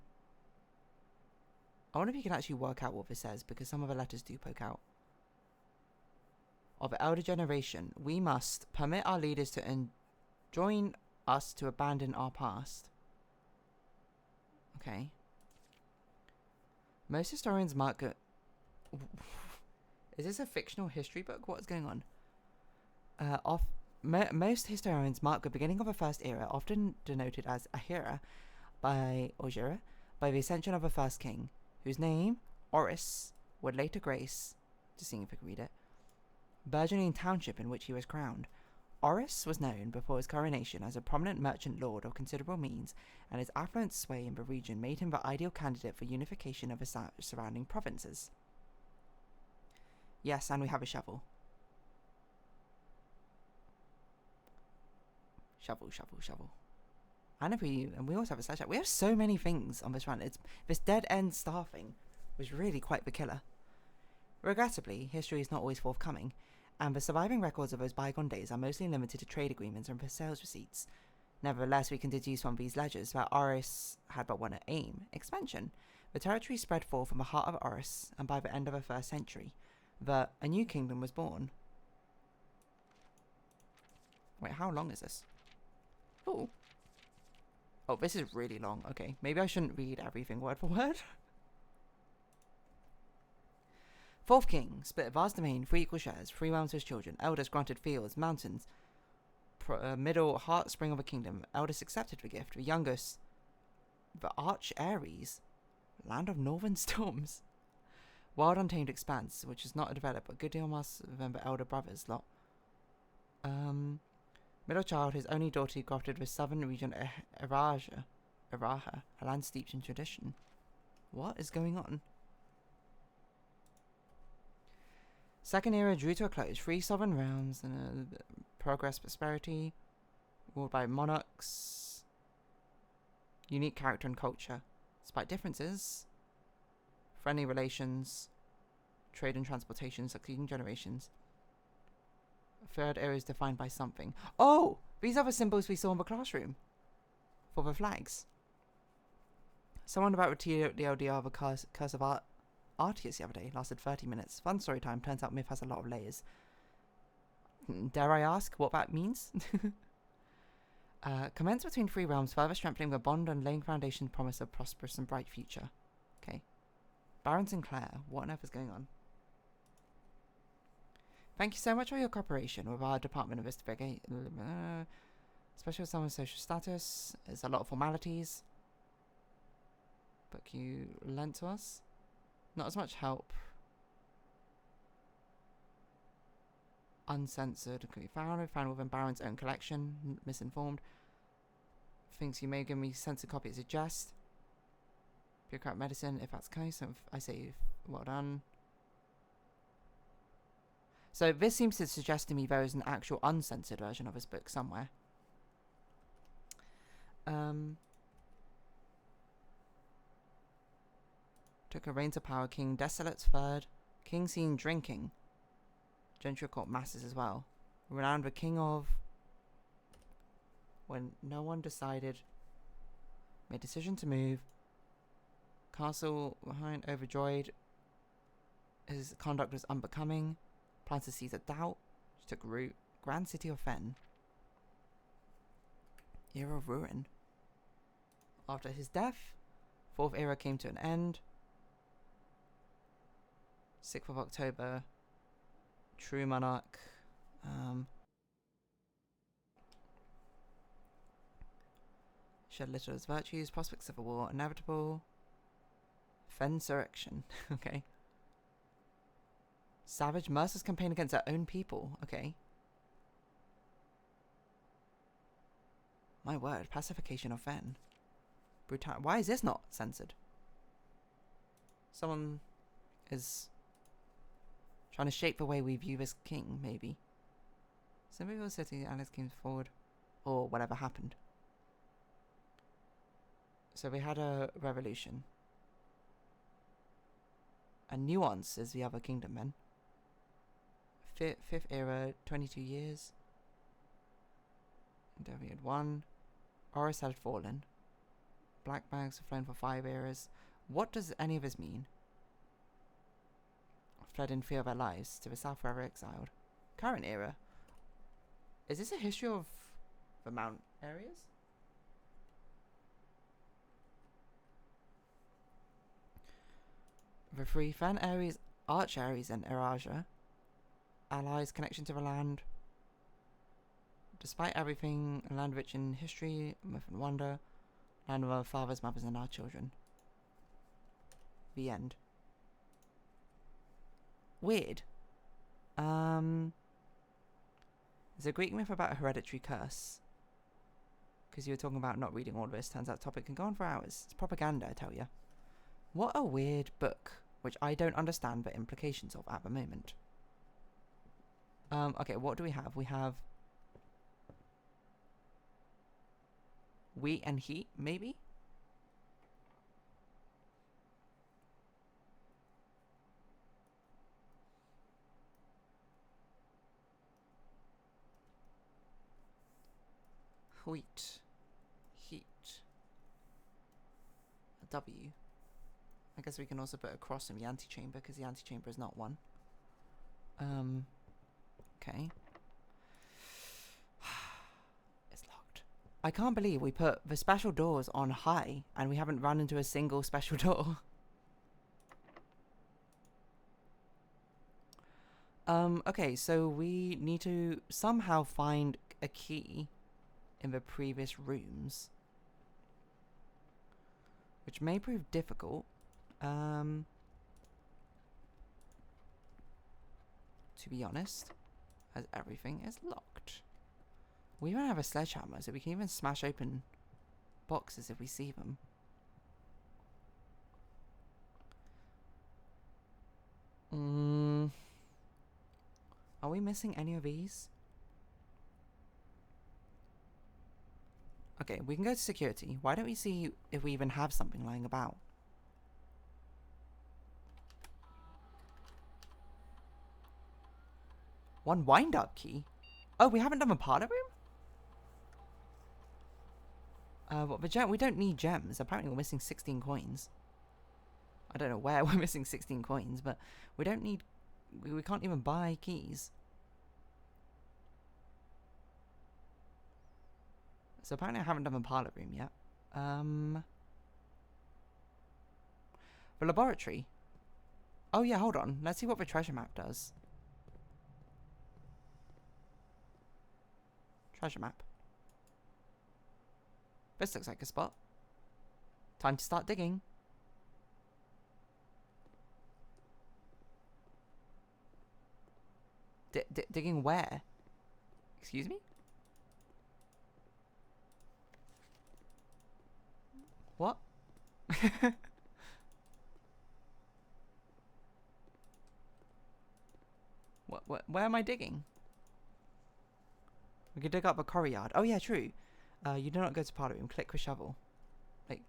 I wonder if you can actually work out what this says, because some of the letters do poke out. Of elder generation, we must permit our leaders to enjoin us to abandon our past. Okay. Most historians mark it. Is this a fictional history book? What is going on? Most historians mark the beginning of a first era, often denoted as Ahira, by the ascension of a first king, whose name, Oris, would later grace, just seeing if I can read it, burgeoning township in which he was crowned. Oris was known before his coronation as a prominent merchant lord of considerable means, and his affluent sway in the region made him the ideal candidate for unification of the surrounding provinces. Yes, and we have a shovel. Shovel. And we also have a sledgehammer. We have so many things on this run. This dead end staffing was really quite the killer. Regrettably, history is not always forthcoming, and the surviving records of those bygone days are mostly limited to trade agreements and sales receipts. Nevertheless, we can deduce from these ledgers that Oris had but one aim: expansion. The territory spread forth from the heart of Oris, and by the end of the 1st century, a new kingdom was born. Wait, how long is this? Oh, this is really long. Okay, maybe I shouldn't read everything word for word. 4th king, split a vast domain, 3 equal shares, 3 realms to his children, eldest granted fields, mountains, middle heart spring of a kingdom, eldest accepted the gift, the youngest, the arch Ares, land of northern storms, wild untamed expanse, which is not developed, but a good deal must remember elder brothers lot. Middle child, his only daughter, grafted with southern region Araha, a land steeped in tradition. What is going on? 2nd era drew to a close. 3 sovereign realms and progress, prosperity, ruled by monarchs. Unique character and culture. Despite differences, friendly relations, trade and transportation, succeeding generations. 3rd era is defined by something. Oh! These are the symbols we saw in the classroom. For the flags. Someone about the TLDR of the Curse of Artius the other day lasted 30 minutes. Fun story time. Turns out myth has a lot of layers. Dare I ask what that means? Commence between 3 realms, further strengthening the bond and laying foundation promise of prosperous and bright future. Okay. Baron Sinclair, what on earth is going on? Thank you so much for your cooperation with our Department of Investigation. Especially with someone's social status. There's a lot of formalities. Book you lent to us. Not as much help. Uncensored. Can be found within Baron's own collection. Misinformed. Thinks you may give me censored copy as a jest. Bureaucrat medicine, if that's the case. I say well done. So this seems to suggest to me there is an actual uncensored version of this book somewhere. Took a reign to power. King Desolate's 3rd. King seen drinking. Gentry court masses as well. Renowned the king of... When no one decided. Made decision to move. Castle behind overjoyed. His conduct was unbecoming. Plans to seize a doubt, which took root. Grand city of Fen. Era of ruin. After his death, 4th era came to an end. 6th of October. True monarch. Shed little of his virtues. Prospects of a war inevitable. Fensurrection. Okay. Savage merciless campaign against their own people. Okay. My word. Pacification of Fen. Brutal. Why is this not censored? Someone is trying to shape the way we view this king, maybe. Symbolville City, Alice came forward. Or whatever happened. So we had a revolution. And Nuance is the other kingdom then. 5th era, 22 years. Endeavour had 1. Oris had fallen. Black bags have flown for 5 eras. What does any of this mean? Fled in fear of their lives to the south, forever exiled. Current era. Is this a history of the Mount areas? The 3 Fen Ares, Arch Ares, and Eraja. Allies, connection to the land. Despite everything, a land rich in history, myth and wonder. Land of our fathers, mothers, and our children. The end. Weird. There's a Greek myth about a hereditary curse. Because you were talking about not reading all of this. Turns out the topic can go on for hours. It's propaganda, I tell you. What a weird book, which I don't understand the implications of at the moment. Okay, what do we have? We have wheat and heat, maybe? Wheat. Heat. A W. I guess we can also put a cross in the antechamber because the antechamber is not one. Okay. It's locked. I can't believe we put the special doors on high and we haven't run into a single special door. Okay, so we need to somehow find a key in the previous rooms, which may prove difficult. To be honest, as everything is locked. We even have a sledgehammer, so we can even smash open boxes if we see them. Are we missing any of these? Okay, we can go to security. Why don't we see if we even have something lying about? One wind-up key? Oh, we haven't done a parlor room? What, the gem? We don't need gems. Apparently we're missing 16 coins. I don't know where we're missing 16 coins, but we don't need... We can't even buy keys. So apparently I haven't done a parlor room yet. The laboratory. Oh yeah, hold on. Let's see what the treasure map does. Treasure map. This looks like a spot. Time to start digging. Digging where? Excuse me? What? Where am I digging? We could dig up a courtyard. Oh yeah, true. You do not go to parlor room. Click with shovel.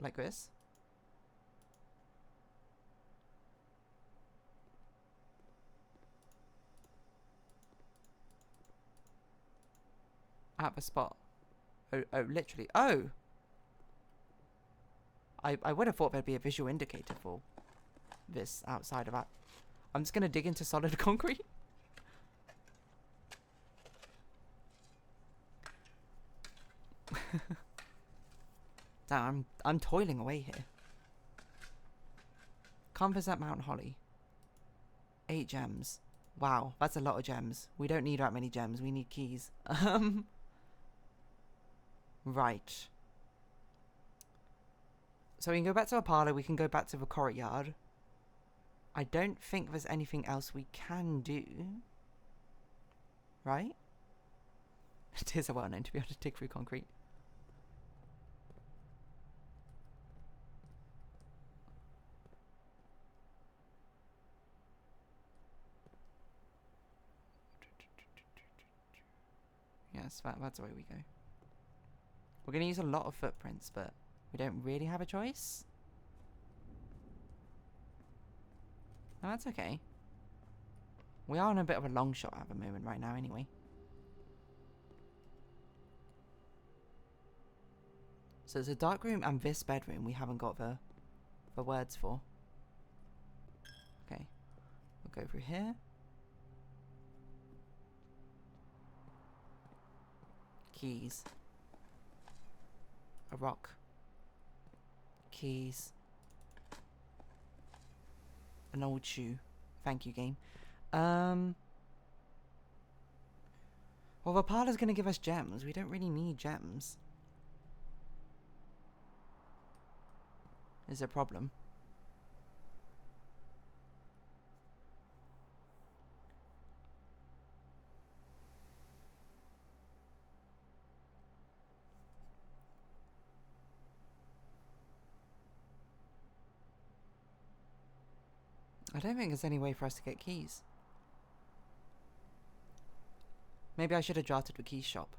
Like this. At the spot. Oh, literally. Oh! I would have thought there'd be a visual indicator for this outside of that. I'm just gonna dig into solid concrete. Damn, I'm toiling away here. Compass at Mount Holly. 8 gems. Wow, that's a lot of gems. We don't need that many gems. We need keys. Right. So we can go back to our parlor. We can go back to the courtyard. I don't think there's anything else we can do. Right? It is a well known to be able to dig through concrete. Yes, that's the way we go. We're going to use a lot of footprints, but we don't really have a choice. No, that's okay. We are on a bit of a long shot at the moment right now anyway. So there's a dark room and this bedroom we haven't got the words for. Okay. We'll go through here. Keys. A rock. Keys. An old shoe. Thank you, game. Well, the parlor's gonna give us gems. We don't really need gems. Is there a problem? I don't think there's any way for us to get keys. Maybe I should have drafted the key shop.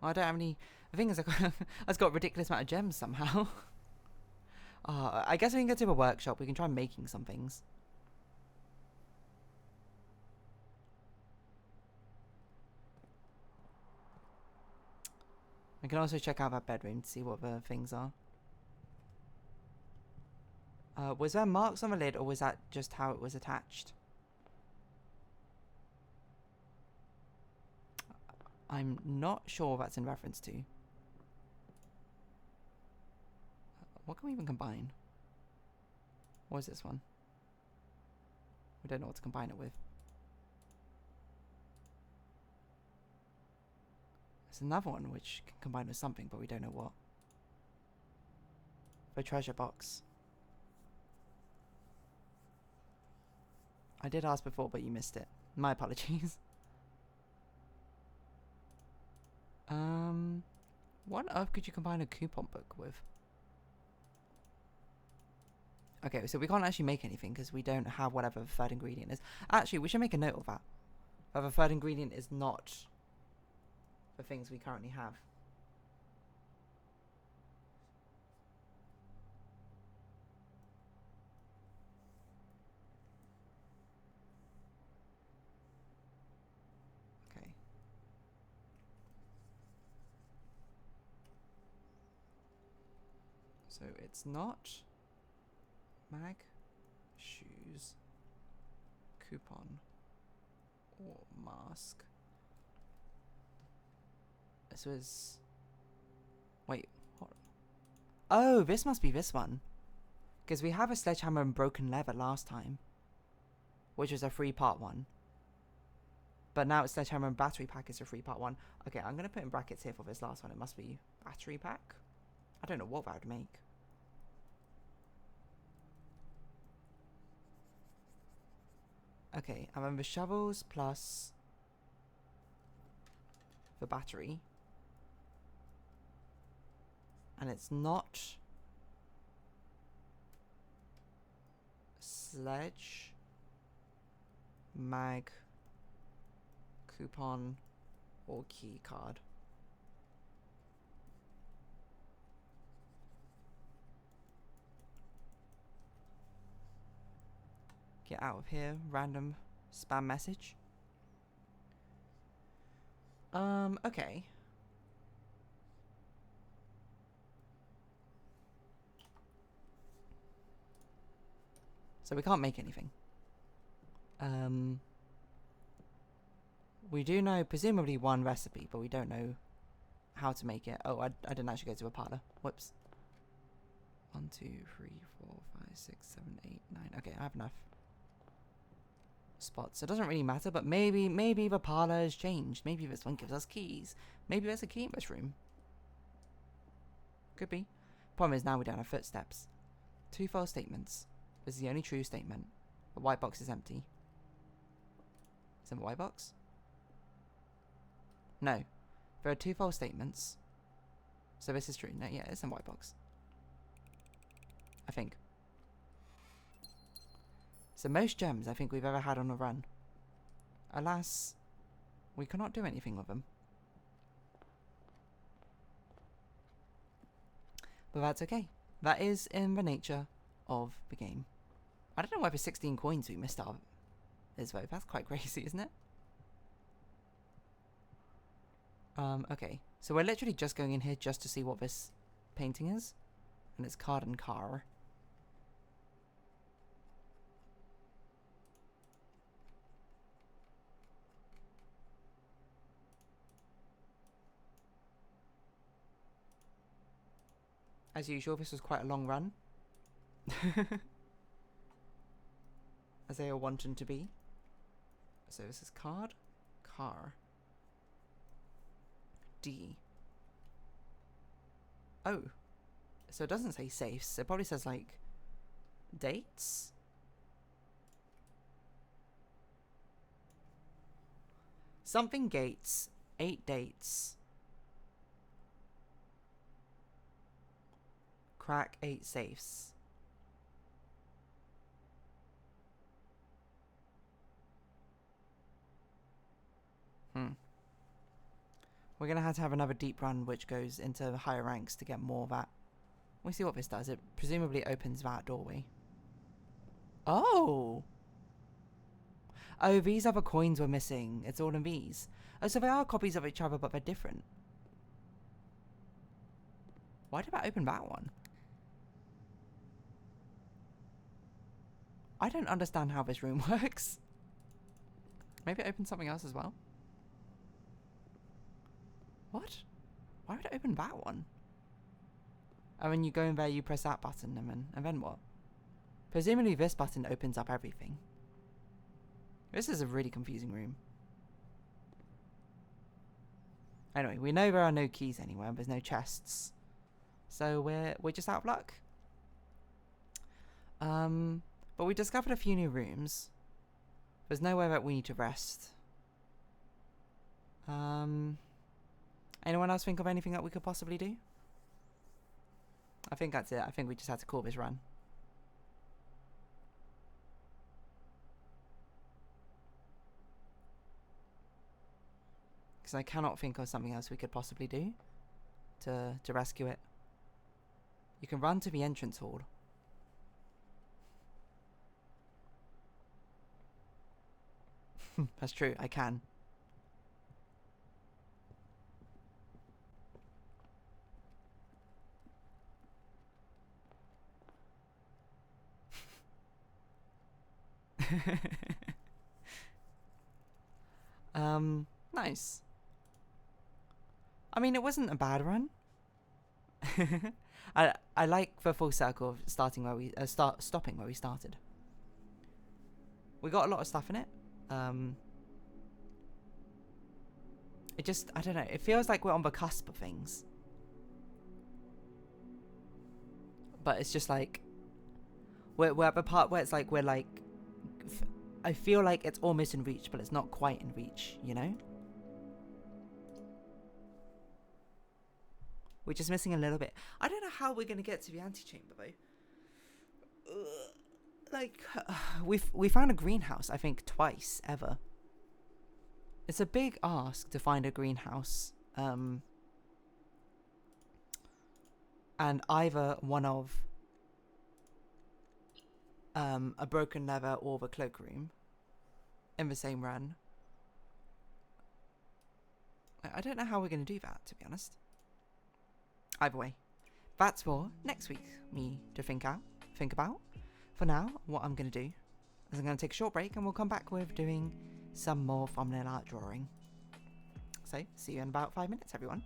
Well, I don't have any. The thing is, I've got a ridiculous amount of gems somehow. I guess we can go to a workshop. We can try making some things. I can also check out that bedroom to see what the things are. Was there marks on the lid, or was that just how it was attached? I'm not sure what that's in reference to. What can we even combine? What is this one? We don't know what to combine it with. There's another one which can combine with something, but we don't know what. The treasure box. I did ask before, but you missed it. My apologies. What on earth could you combine a coupon book with? Okay, so we can't actually make anything because we don't have whatever the third ingredient is. Actually, we should make a note of that. That the third ingredient is not the things we currently have. Okay. So it's not mag, shoes, coupon, or mask. This was... Wait, what? Oh, this must be this one. Because we have a sledgehammer and broken leather last time, which was a 3-part one. But now it's sledgehammer and battery pack is a 3-part one. Okay, I'm going to put in brackets here for this last one. It must be battery pack. I don't know what that would make. Okay, and then the shovels plus the battery. And it's not sledge, mag, coupon, or key card. Get out of here, random spam message. Okay. So we can't make anything. We do know presumably one recipe, but we don't know how to make it. Oh, I didn't actually go to a parlor. Whoops. 1, 2, 3, 4, 5, 6, 7, 8, 9. Okay, I have enough spots. It doesn't really matter, but maybe the parlor has changed. Maybe this one gives us keys. Maybe there's a key in this room. Could be. Problem is now we don't have footsteps. 2 false statements. This is the only true statement. The white box is empty. Is it a white box? No. There are 2 false statements. So this is true. No, yeah, it's a white box. I think. It's the most gems I think we've ever had on a run. Alas, we cannot do anything with them. But that's okay. That is in the nature of the game. I don't know whether 16 coins we missed out is though. That's quite crazy, isn't it? Okay. So we're literally just going in here just to see what this painting is. And it's card and car. As usual, this was quite a long run. As they all wanted to be. So this is card, car, D. Oh. So it doesn't say safes. It probably says like dates. Something gates, 8 dates. Crack 8 safes. We're going to have another deep run which goes into the higher ranks to get more of that. We'll see what this does. It presumably opens that doorway. Oh! Oh, these other coins were missing. It's all in these. Oh, so they are copies of each other, but they're different. Why did I open that one? I don't understand how this room works. Maybe it opened something else as well. What? Why would it open that one? And when you go in there, you press that button, and then what? Presumably this button opens up everything. This is a really confusing room. Anyway, we know there are no keys anywhere. There's no chests. So we're just out of luck. But we discovered a few new rooms. There's nowhere that we need to rest. Anyone else think of anything that we could possibly do? I think that's it. I think we just had to call this run. Because I cannot think of something else we could possibly do to rescue it. You can run to the entrance hall. That's true, I can. Nice. I mean, it wasn't a bad run. I like the full circle of starting where we stopping where we started. We got a lot of stuff in it. It just, I don't know, it feels like we're on the cusp of things. But it's just like we're at the part where it's like we're like I feel like it's almost in reach, but it's not quite in reach, you know? We're just missing a little bit. I don't know how we're going to get to the antechamber, though. Like, we found a greenhouse, I think, twice, ever. It's a big ask to find a greenhouse. And either one of a broken leather or the cloakroom in the same run. I don't know how we're going to do that, to be honest. Either way, that's for next week me to think about. For now, what I'm going to do is I'm going to take a short break and we'll come back with doing some more thumbnail art drawing. So, see you in about 5 minutes, everyone.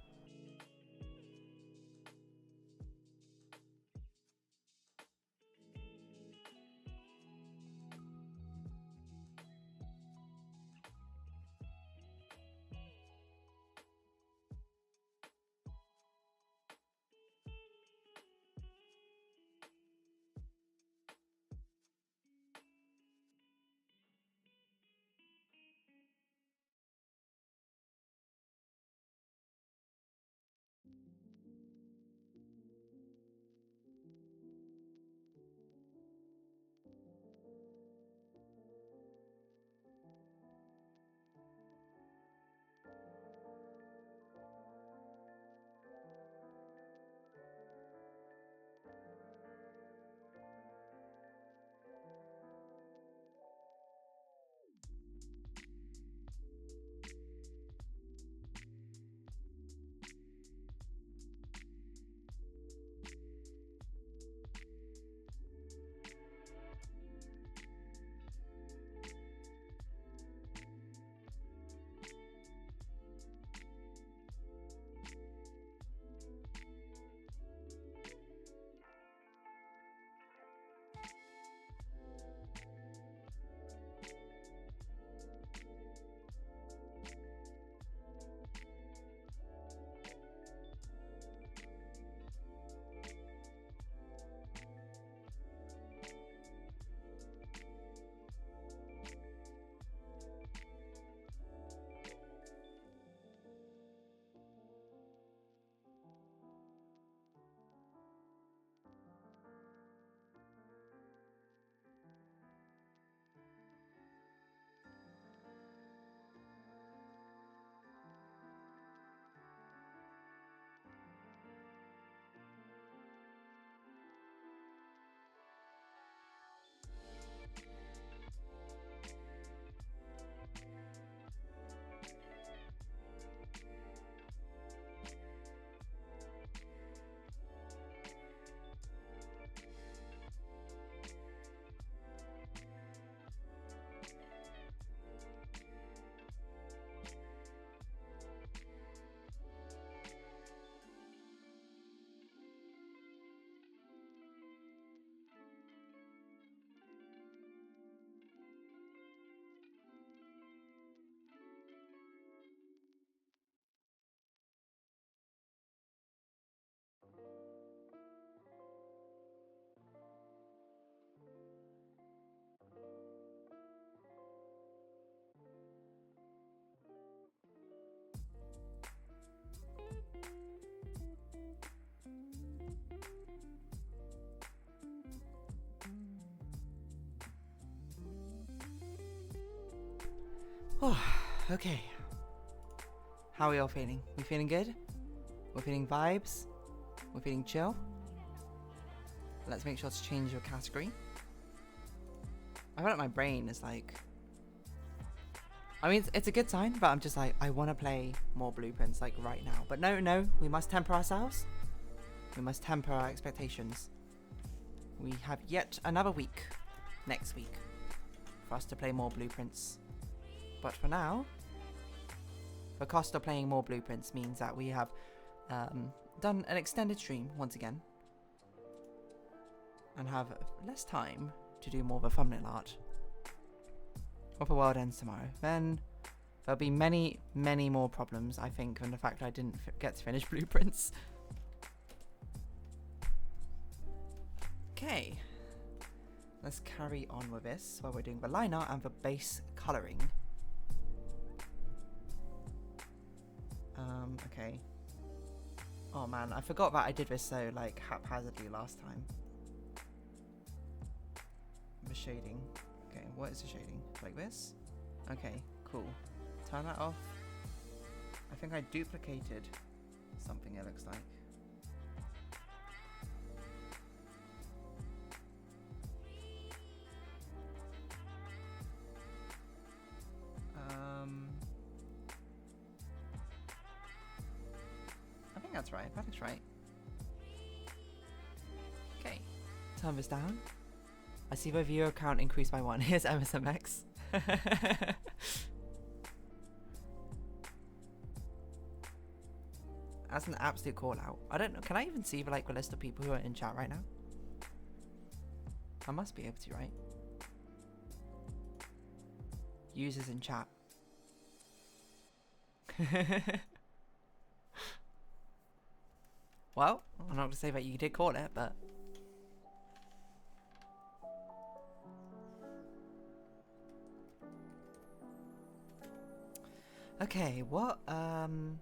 Oh, okay. How are we all feeling? We feeling good? We're feeling vibes? We're feeling chill? Let's make sure to change your category. I feel like my brain is like... I mean, it's a good sign, but I'm just like, I want to play more Blueprints like right now. But no, we must temper ourselves. We must temper our expectations. We have yet another week, next week, for us to play more Blueprints. But for now, the cost of playing more Blueprints means that we have done an extended stream once again. And have less time to do more of a thumbnail art. If the world ends tomorrow, then there'll be many, many more problems, I think, than the fact I didn't get to finish Blueprints. Okay, let's carry on with this while we're doing the line art and the base colouring. Okay. Oh man, I forgot that I did this so like haphazardly last time. The shading. Okay, what is the shading? Like this? Okay, cool. Turn that off. I think I duplicated something, it looks like. I think that's right. That looks right. Okay, turn this down. I see the viewer count increased by 1. Here's MSMX. That's an absolute call out. I don't know. Can I even see the list of people who are in chat right now? I must be able to, right? Users in chat. Well, I'm not going to say that you did call it, but... Okay, what, line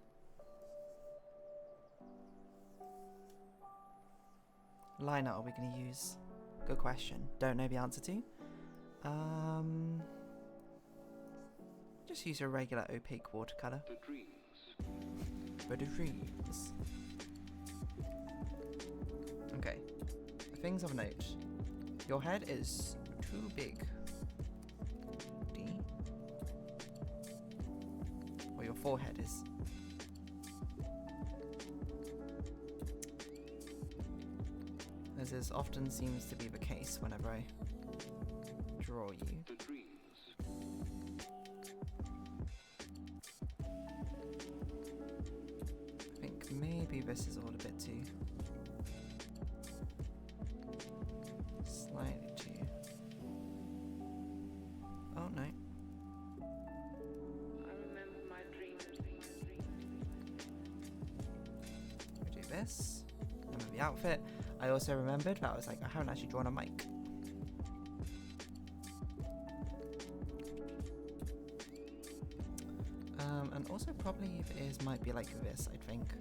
art are we going to use? Good question. Don't know the answer to. Just use a regular opaque watercolor. For the dreams. Okay. Things of note. Your head is too big. D. Or your forehead is. As is often seems to be the case whenever I draw you. I think maybe this is all a bit too slightly too. Oh no. I remember my dreams. We do this. Remember the outfit. I also remembered that I was like, I haven't actually drawn a mic. And also probably if it is, might be like this, I think.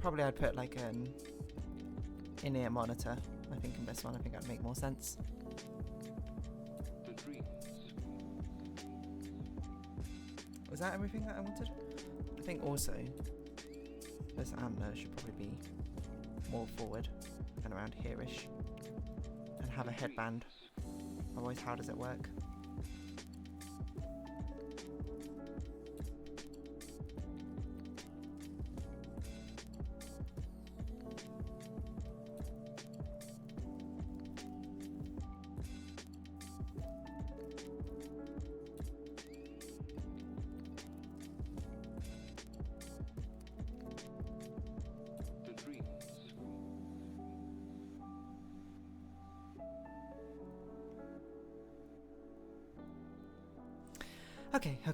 Probably I'd put like an in-ear monitor. I think in this one, I think that'd make more sense. Was that everything that I wanted? I think also this antler should probably be more forward and around here-ish. And have a headband. Otherwise, how does it work?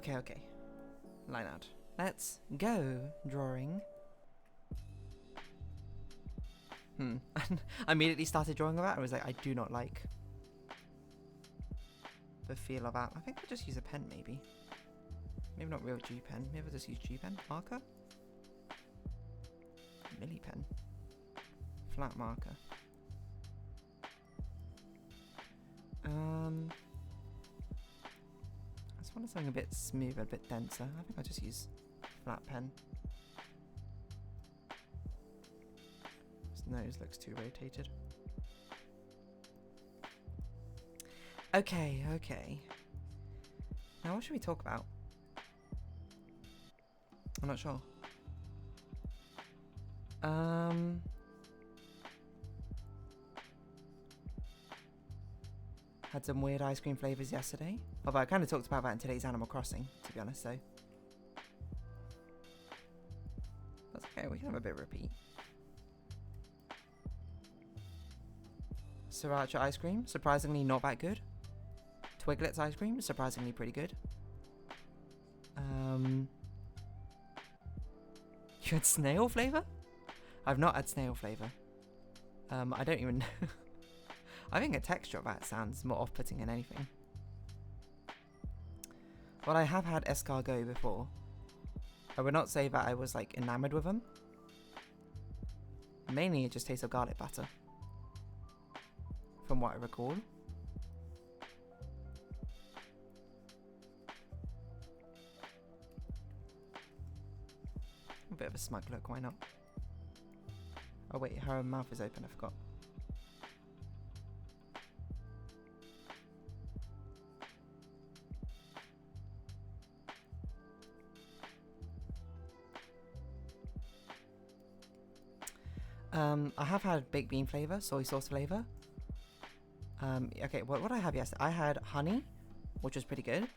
Okay. Line out. Let's go, drawing. I immediately started drawing that. I was like, I do not like the feel of that. I think I'll just use a pen, maybe. Maybe not real G pen. Maybe I'll just use G pen. Marker? Milli pen. Flat marker. just wanted something a bit smoother, a bit denser. I think I'll just use flat pen. His nose looks too rotated. Okay, okay. Now what should we talk about? I'm not sure. Had some weird ice cream flavours yesterday. Although I kind of talked about that in today's Animal Crossing, to be honest, so. That's okay, we can have a bit of repeat. Sriracha ice cream, surprisingly not that good. Twiglet's ice cream, surprisingly pretty good. You had snail flavour? I've not had snail flavour. I don't even know. I think the texture of that sounds more off-putting than anything. Well, I have had escargot before. I would not say that I was like enamoured with them. Mainly it just tastes of garlic batter. From what I recall. A bit of a smug look, why not? Oh wait, her mouth is open, I forgot. I have had baked bean flavour, soy sauce flavour. Okay, what did I have yesterday? I had honey, which was pretty good.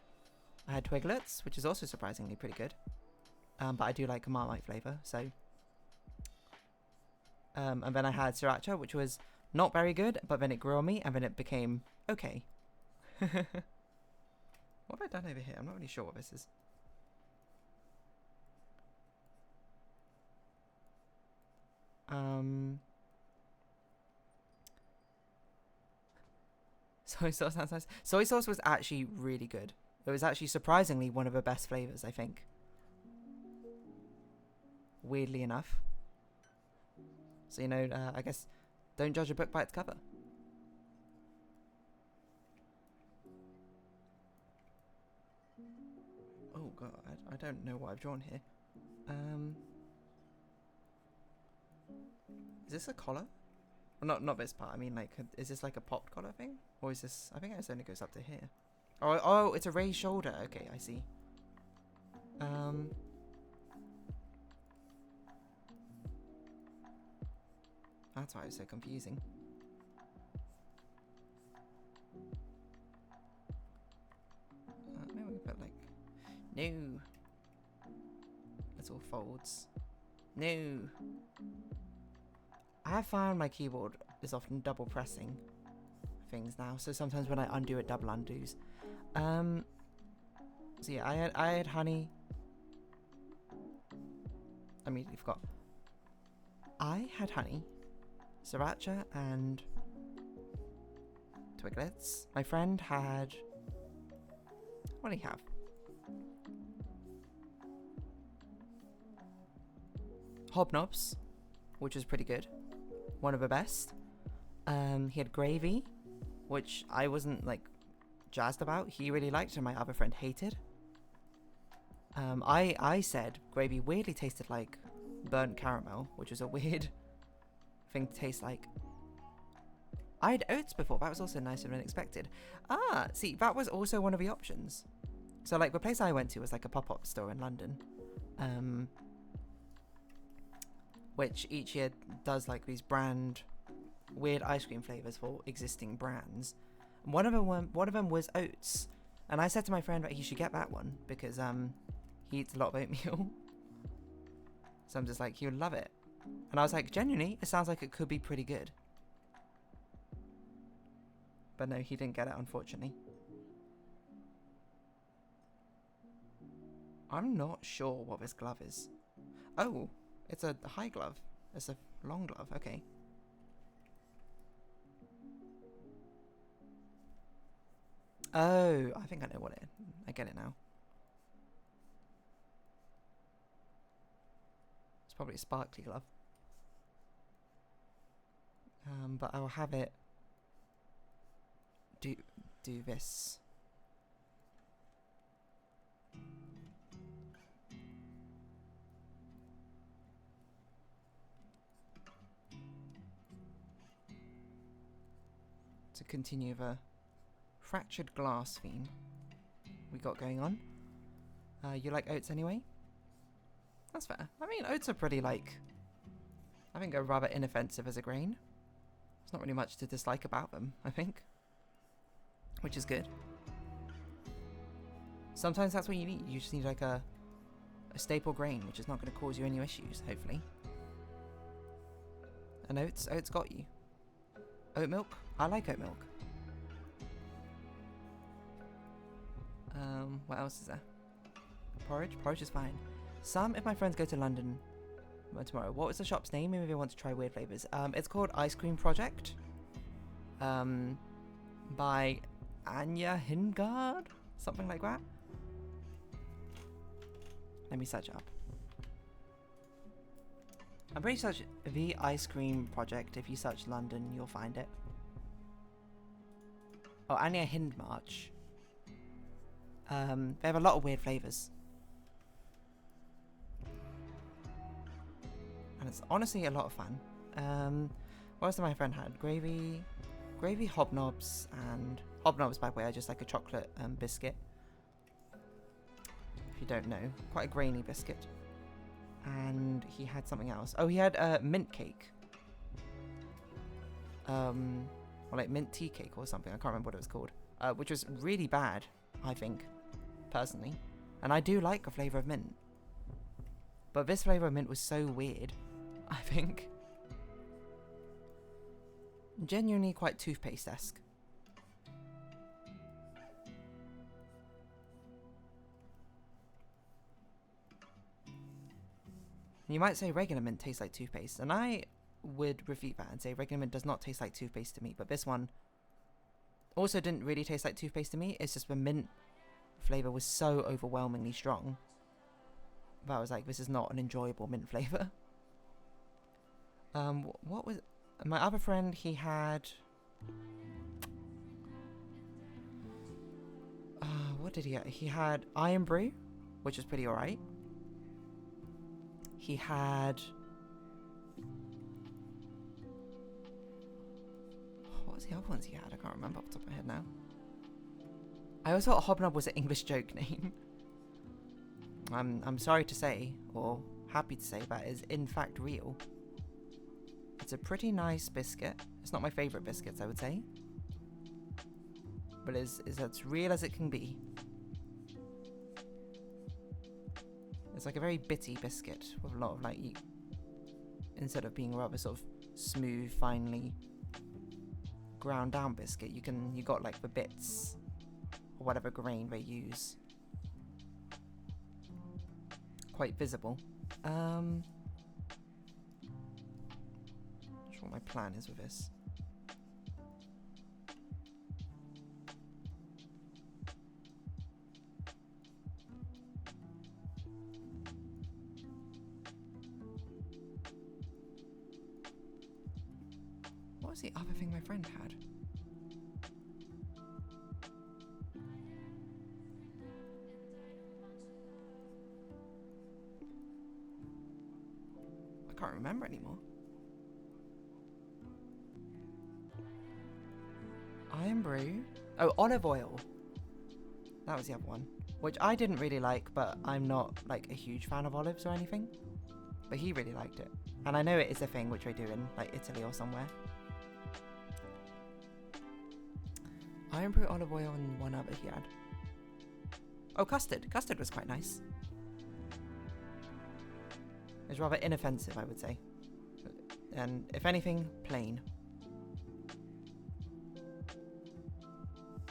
I had Twiglets, which is also surprisingly pretty good. But I do like Marmite flavour, so. And then I had Sriracha, which was not very good, but then it grew on me, and then it became okay. What have I done over here? I'm not really sure what this is. Soy sauce sounds nice. Soy sauce was actually really good. It was actually surprisingly one of the best flavours, I think. Weirdly enough. So, you know, I guess don't judge a book by its cover. Oh god, I don't know what I've drawn here. Is this a collar? Well, not this part. I mean, like, is this like a popped collar thing? Or is this... I think it only goes up to here. Oh, it's a raised shoulder. Okay, I see. That's why it was so confusing. Maybe we put like... No. Little folds. No. I have found my keyboard is often double pressing things now, so sometimes when I undo it, double undoes. So yeah, I had honey. I immediately forgot. I had honey, Sriracha, and Twiglets. My friend had... What did he have? Hobnobs, which was pretty good. One of the best. He had gravy, which I wasn't like jazzed about. He really liked and my other friend hated. I said gravy weirdly tasted like burnt caramel, which was a weird thing to taste like. I had oats before. That was also nicer than expected. Ah, see, that was also one of the options. So like the place I went to was like a pop-up store in London. Which each year does like these weird ice cream flavors for existing brands. One of them was oats, and I said to my friend that he should get that one because he eats a lot of oatmeal. So I'm just like, he would love it, and I was like, genuinely, it sounds like it could be pretty good. But no, he didn't get it, unfortunately. I'm not sure what this glove is. Oh. It's a high glove. It's a long glove. Okay. Oh, I think I know what it is. I get it now. It's probably a sparkly glove. But I will have it do this. to continue the fractured glass theme we got going on. You like oats anyway? That's fair. I mean, oats are pretty, like, I think are rather inoffensive as a grain. There's not really much to dislike about them, I think. Which is good. Sometimes that's what you need. You just need like a staple grain, which is not going to cause you any issues, hopefully. And oats got you. Oat milk? I like oat milk. What else is there? Porridge? Porridge is fine. Some of my friends go to London tomorrow. What was the shop's name? Maybe they want to try weird flavors. It's called Ice Cream Project. By Anya Hingard? Something like that. Let me search it up. I'm pretty sure the Ice Cream Project. If you search London, you'll find it. Oh, Anya Hindmarch. They have a lot of weird flavors. And it's honestly a lot of fun. What else did my friend had? Gravy, hobnobs, and hobnobs, by the way, are just like a chocolate biscuit. If you don't know, quite a grainy biscuit. And he had something else. Oh, he had mint cake. Or like mint tea cake or something. I can't remember what it was called. Which was really bad, I think, personally. And I do like a flavour of mint. But this flavour of mint was so weird, I think. Genuinely quite toothpaste-esque. You might say regular mint tastes like toothpaste, and I would refute that and say regular mint does not taste like toothpaste to me, but this one also didn't really taste like toothpaste to me. It's just the mint flavour was so overwhelmingly strong that I was like, this is not an enjoyable mint flavour. What was... My other friend, he had... what did he get? He had Iron Brew, which is pretty alright. He had... What was the other ones he had? I can't remember off the top of my head now. I always thought Hobnob was an English joke name. I'm sorry to say, or happy to say, that is in fact real. It's a pretty nice biscuit. It's not my favourite biscuits, I would say. But is as real as it can be. It's like a very bitty biscuit with a lot of like, instead of being a rather sort of smooth, finely ground down biscuit, you got like the bits or whatever grain they use. Quite visible. Not sure what my plan is with this. What was the other thing my friend had? I can't remember anymore. Iron Brew. Oh, olive oil. That was the other one. Which I didn't really like, but I'm not like a huge fan of olives or anything. But he really liked it. And I know it is a thing which they do in like Italy or somewhere. Iron Brew, olive oil, and one other he had. Oh, custard. Custard was quite nice. It's rather inoffensive, I would say. And if anything, plain.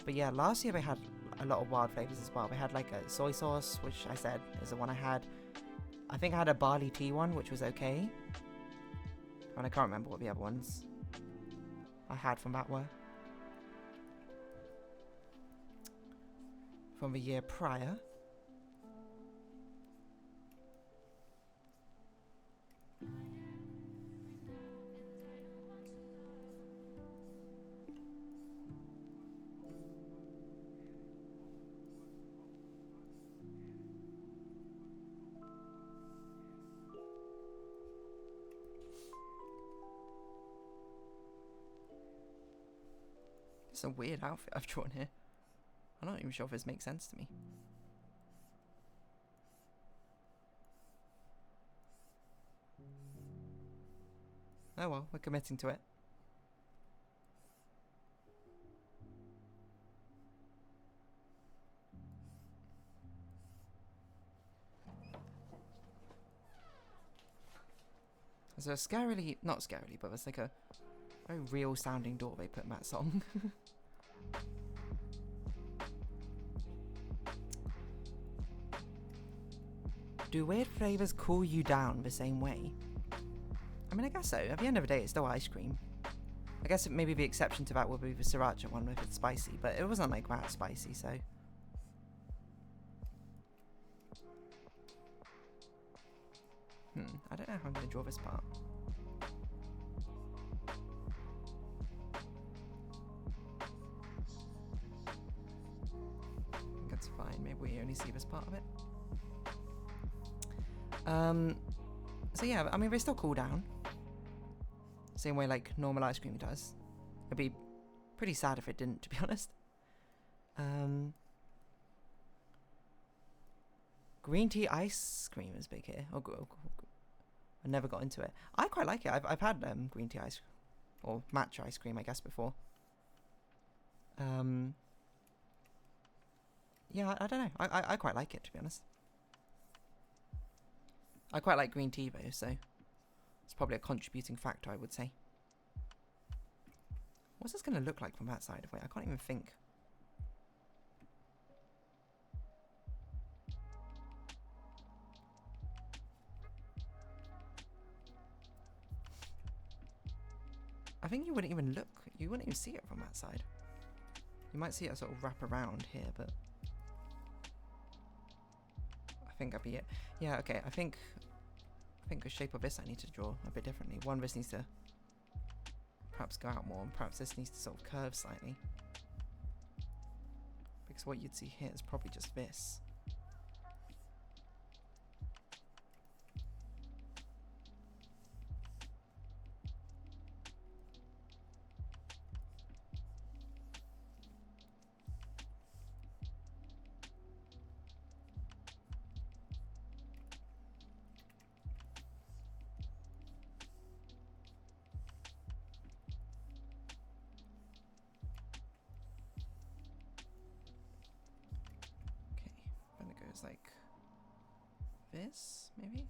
But yeah, last year they had a lot of wild flavours as well. They had like a soy sauce, which I said is the one I had. I think I had a barley tea one, which was okay. And I can't remember what the other ones I had from that were. From the year prior. It's a weird outfit I've drawn here. I'm not even sure if this makes sense to me. Oh well, we're committing to it. There's a scarily, not scarily, but there's like a very real sounding door they put in that song. Do weird flavours cool you down the same way? I mean, I guess so. At the end of the day, it's still ice cream. I guess maybe the exception to that would be the sriracha one if it's spicy, but it wasn't like that spicy, so. I don't know how I'm going to draw this part. I think that's fine. Maybe we only see this part of it. So yeah, I mean, they still cool down. Same way like normal ice cream does. It'd be pretty sad if it didn't, to be honest. Green tea ice cream is big here. I never got into it. I quite like it. I've had green tea ice or matcha ice cream, I guess, before. Yeah, I don't know. I quite like it, to be honest. I quite like green tea though, so it's probably a contributing factor, I would say. What's this going to look like from that side? Wait, I can't even think. I think you wouldn't even look. You wouldn't even see it from that side. You might see it sort of wrap around here, but I think that'd be it. Yeah, okay. I think the shape of this I need to draw a bit differently. One, this needs to perhaps go out more, and perhaps this needs to sort of curve slightly. Because what you'd see here is probably just this. Like this, maybe?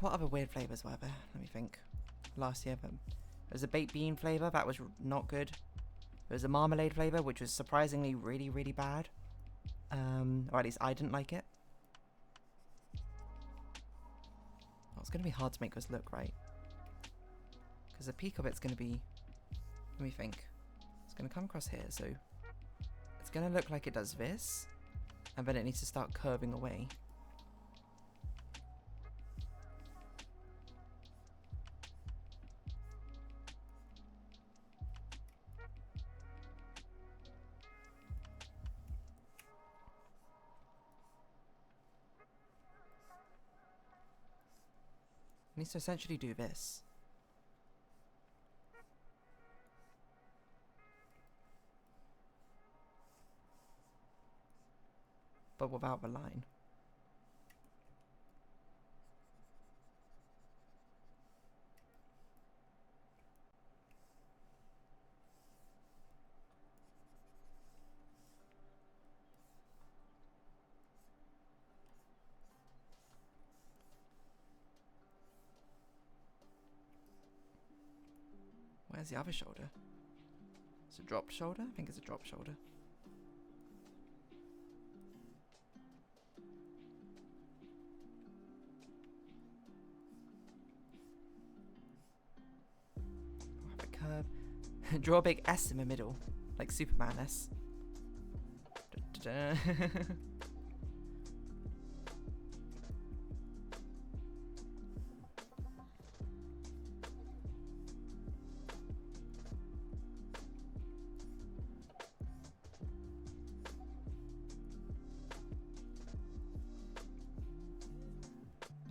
What other weird flavours were there? Let me think. Last year, there was a baked bean flavour, that was not good. There was a marmalade flavour, which was surprisingly really, really bad. Or at least I didn't like it. Oh, it's going to be hard to make this look right. Because the peak of it's going to be, let me think, it's going to come across here, so it's going to look like it does this, and then it needs to start curving away. It needs to essentially do this. But without the line. Where's the other shoulder? It's a dropped shoulder? I think it's a dropped shoulder. Curve. Draw a big S in the middle, like Superman S.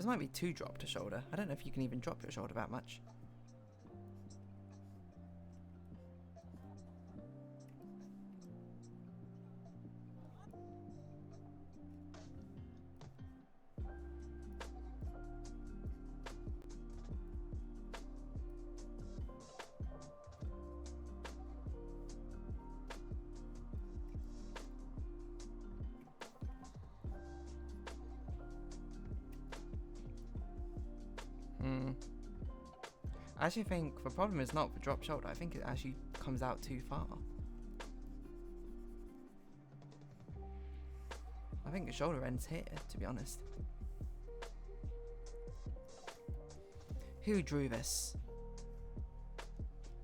This might be too dropped a shoulder. I don't know if you can even drop your shoulder that much. I actually think the problem is not the drop shoulder. I think it actually comes out too far. I think the shoulder ends here, to be honest. Who drew this?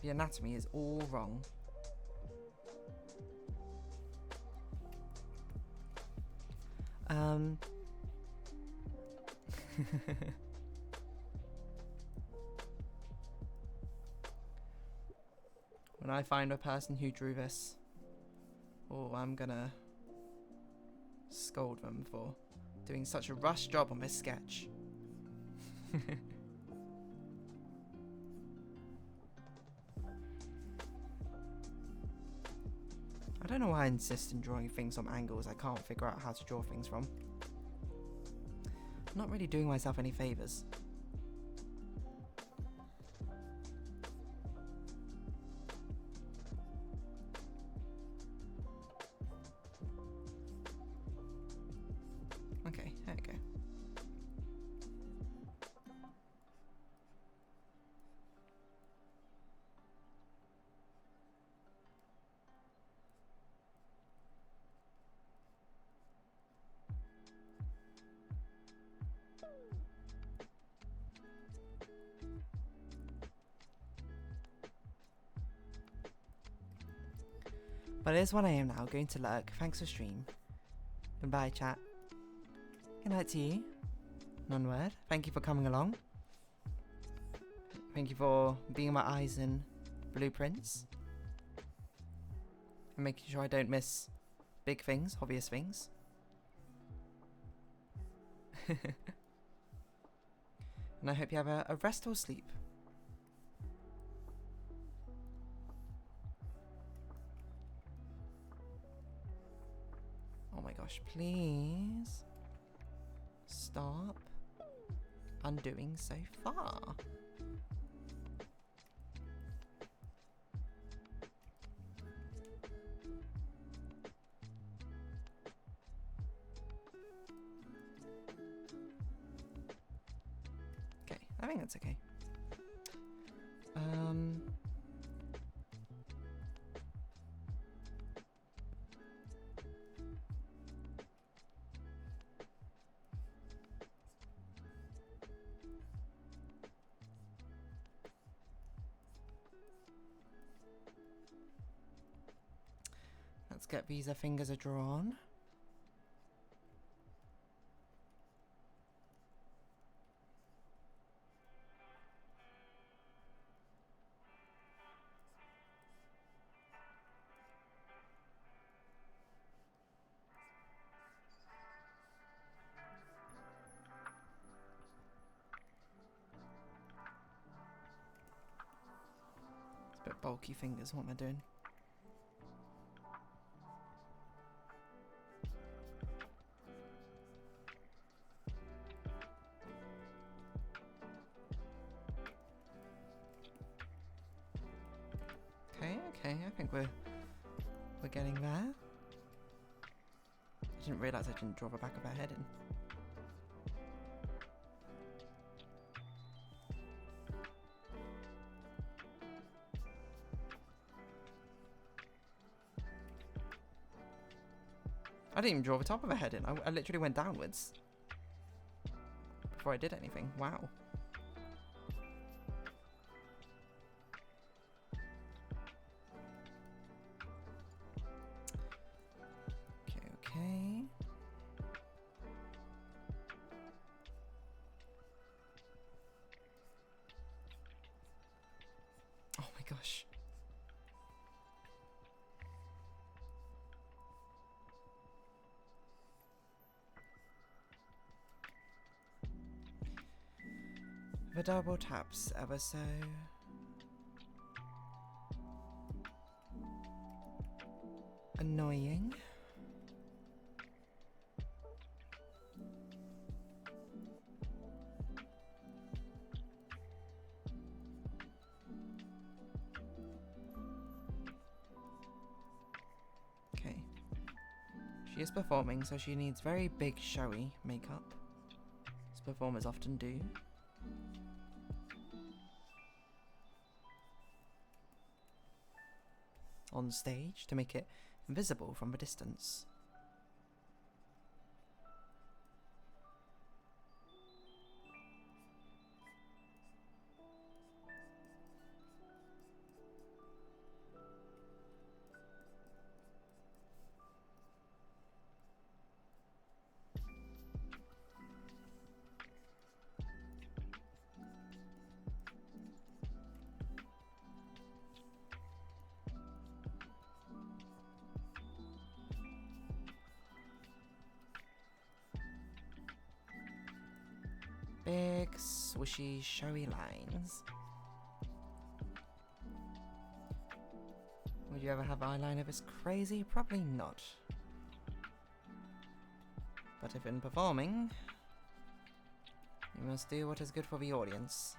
The anatomy is all wrong. When I find a person who drew this, oh, I'm gonna scold them for doing such a rushed job on this sketch. I don't know why I insist on drawing things from angles I can't figure out how to draw things from. I'm not really doing myself any favours. Okay, there we go. But it is 1 AM now, going to lurk. Thanks for stream. Goodbye, chat. Good night to you. Non-word. Thank you for coming along. Thank you for being my eyes in blueprints. And making sure I don't miss big things, obvious things. And I hope you have a restful sleep. Oh my gosh, please stop undoing so far. Okay, I think that's okay. Let's get these fingers are drawn. It's a bit bulky fingers, what am I doing? Okay, I think we're getting there. I didn't realise I didn't draw the back of her head in. I didn't even draw the top of her head in. I literally went downwards before I did anything. Wow. Okay. Oh my gosh. The double taps ever so annoying. Okay. She is performing, so she needs very big, showy makeup, as performers often do. On stage to make it visible from a distance. Big, swishy, showy lines. Would you ever have eyeliner this crazy? Probably not. But if in performing, you must do what is good for the audience.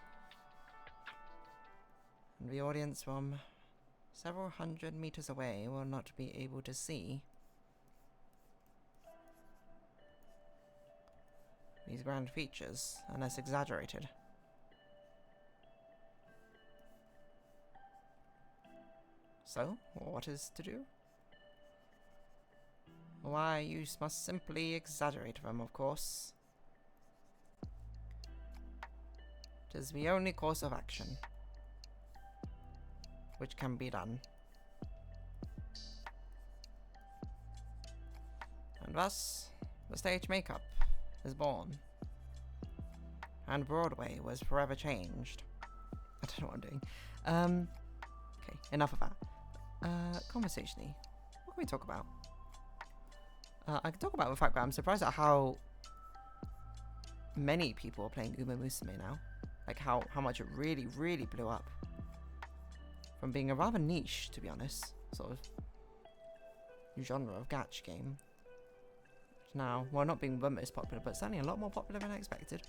And the audience from several hundred meters away will not be able to see these grand features unless exaggerated. So, what is to do? Why, you must simply exaggerate them, of course. It is the only course of action which can be done. And thus, the stage makeup is born. And Broadway was forever changed. I don't know what I'm doing. Okay, enough of that. Conversationally, what can we talk about? I can talk about the fact that I'm surprised at how many people are playing Uma Musume now. Like how much it really, really blew up. From being a rather niche, to be honest, sort of genre of gacha game. Now, well, not being the most popular, but certainly a lot more popular than I expected.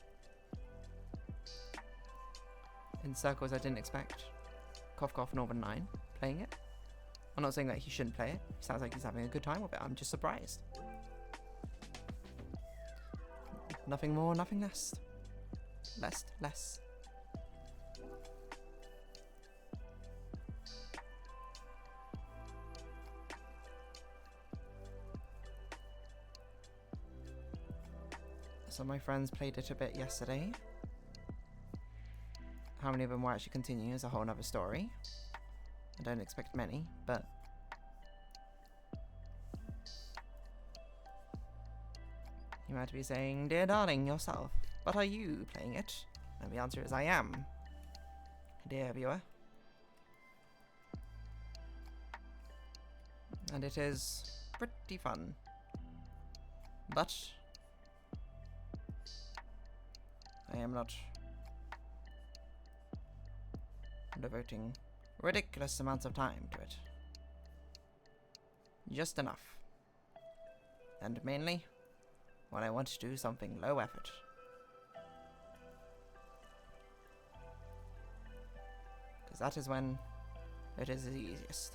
In circles I didn't expect. Cough Cough Northern 9 playing it. I'm not saying that he shouldn't play it. He sounds like he's having a good time with it. I'm just surprised. Nothing more, nothing less. Less. So my friends played it a bit yesterday. How many of them will actually continue is a whole other story. I don't expect many, but you might be saying, DeerDarling yourself, but are you playing it? And the answer is I am, dear viewer. And it is pretty fun. But I am not devoting ridiculous amounts of time to it. Just enough. And mainly when I want to do something low effort. Because that is when it is the easiest.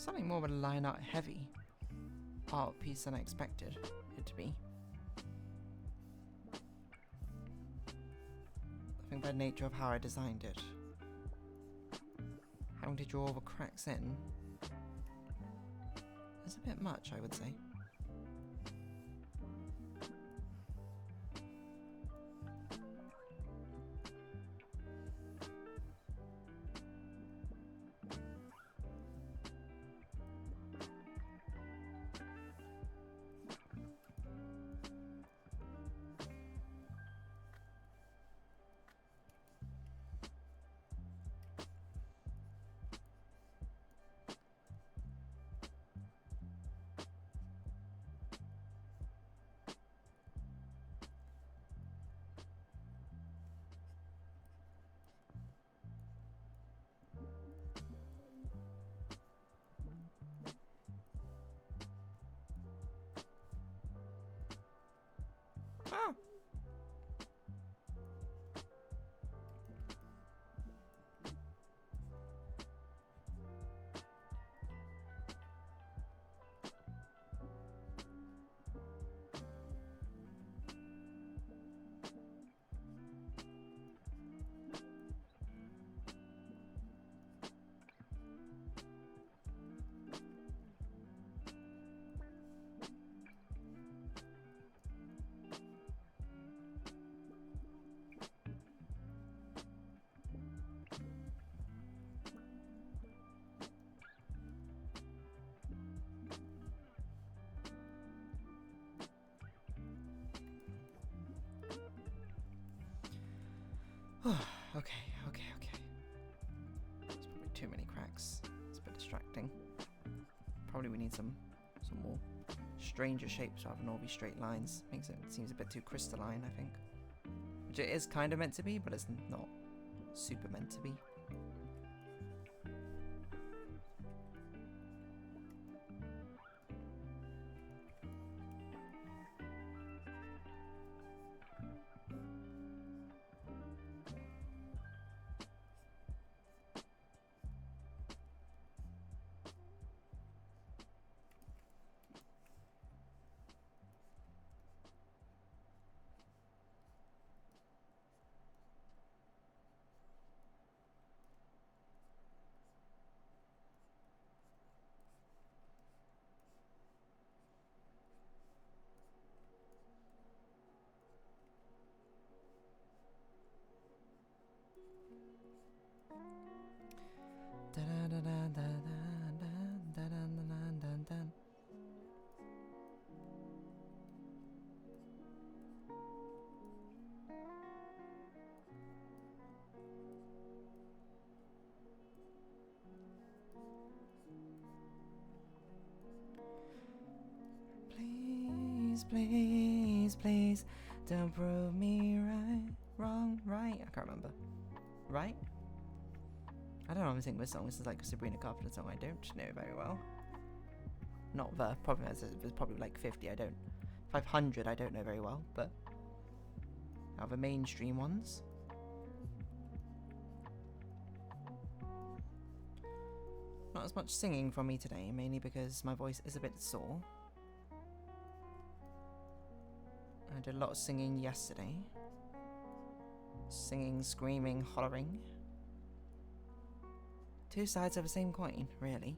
Something more of a line art heavy art piece than I expected it to be. I think by nature of how I designed it, having to draw all the cracks in is a bit much, I would say. Oh. Okay. There's probably too many cracks. It's a bit distracting. Probably we need some more stranger shapes rather than all these straight lines. Makes it seems a bit too crystalline, I think. Which it is kind of meant to be, but it's not super meant to be. Please, don't prove me wrong. I can't remember. Right? I don't know. I'm singing this song. This is like a Sabrina Carpenter song I don't know very well. Not the probably there's probably like 500 I don't know very well, but now the mainstream ones. Not as much singing from me today, mainly because my voice is a bit sore. I did a lot of singing yesterday. Singing, screaming, hollering. Two sides of the same coin, really.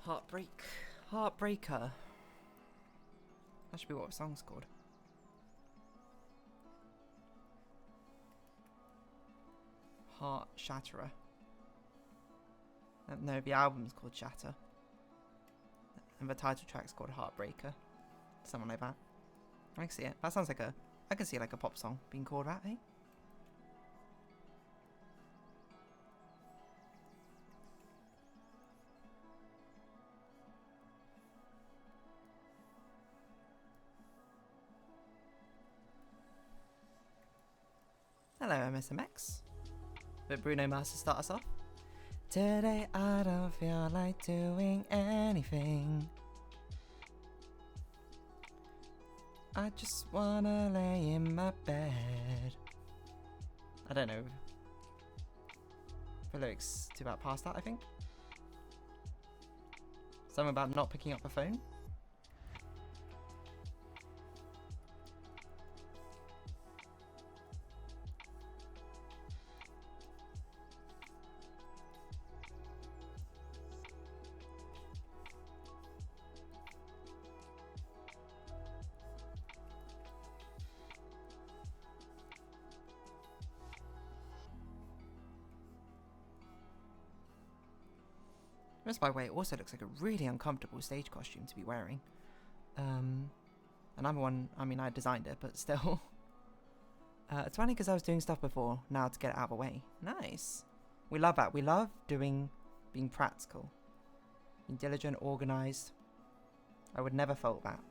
Heartbreaker. That should be what the song's called. Heart Shatterer. No, the album's called Shatter. And the title track's called Heartbreaker. Something like that. I can see it. That sounds like I can see like a pop song being called that, eh? Hello, MSMX. But Bruno Mars to start us off. Today I don't feel like doing anything. I just wanna lay in my bed. I don't know. The lyrics too about past that, I think. Something about not picking up the phone. Just by the way, it also looks like a really uncomfortable stage costume to be wearing. And I'm one, I mean, I designed it, but still. It's funny because I was doing stuff before, now to get it out of the way. Nice. We love that. We love being practical. Being diligent, organised. I would never fault that.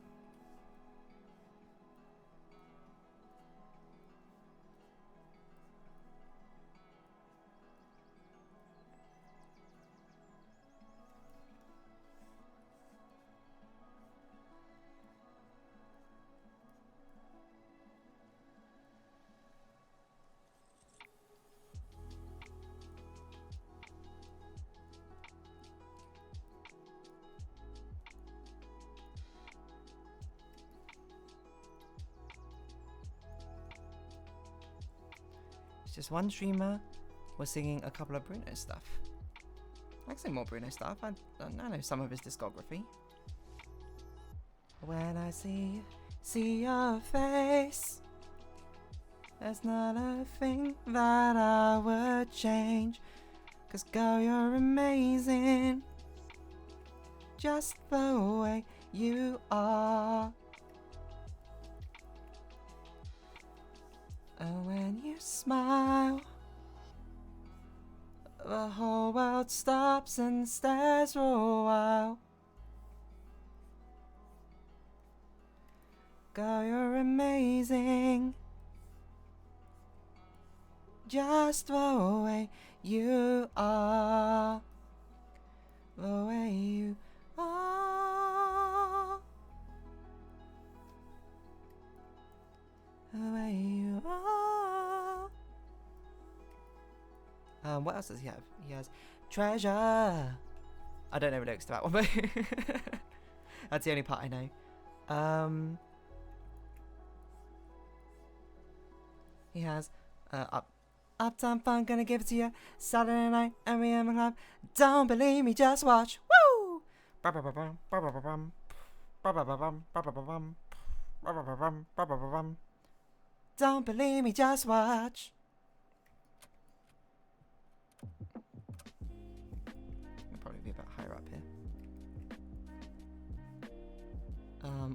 Just one streamer was singing a couple of Bruno stuff. I can say more Bruno stuff. I know some of his discography. When I see your face, there's not a thing that I would change. 'Cause girl, you're amazing, just the way you are. And when you smile, the whole world stops and stares for a while. Girl, you're amazing, just the way you are. The way you are. The way you are. What else does he have? He has treasure. I don't know the lyrics to that one, but that's the only part I know. He has Uptown Fun, gonna give it to you. Saturday night, M.E.M. Club. Don't believe me, just watch. Woo! Don't believe me, just watch. I'll probably be a bit higher up here.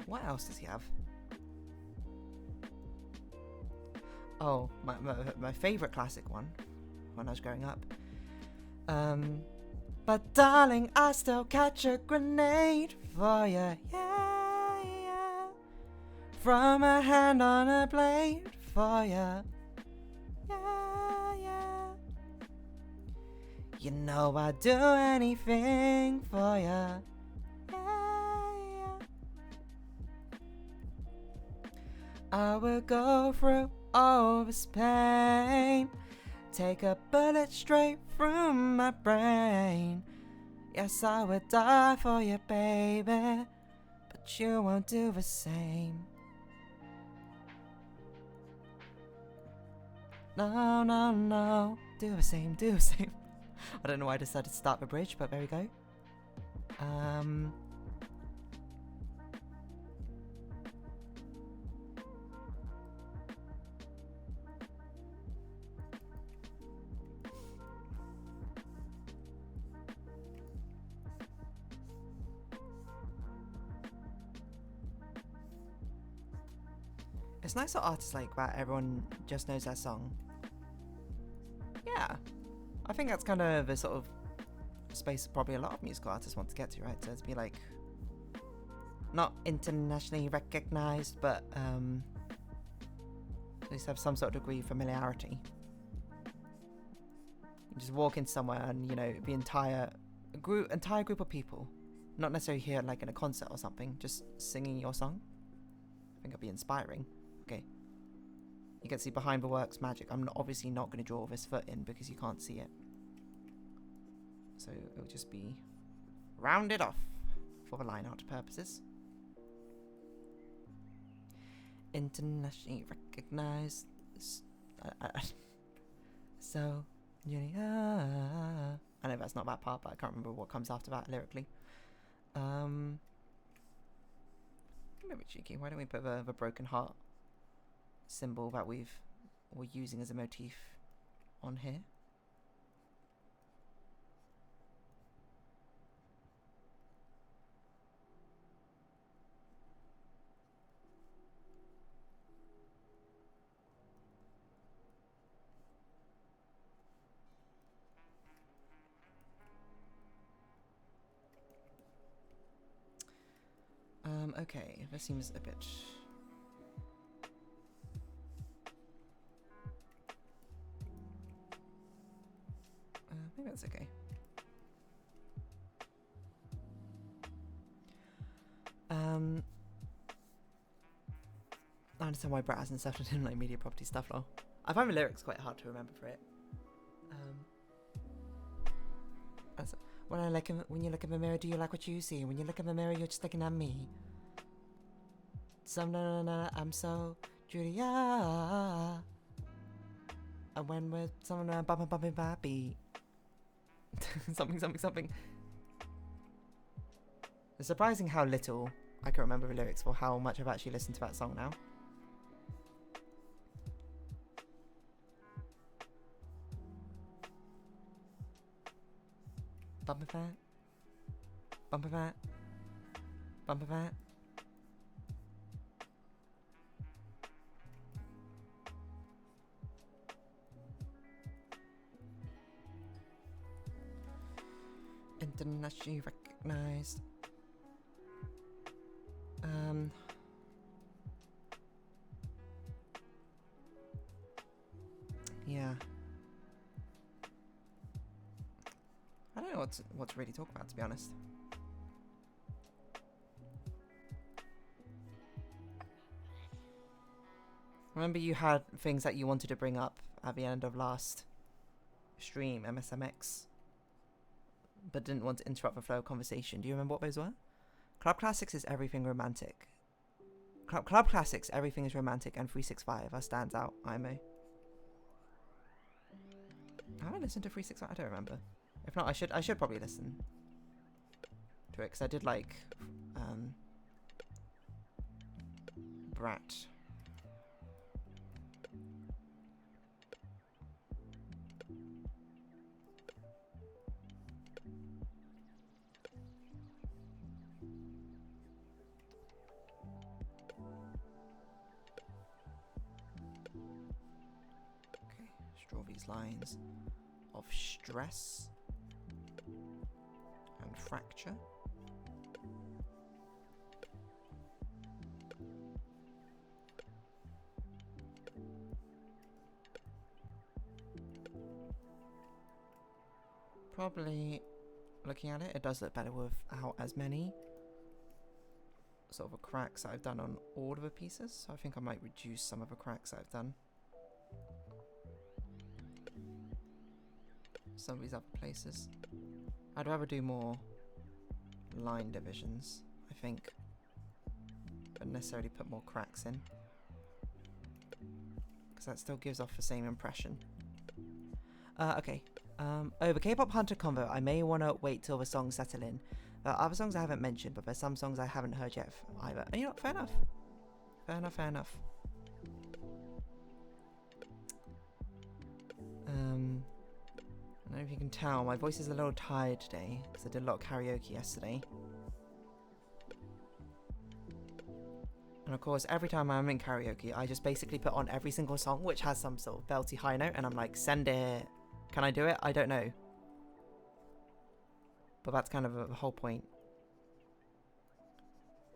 What else does he have? Oh, my favourite classic one when I was growing up. But darling, I still catch a grenade for you, yeah, yeah. From a hand on a blade for you, yeah, yeah. You know I'd do anything for you, yeah, yeah. I will go through all this pain, take a bullet straight through my brain. Yes, I would die for you, baby, but you won't do the same. No, no, no, do the same, do the same. I don't know why I decided to start the bridge, but there we go. Um, it's nice that artists like that, everyone just knows their song. Yeah, I think that's kind of the sort of space probably a lot of musical artists want to get to, right? So to be like, not internationally recognized, but at least have some sort of degree of familiarity. You just walk in somewhere and, you know, the entire group of people, not necessarily here like in a concert or something, just singing your song. I think it'd be inspiring. Okay. You can see behind the works magic. I'm obviously not going to draw this foot in because you can't see it. So it'll just be rounded off for the line art purposes. Internationally recognized. So, yeah. I know that's not that part, but I can't remember what comes after that lyrically. Maybe cheeky. Why don't we put the broken heart symbol that we're using as a motif on here? Okay, this seems a bit... maybe that's okay. I understand why Brett hasn't settled in like media property stuff though. I find the lyrics quite hard to remember for it. When you look in the mirror, do you like what you see? When you look in the mirror, you're just looking at me. I'm so Julia. And when we're bumping baby. something. It's surprising how little I can remember the lyrics for how much I've actually listened to that song now. Bumper fat. Bumper fat. Bumper fat. Internationally recognized. Yeah. I don't know what to really talk about, to be honest. Remember you had things that you wanted to bring up at the end of last stream, MSMX, but didn't want to interrupt the flow of conversation. Do you remember what those were? Club Classics is everything romantic. Club Classics, everything is romantic, and 365 that stands out, IMO. Have I listened to 365? I don't remember. If not, I should probably listen to it, because I did like Brat. Okay, let's draw these lines of stress and fracture. Probably, looking at it, it does look better without as many sort of cracks that I've done on all of the pieces, so I think I might reduce some of the cracks that I've done. Some of these other places. I'd rather do more line divisions, I think, but necessarily put more cracks in, because that still gives off the same impression. Okay. The K-pop Hunter convo, I may want to wait till the songs settle in, There are other songs I haven't mentioned, but there's some songs I haven't heard yet either. And you know, fair enough. Fair enough, fair enough. I don't know if you can tell, my voice is a little tired today because I did a lot of karaoke yesterday. And of course, every time I'm in karaoke, I just basically put on every single song which has some sort of belty high note, and I'm like, send it. Can I do it? I don't know. But that's kind of the whole point.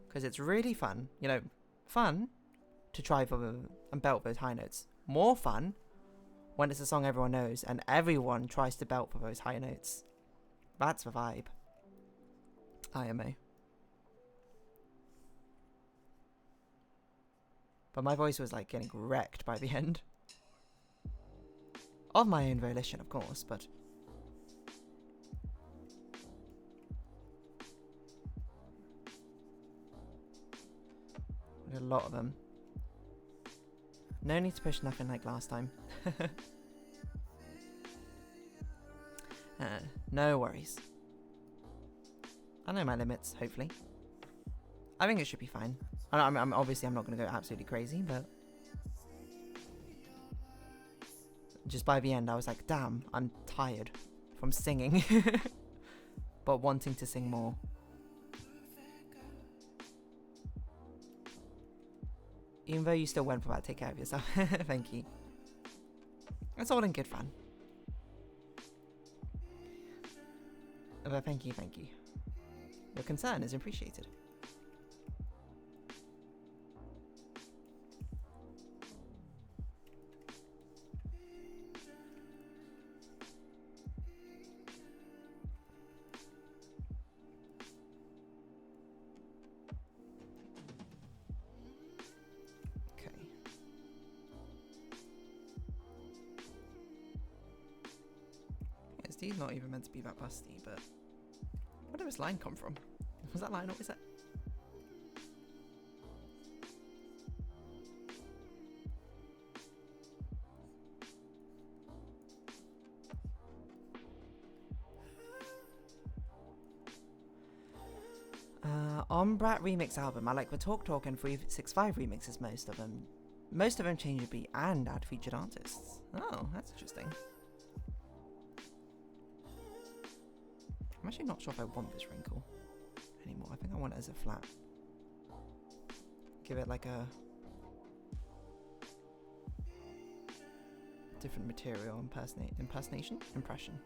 Because it's really fun, you know, fun to try and belt those high notes. More fun when it's a song everyone knows and everyone tries to belt for those high notes. That's the vibe. IMO. But my voice was like getting wrecked by the end. Of my own volition, of course, but... a lot of them. No need to push nothing like last time. No worries. I know my limits, hopefully. I think it should be fine. I'm obviously I'm not going to go absolutely crazy, but... just by the end I was like, damn, I'm tired from singing. But wanting to sing more. Even though you still went for that, take care of yourself. Thank you. It's all in good fun. But thank you, thank you. Your concern is appreciated. He's not even meant to be that busty, but where did this line come from? Was that line, what was that? On Brat remix album, I like the Talk Talk and 365 remixes, most of them. Most of them change the beat and add featured artists. Oh, that's interesting. I'm actually not sure if I want this wrinkle anymore. I think I want it as a flat. Give it like a different material, impression.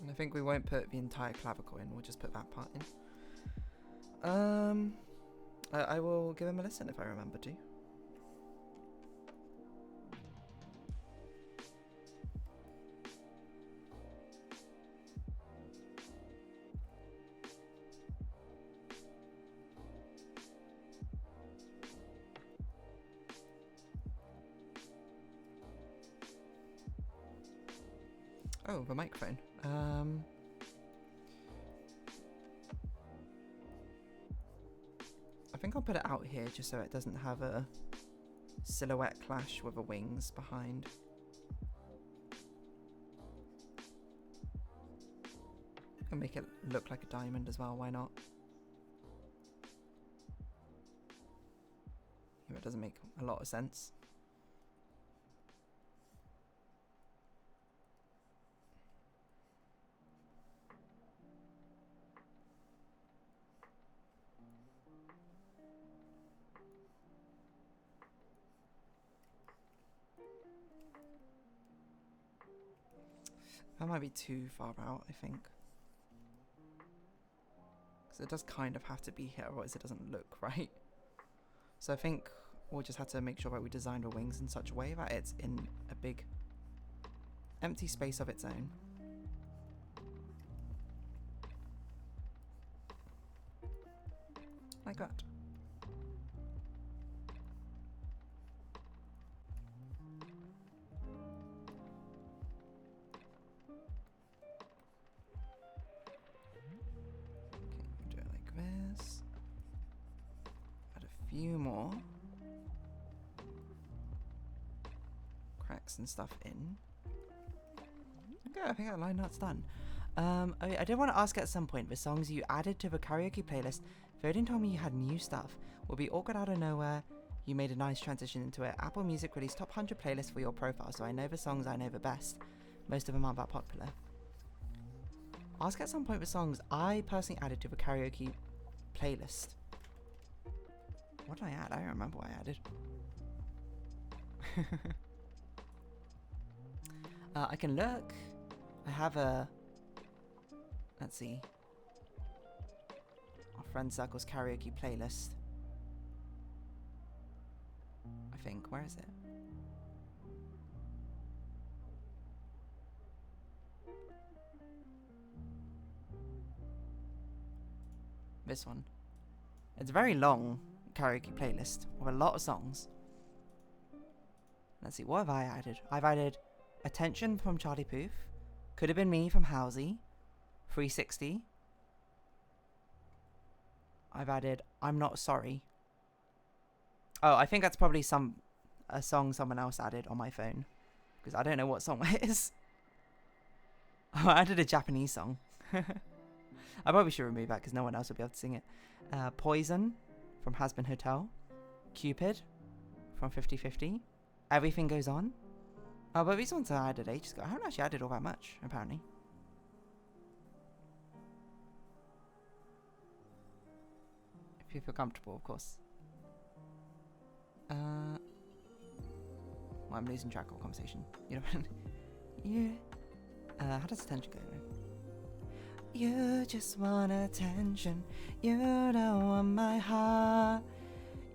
And I think we won't put the entire clavicle in, we'll just put that part in. I will give him a listen if I remember to. Oh, the microphone. I think I'll put it out here just so it doesn't have a silhouette clash with the wings behind. And make it look like a diamond as well, why not? If it doesn't make a lot of sense. That might be too far out, I think. Because it does kind of have to be here, otherwise it doesn't look right. So I think we'll just have to make sure that we design the wings in such a way that it's in a big empty space of its own. Like that. Few more cracks and stuff in. Okay, I think that line art's done. I did want to ask at some point, the songs you added to the karaoke playlist, Voden told me you had new stuff. Will be awkward out of nowhere. You made a nice transition into it. Apple Music released top 100 playlists for your profile, so I know the songs I know the best. Most of them aren't that popular. Ask at some point the songs I personally added to the karaoke playlist. What did I add? I don't remember what I added. I can look. I have a... Let's see. Our Friend Circle's karaoke playlist. I think. Where is it? This one. It's a very long karaoke playlist with a lot of songs. Let's see, what have I added? I've added Attention from Charlie Puth, Could Have Been Me from Halsey, 360. I've added I'm Not Sorry. Oh, I think that's probably a song someone else added on my phone, because I don't know what song it is. Oh, I added a Japanese song. I probably should remove that because no one else will be able to sing it. Poison from Has Been Hotel. Cupid from 50/50. Everything Goes On. Oh, but these ones I added ages ago. I haven't actually added all that much, apparently. If you feel comfortable, of course. Well, I'm losing track of the conversation. You know what I mean? Yeah. How does attention go? You just want attention. You don't want my heart.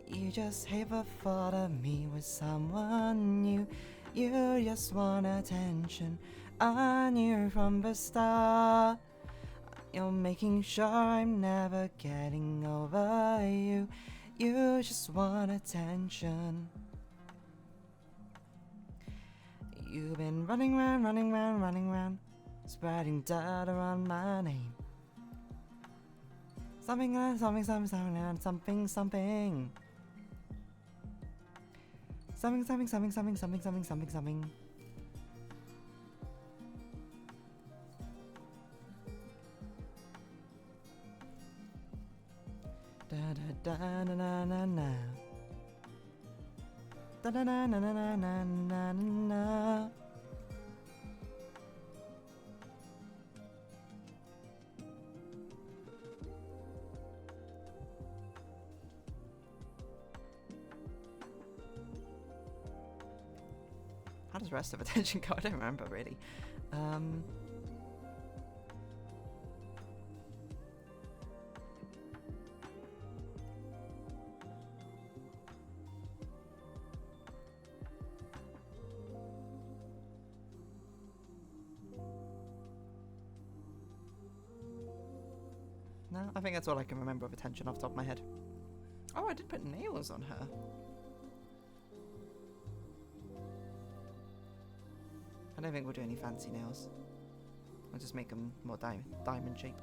You just hate the thought of me with someone new. You just want attention. I knew from the start. You're making sure I'm never getting over you. You just want attention. You've been running round, running round, running round, spreading dirt around my name. Something, something, something, something, something, something. Something, something, something, something, something, something, something, something. Da da da na na na na. Da da na na na na na na na. How does the rest of attention go? I don't remember really. No, I think that's all I can remember of attention off the top of my head. Oh, I did put nails on her. I don't think we'll do any fancy nails. I'll just make them more diamond shape.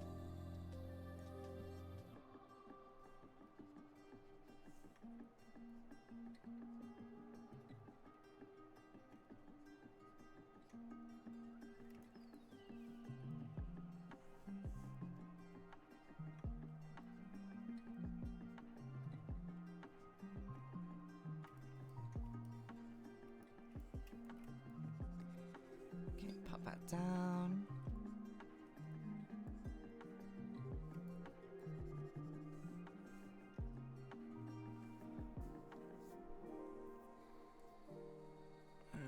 Pop that down.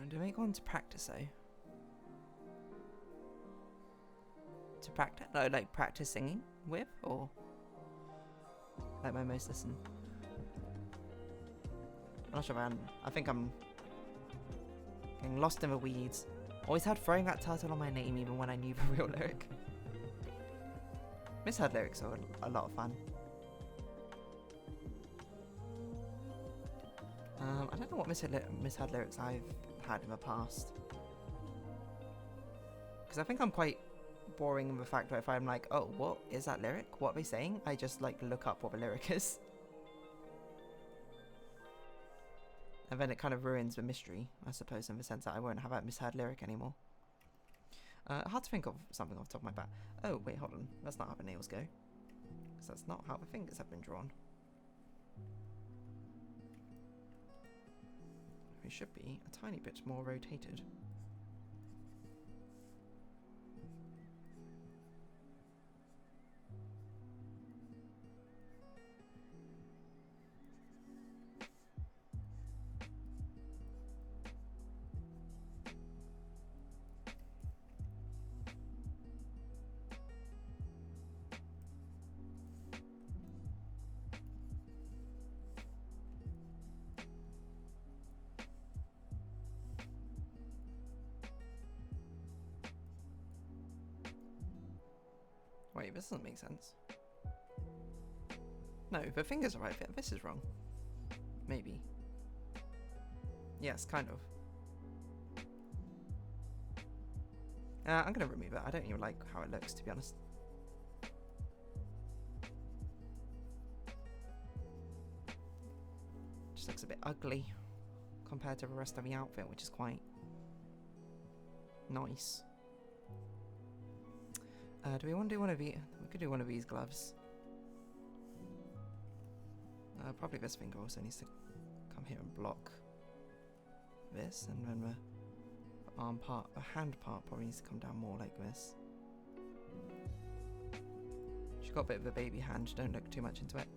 Do I make one to practice though? To practice? No, like practice singing with, or like my most listen? I'm not sure, man. I think I'm getting lost in the weeds. Always had throwing that turtle on my name even when I knew the real lyric. Misheard lyrics are a lot of fun. I don't know what misheard lyrics I've had in the past. Because I think I'm quite boring in the fact that if I'm like, oh, what is that lyric? What are they saying? I just like look up what the lyric is. And then it kind of ruins the mystery, I suppose, in the sense that I won't have that misheard lyric anymore. Hard to think of something off the top of my back. Oh, wait, hold on. That's not how the nails go. Because that's not how the fingers have been drawn. It should be a tiny bit more rotated. Wait, this doesn't make sense. No, the fingers are right. This is wrong. Maybe. Yes, kind of. I'm gonna remove it. I don't even like how it looks, to be honest. Just looks a bit ugly compared to the rest of the outfit, which is quite nice. Do we want to do one of these? We could do one of these gloves. Probably this finger also needs to come here and block this, and then the arm part, the hand part probably needs to come down more like this. She's got a bit of a baby hand, don't look too much into it.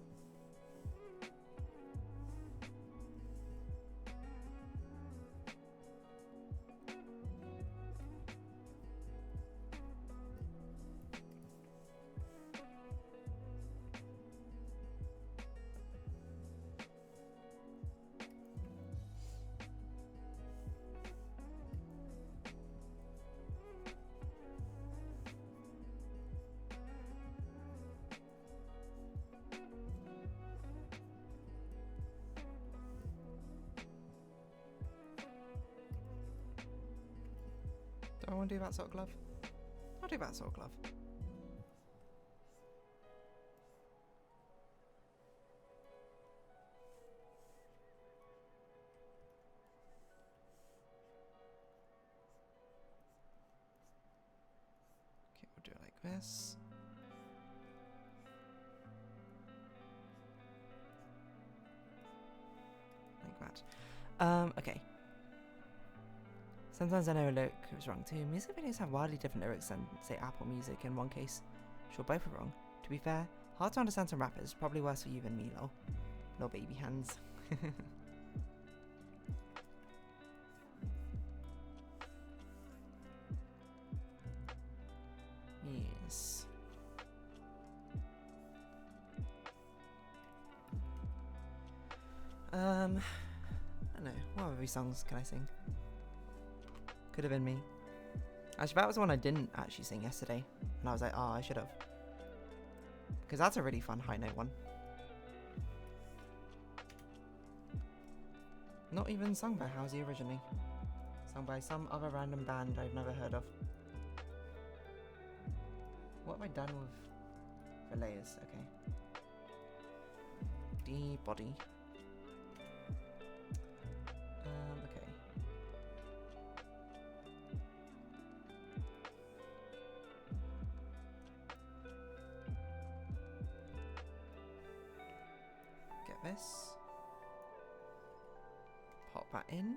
Do I want to do that sort of glove? I'll do that sort of glove. Okay, we'll do it like this. Like that. Okay. Sometimes I know a lyric was wrong too. Music videos have wildly different lyrics than, say, Apple Music in one case. Sure, both are wrong. To be fair, hard to understand some rappers. Probably worse for you than me, lol. Little baby hands. Yes. I don't know. What other songs can I sing? Could have been me. Actually, that was the one I didn't actually sing yesterday. And I was like, oh, I should have. Because that's a really fun high note one. Not even sung by Halsey originally. Sung by some other random band I've never heard of. What have I done with the layers? Okay. D body. Okay. Get this. Pop that in. And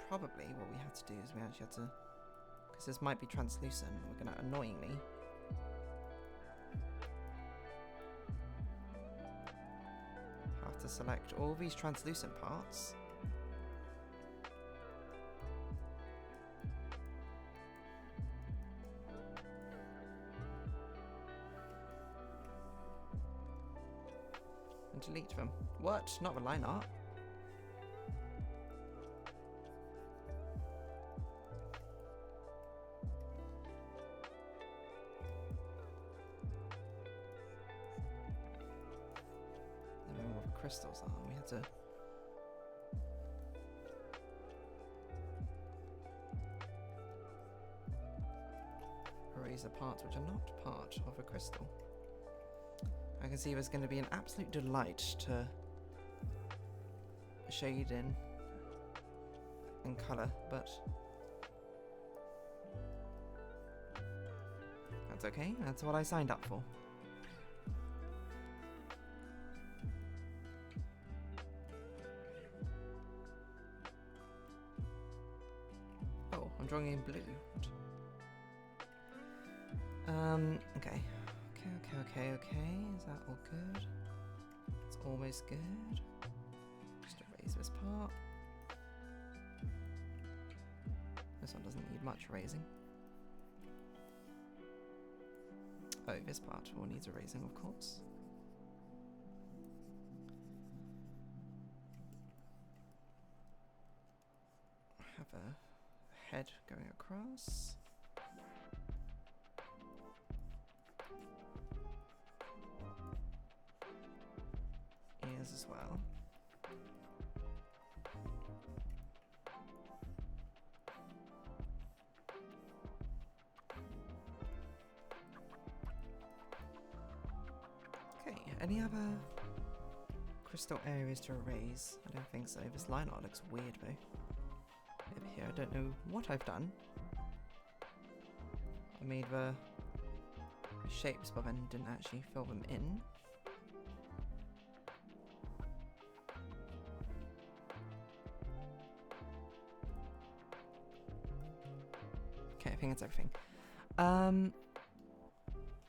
probably what we had to do is we actually had to, because this might be translucent, we're going to annoyingly have to select all these translucent parts. And delete them. What? Not the line art. I don't know what the crystals are. We had to erase the parts which are not part of a crystal. I can see there's going to be an absolute delight to shade in and colour, but That's okay. That's what I signed up for. Oh, I'm drawing in blue. Okay. Okay. Is that all good? It's always good. Just erase this part. This one doesn't need much erasing. Oh, this part all needs erasing, of course. Have a head going across. Ears as well. Okay, any other crystal areas to erase? I don't think so. This line art looks weird though. Over here, I don't know what I've done. I made the shapes but then didn't actually fill them in. Okay, I think that's everything.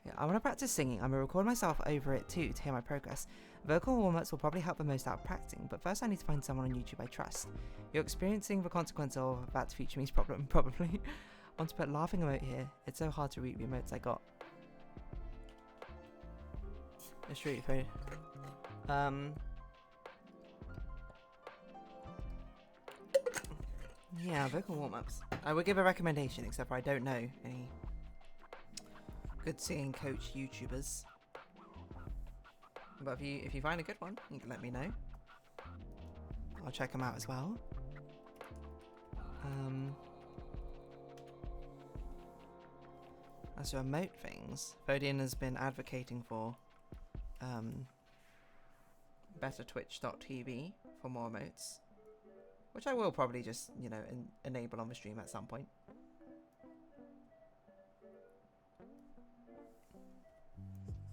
Yeah, I want to practice singing. I'm going to record myself over it too to hear my progress. Vocal warm-ups will probably help the most out of practicing, but first I need to find someone on YouTube I trust. You're experiencing the consequence of that future me's problem, probably. I want to put laughing emote here. It's so hard to read the emotes I got. It's really funny. Yeah, vocal warm-ups. I would give a recommendation, except for I don't know any good singing coach YouTubers. But if you find a good one, you can let me know. I'll check them out as well. As to emote things, Fodian has been advocating for bettertwitch.tv for more emotes, which I will probably just, you know, enable on the stream at some point.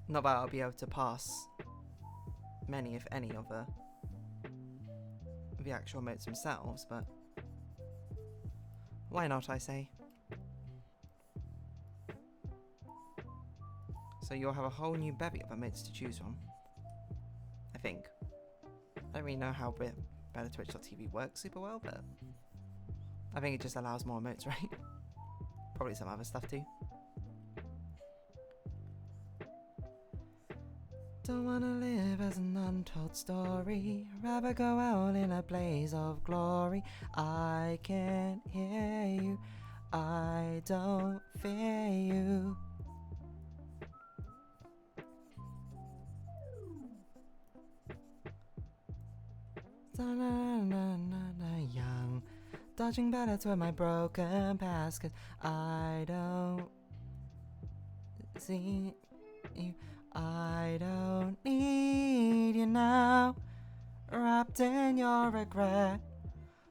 Not that I'll be able to pass many, if any, of the actual emotes themselves, but why not, I say. So you'll have a whole new bevy of emotes to choose from, I think. I don't really know how bettertwitch.tv works super well, but I think it just allows more emotes, right? Probably some other stuff too. Don't wanna live as an untold story, rather go out in a blaze of glory. I can't hear you, I don't fear you. Young, dodging bullets with my broken past, 'cause I don't see you. I don't need you now, wrapped in your regret.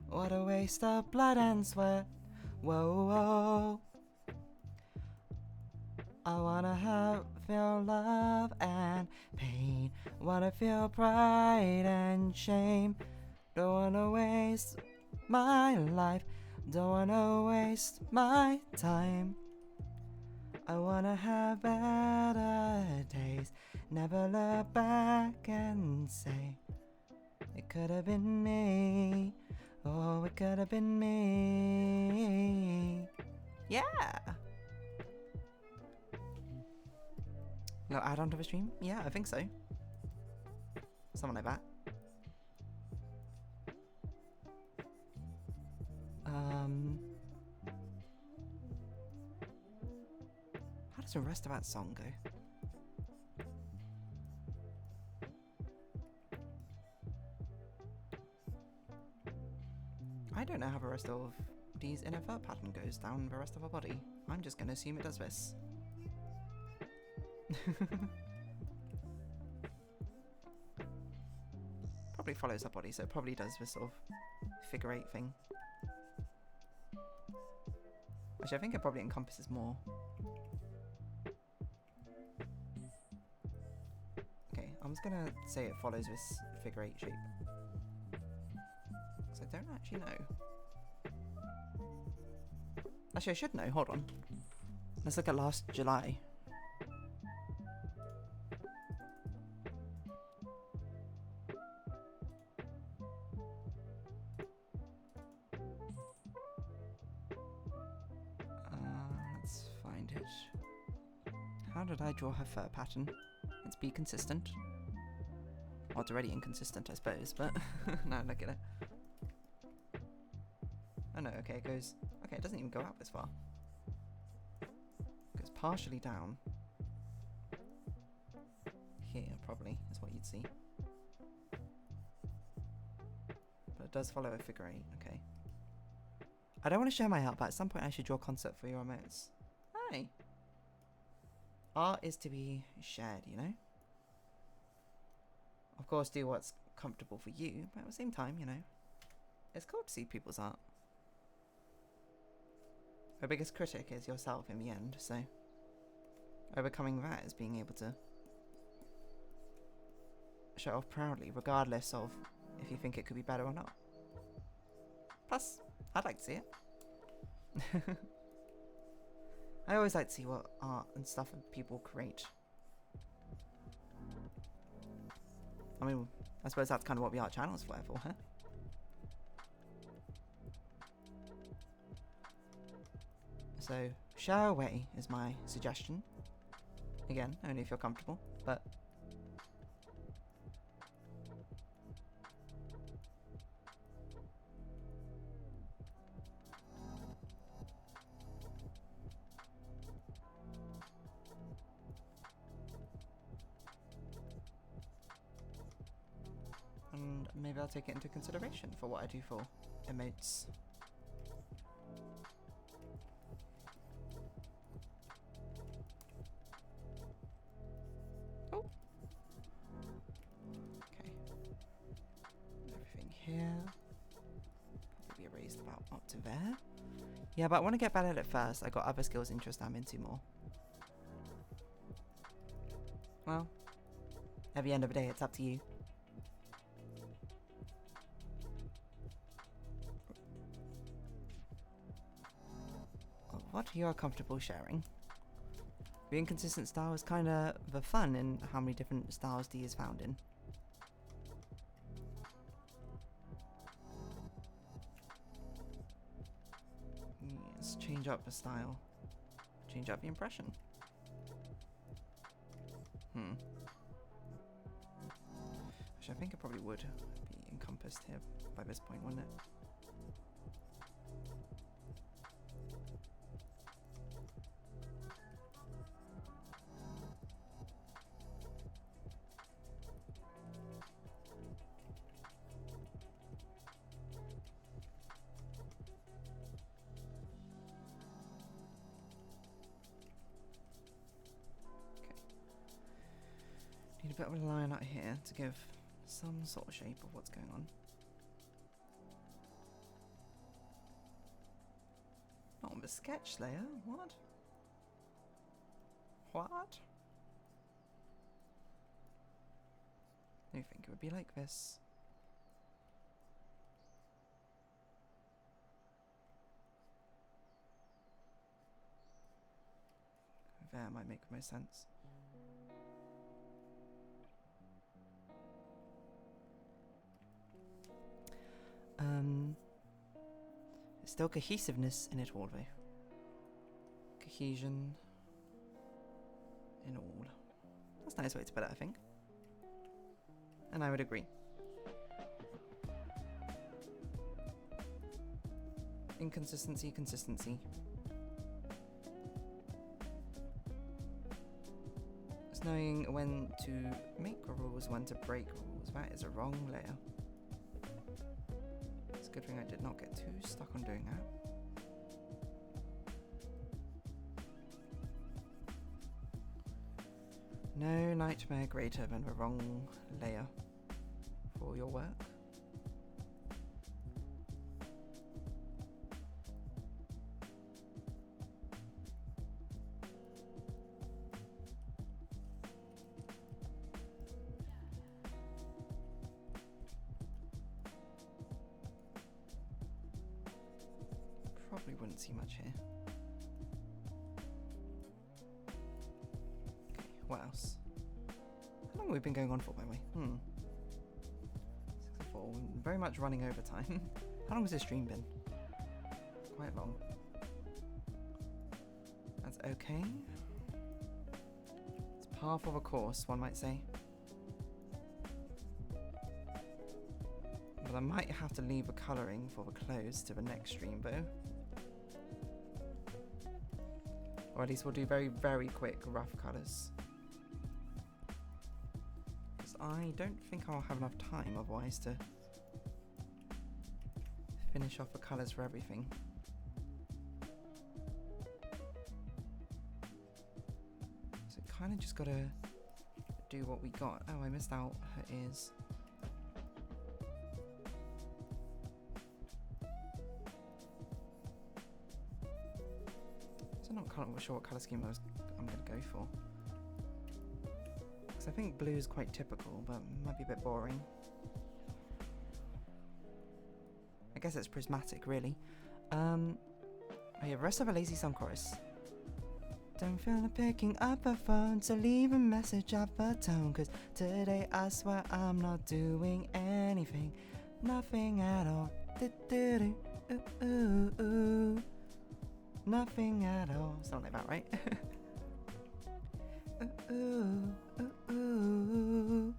What a waste of blood and sweat. Whoa, whoa. I wanna feel love and pain. Wanna feel pride and shame. Don't wanna waste my life. Don't wanna waste my time. I wanna have better days. Never look back and say, it could have been me. Oh, it could have been me. Yeah. No add-on to the stream? Yeah, I think so. Something like that. How does the rest of that song go? I don't know how the rest of Dee's inner third pattern goes down the rest of her body. I'm just gonna assume it does this. Probably follows her body, so it probably does this sort of figure eight thing. Which I think it probably encompasses more. I'm just gonna say it follows this figure 8 shape. Because I don't actually know. Actually, I should know. Hold on. Let's look at last July. Let's find it. How did I draw her fur pattern? Let's be consistent. Well, it's already inconsistent, I suppose, but now look at it. Oh no, okay, it goes... Okay, it doesn't even go out this far. It goes partially down. Here, probably, is what you'd see. But it does follow a figure 8, okay. I don't want to share my art, but at some point I should draw a concept for your emotes. Hi! Art is to be shared, you know? Of course, do what's comfortable for you, but at the same time, you know, it's cool to see people's art. Your biggest critic is yourself in the end, so overcoming that is being able to show off proudly, regardless of if you think it could be better or not. Plus, I'd like to see it. I always like to see what art and stuff and people create. I mean, I suppose that's kind of what the art channel is for, huh? So, share away is my suggestion. Again, only if you're comfortable, but... And maybe I'll take it into consideration for what I do for emotes. Oh. Okay. Everything here. Probably be erased about up to there. Yeah, but I want to get better at it first. I got other skills interest I'm into more. Well, at the end of the day, it's up to you. What you are comfortable sharing. The inconsistent style is kind of the fun in how many different styles D is found in. Let's change up the style. Change up the impression. Actually, I think it probably would be encompassed here by this point, wouldn't it? Need a bit of a line out here to give some sort of shape of what's going on. Not on the sketch layer, what? What? I think it would be like this. There might make the most sense. There's still cohesiveness in it all though. Cohesion in all. That's a nice way to put it, I think. And I would agree. Inconsistency, consistency. It's knowing when to make rules, when to break rules. That is a wrong layer. It's a good thing I did not get too stuck on doing that. No nightmare greater than the wrong layer for your work. probably wouldn't see much here. Okay, what else? How long have we been going on for, by the way? 6:04. We're very much running over time. How long has this stream been? Quite long. That's okay. It's par for the course, one might say. But I might have to leave a colouring for the clothes to the next stream, though. Or at least we'll do very, very quick, rough colours. Because I don't think I'll have enough time, otherwise, to finish off the colours for everything. So kind of just gotta do what we got. Oh, I missed out her ears. So I'm not sure what colour scheme I'm going to go for. Because I think blue is quite typical, but might be a bit boring. I guess it's prismatic, really. Oh yeah, rest of a lazy song chorus. Don't feel like picking up a phone to leave a message at the tone, cause today I swear I'm not doing anything, nothing at all. Do-do-do, ooh, ooh, ooh. Nothing at all. Something like that, right? Ooh, ooh, ooh, ooh.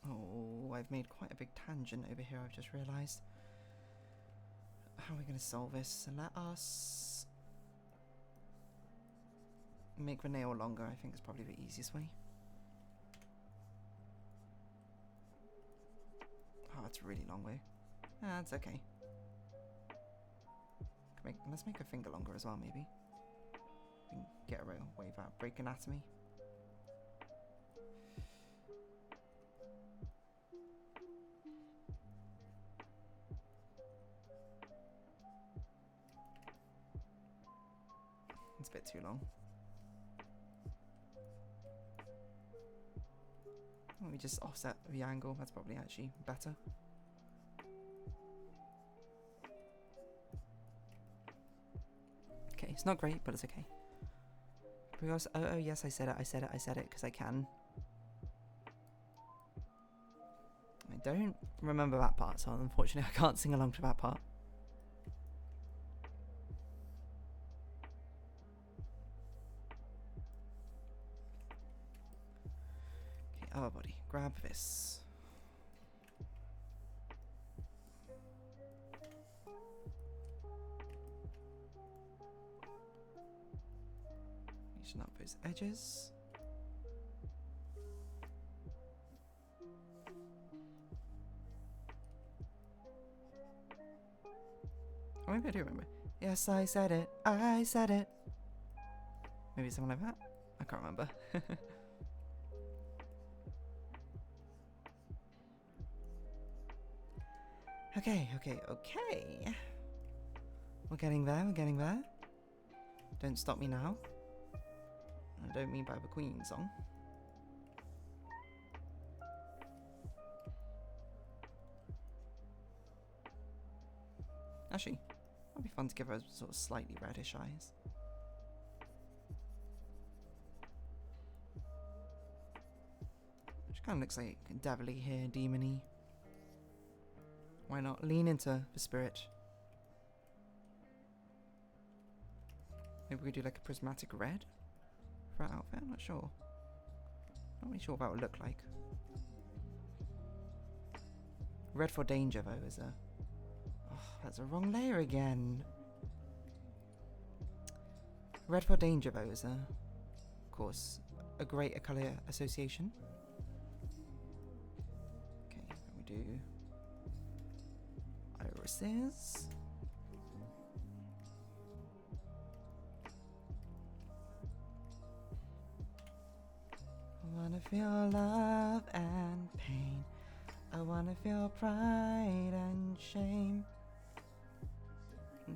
Oh, I've made quite a big tangent over here, I've just realised. How are we going to solve this? Let us make the nail longer, I think is probably the easiest way. Oh, it's a really long way. Ah, it's okay. Let's make a finger longer as well, maybe. We can get away with that. Break anatomy. It's a bit too long. Let me just offset the angle, that's probably actually better. Okay, it's not great, but it's okay. Oh yes, I said it, because I can. I don't remember that part, so unfortunately I can't sing along to that part. Okay, our body, grab this. Reaching up those edges. Oh, maybe I do remember. Yes, I said it. I said it. Maybe something like that. I can't remember. Okay. We're getting there. Don't stop me now. I don't mean by the Queen song. Actually, that'd be fun to give her sort of slightly reddish eyes. Which kind of looks like devilly here, demony. Why not lean into the spirit? Maybe we could do like a prismatic red for our outfit. I'm not sure. Not really sure what that would look like. Red for danger though is a... Oh, that's a wrong layer again. Red for danger though is a... Of course, a greater colour association. Okay, we do... irises. I wanna feel love and pain. I wanna feel pride and shame.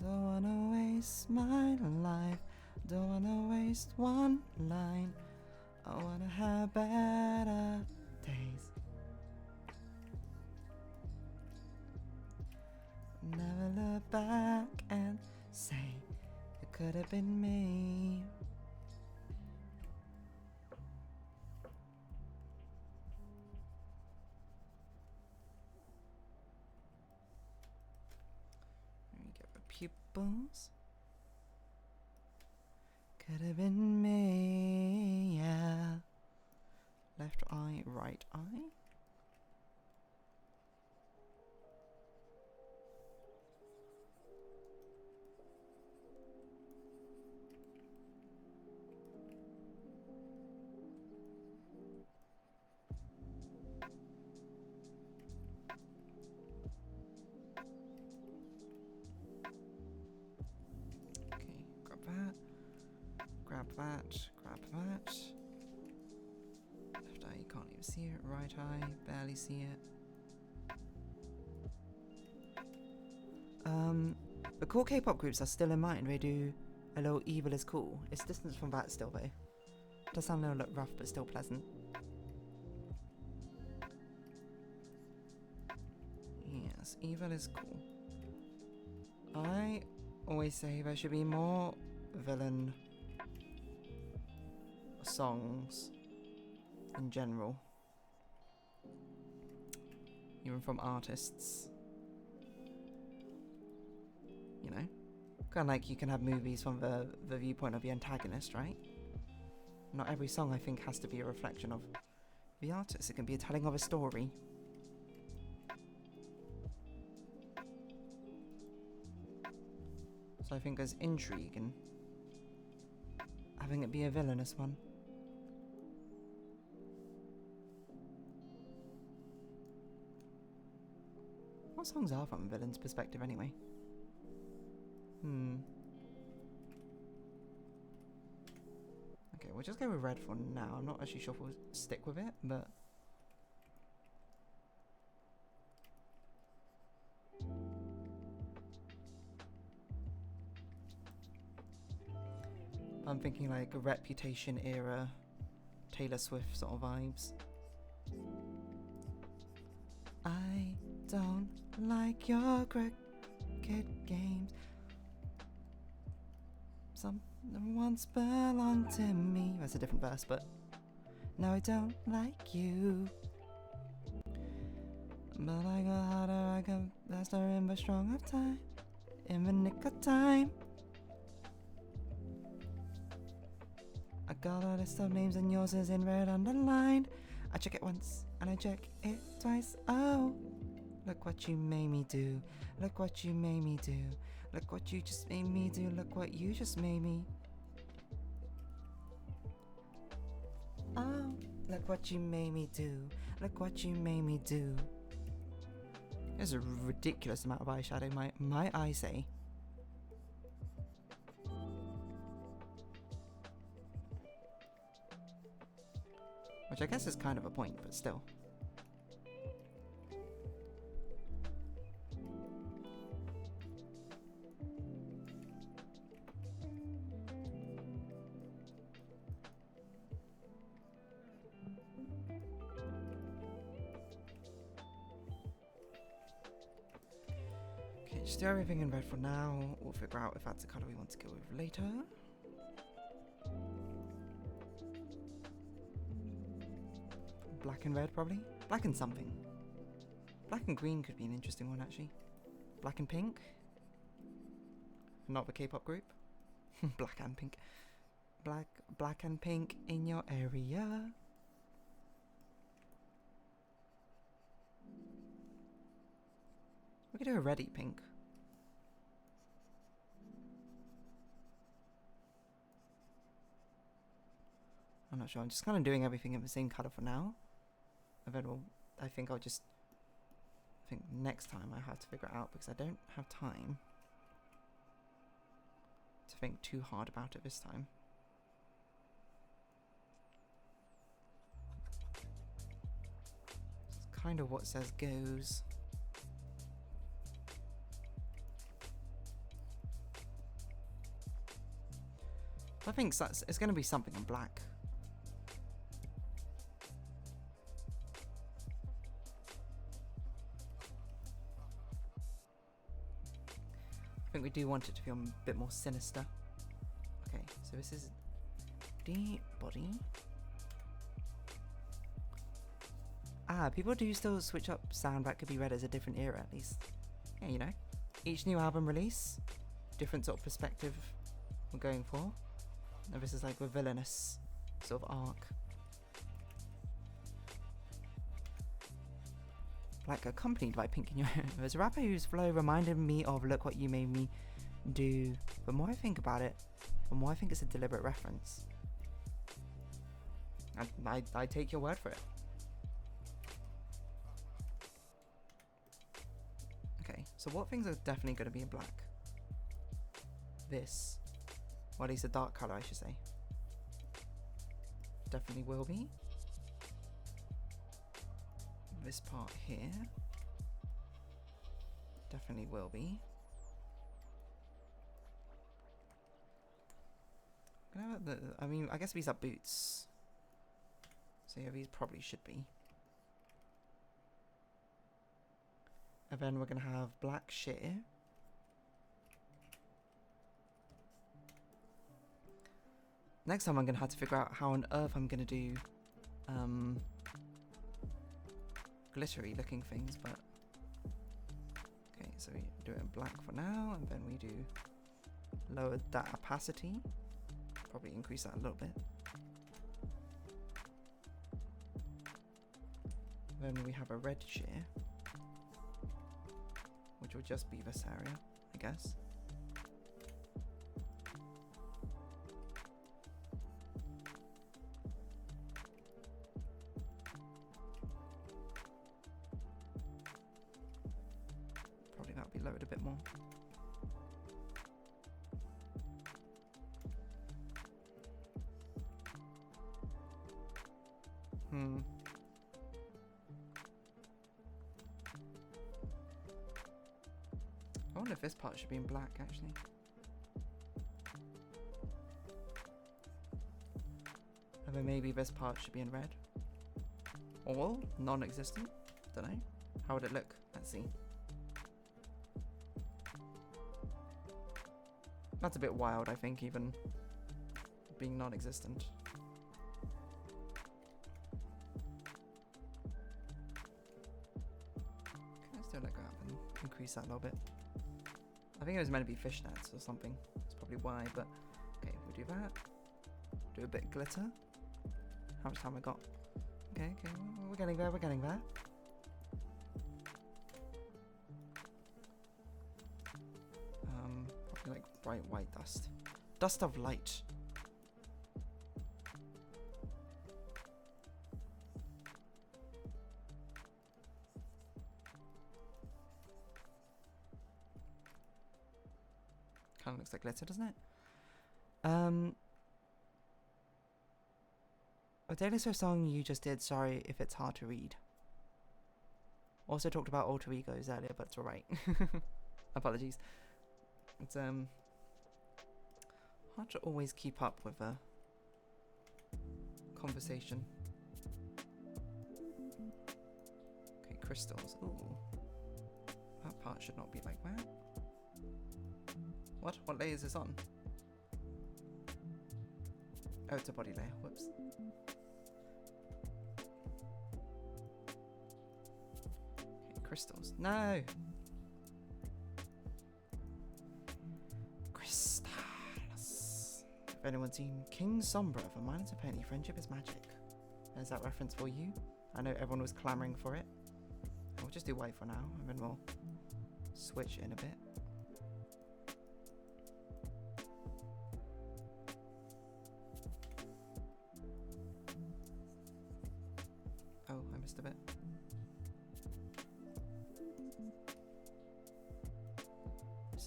Don't wanna waste my life. Don't wanna waste one line. I wanna have better days. Never look back and say it could have been me. Let me get the pupils. Could have been me, yeah. Left eye, right eye. Okay, grab that. Grab that, grab that. Left eye, you can't even see it. Right eye, barely see it. The cool K-pop groups are still in mind. They do a little Evil is Cool. It's distance from that still though. Does sound a little rough, but still pleasant. Yes, Evil is cool. I always say there should be more villain songs in general, even from artists, you know, kind of like you can have movies from the viewpoint of the antagonist, right? Not every song I think has to be a reflection of the artist. It can be a telling of a story. So I think there's intrigue in having it be a villainous one. What songs are from a villain's perspective anyway? Okay, we'll just go with red for now. I'm not actually sure if we'll stick with it, but... I'm thinking like a Reputation era, Taylor Swift sort of vibes. I don't like your cricket games. Some once belonged to me. That's a different verse, but now I don't like you. But I got harder, I got faster in the strong of time, in the nick of time. I got a list of names and yours is in red underlined. I check it once and I check it twice. Oh, look what you made me do. Look what you made me do. Look what you just made me do. Look what you just made me. Oh, look what you made me do. Look what you made me do. There's a ridiculous amount of eyeshadow, might I say. Which I guess is kind of a point, but still. Okay, just do everything in red for now. We'll figure out if that's the colour we want to go with later. Black and red, probably. Black and something. Black and green could be an interesting one, actually. Black and pink. Not the K-pop group. Black and pink. Black and pink in your area. We could do a reddy pink. I'm not sure. I'm just kind of doing everything in the same colour for now. And then I think next time I have to figure it out because I don't have time to think too hard about it this time. It's kind of what says goes. I think it's going to be something in black. do want it to feel a bit more sinister. Okay, so this is D body. People do still switch up sound that could be read as a different era at least. Yeah, you know. Each new album release, different sort of perspective we're going for. And this is like a villainous sort of arc. Like accompanied by Pink in Your Hair. There's a rapper whose flow reminded me of Look What You Made Me Do. The more I think about it, the more I think it's a deliberate reference. I take your word for it. Okay, so what things are definitely going to be in black? This. Well, at least a dark colour, I should say. Definitely will be. This part here. Definitely will be. I mean, I guess these are boots. So yeah, these probably should be. And then we're going to have black sheer. Next time I'm going to have to figure out how on earth I'm going to do glittery looking things, but okay, so we do it in black for now, and then we do lower that opacity, probably increase that a little bit. Then we have a red sheer, which will just be this area, I guess. Probably that'll be lowered a bit more. I wonder if this part should be in black, actually. And then maybe this part should be in red. Or non-existent. Don't know. How would it look? Let's see. That's a bit wild, I think, even being non-existent. Okay, let's do it like that and increase that a little bit. I think it was meant to be fishnets or something. That's probably why, but okay, we'll do that. Do a bit of glitter. How much time I got? Okay, we're getting there, we're getting there. Probably like bright white dust. Dust of light. Kind of looks like glitter, doesn't it? A Taylor Swift song you just did, sorry if it's hard to read. Also talked about alter egos earlier, but it's alright. Apologies. It's hard to always keep up with a conversation. Okay, crystals. Ooh. That part should not be like that. What? What layer is this on? Oh, it's a body layer. Whoops. Okay, crystals. No! Crystals. If anyone's seen King Sombra for Minus a Penny, Friendship is Magic. There's that reference for you. I know everyone was clamouring for it. We'll just do white for now, and then we'll switch in a bit. Oh, I missed a bit.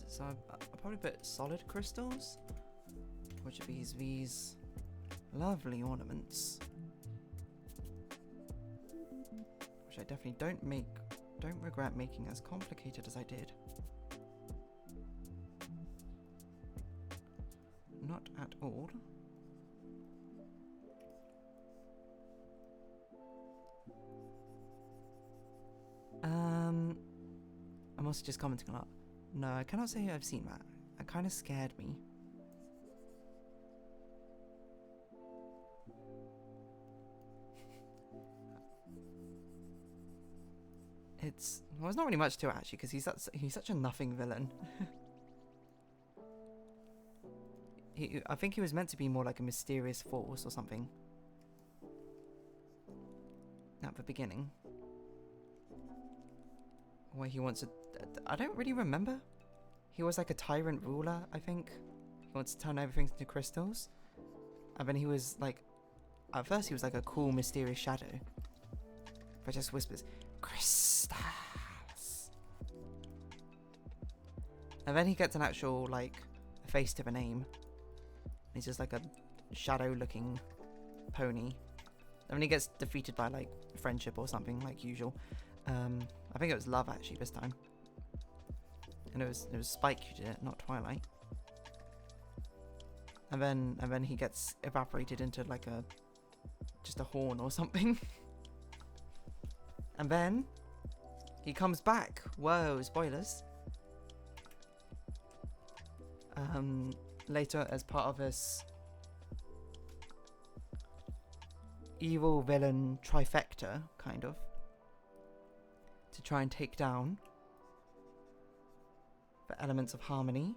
So I'll probably put solid crystals, which are these lovely ornaments, which I definitely don't regret making as complicated as I did. Not at all. I must just commenting a lot. No, I cannot say I've seen that. That kind of scared me. It's not really much to it actually, because he's such a nothing villain. I think he was meant to be more like a mysterious force or something at the beginning, where he wants to. I don't really remember. He was like a tyrant ruler, I think. He wants to turn everything into crystals, and then he was like, at first he was like a cool mysterious shadow, but just whispers crystals, and then he gets an actual like face to the name. He's just like a shadow-looking pony. And then he gets defeated by like friendship or something, like usual. I think it was love actually this time. And it was Spike who did it, not Twilight. And then he gets evaporated into like just a horn or something. And then he comes back. Whoa, spoilers. Later as part of this evil villain trifecta, kind of, to try and take down the elements of harmony,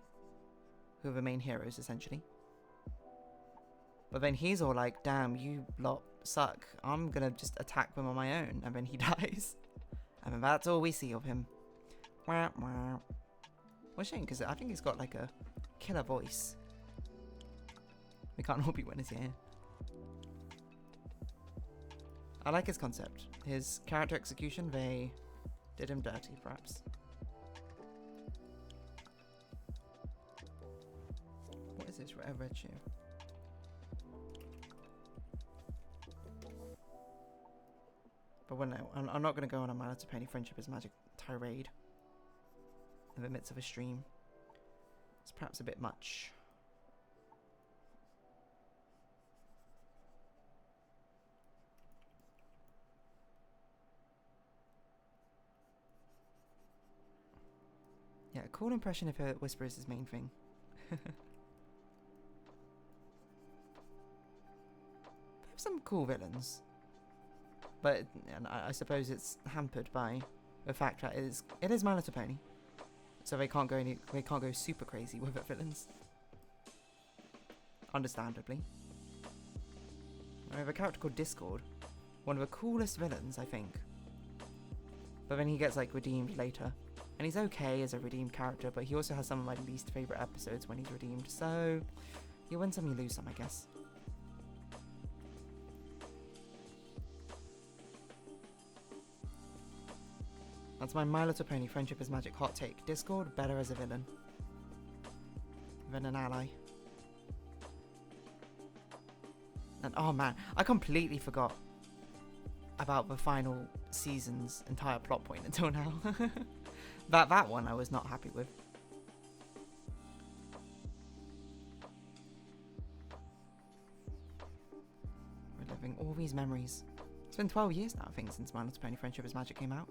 who are the main heroes essentially. But then he's all like, damn, you lot suck, I'm gonna just attack them on my own, and then he dies. And then that's all we see of him. Wah, wah. What a shame, because I think he's got like a killer voice. We can't all be winners here. I like his concept. His character execution, they did him dirty, perhaps. What is this? Red shoe. But well, no, I'm not going to go on a My Little Pony Friendship is Magic tirade in the midst of a stream. It's perhaps a bit much. Yeah, cool impression if a whisper is his main thing. There's some cool villains, but I suppose it's hampered by the fact that it is My Little Pony, so they can't go super crazy with it villains. Understandably. I have a character called Discord, one of the coolest villains, I think. But then he gets like redeemed later. And he's okay as a redeemed character, but he also has some of my least favourite episodes when he's redeemed, so you win some, you lose some, I guess. That's my My Little Pony Friendship is Magic hot take. Discord, better as a villain than an ally. And oh man, I completely forgot about the final season's entire plot point until now. That one I was not happy with. Reliving all these memories. It's been 12 years now, I think, since My Little Pony Friendship is Magic came out.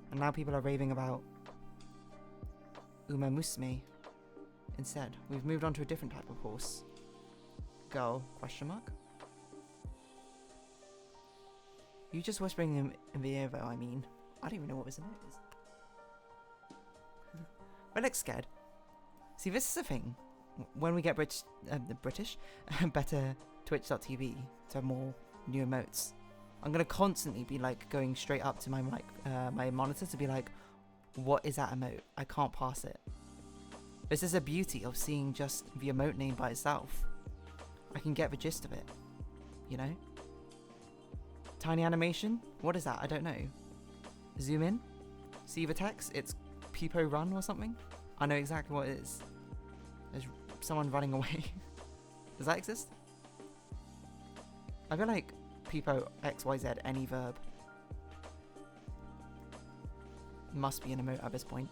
And now people are raving about Uma Musume instead. We've moved on to a different type of horse. Girl, question mark? You just whispering in the ear though, I mean. I don't even know what this is. I look scared. See, this is the thing. When we get the British, better Twitch.tv to have more new emotes, I'm gonna constantly be like going straight up to my mic, my monitor to be like, what is that emote? I can't pass it. This is the beauty of seeing just the emote name by itself. I can get the gist of it, you know? Tiny animation? What is that? I don't know. Zoom in? See the text? It's Peepo Run or something? I know exactly what it is. There's someone running away. Does that exist? I feel like Peepo XYZ any verb must be an emote at this point.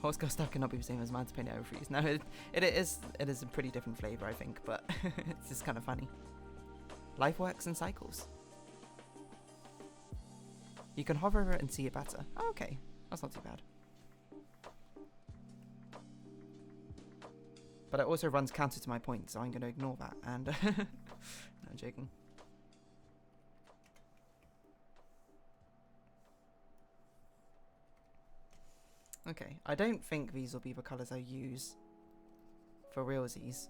Horse girl stuff cannot be the same as man's paint over freeze. No, it is a pretty different flavour, I think, but it's just kind of funny. Life works in cycles. You can hover over it and see it better. Oh, okay. That's not too bad. But it also runs counter to my point, so I'm going to ignore that. And no, I'm joking. Okay, I don't think these will be the colours I use for realsies.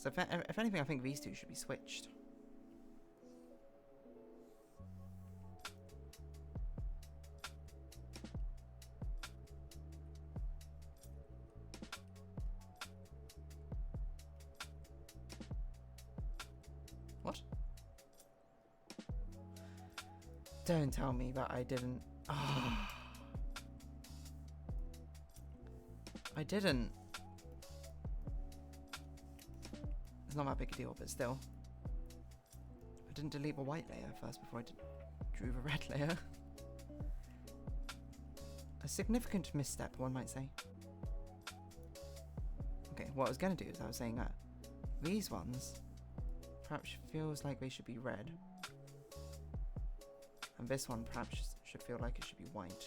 Because if anything, I think these two should be switched. What? Don't tell me that I didn't. Oh. I didn't. It's not that big a deal, but still. I didn't delete the white layer first before I drew the red layer. A significant misstep, one might say. Okay, what I was going to do is I was saying that these ones perhaps feels like they should be red. And this one perhaps should feel like it should be white.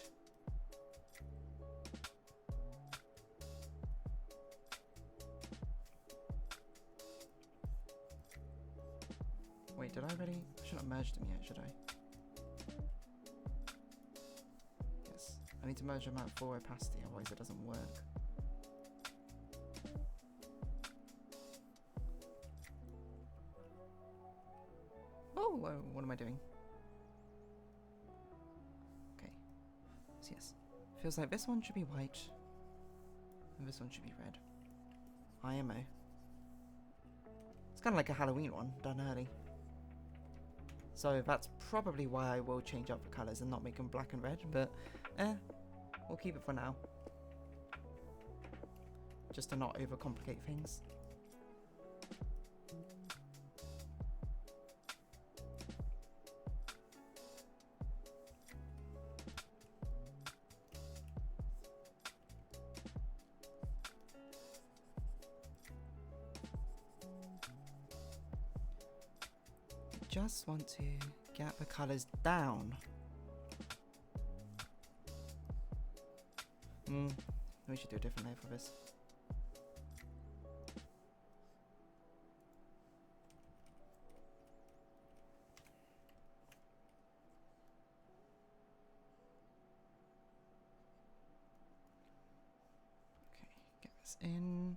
Wait, did I already? I shouldn't have merged them yet, should I? Yes. I need to merge them at full opacity, otherwise it doesn't work. Oh, what am I doing? Okay. So yes. Feels like this one should be white. And this one should be red. IMO. It's kind of like a Halloween one, done early. So that's probably why I will change up the colours and not make them black and red, but we'll keep it for now. Just to not overcomplicate things. Just want to get the colours down. We should do a different layer for this. Okay, get this in.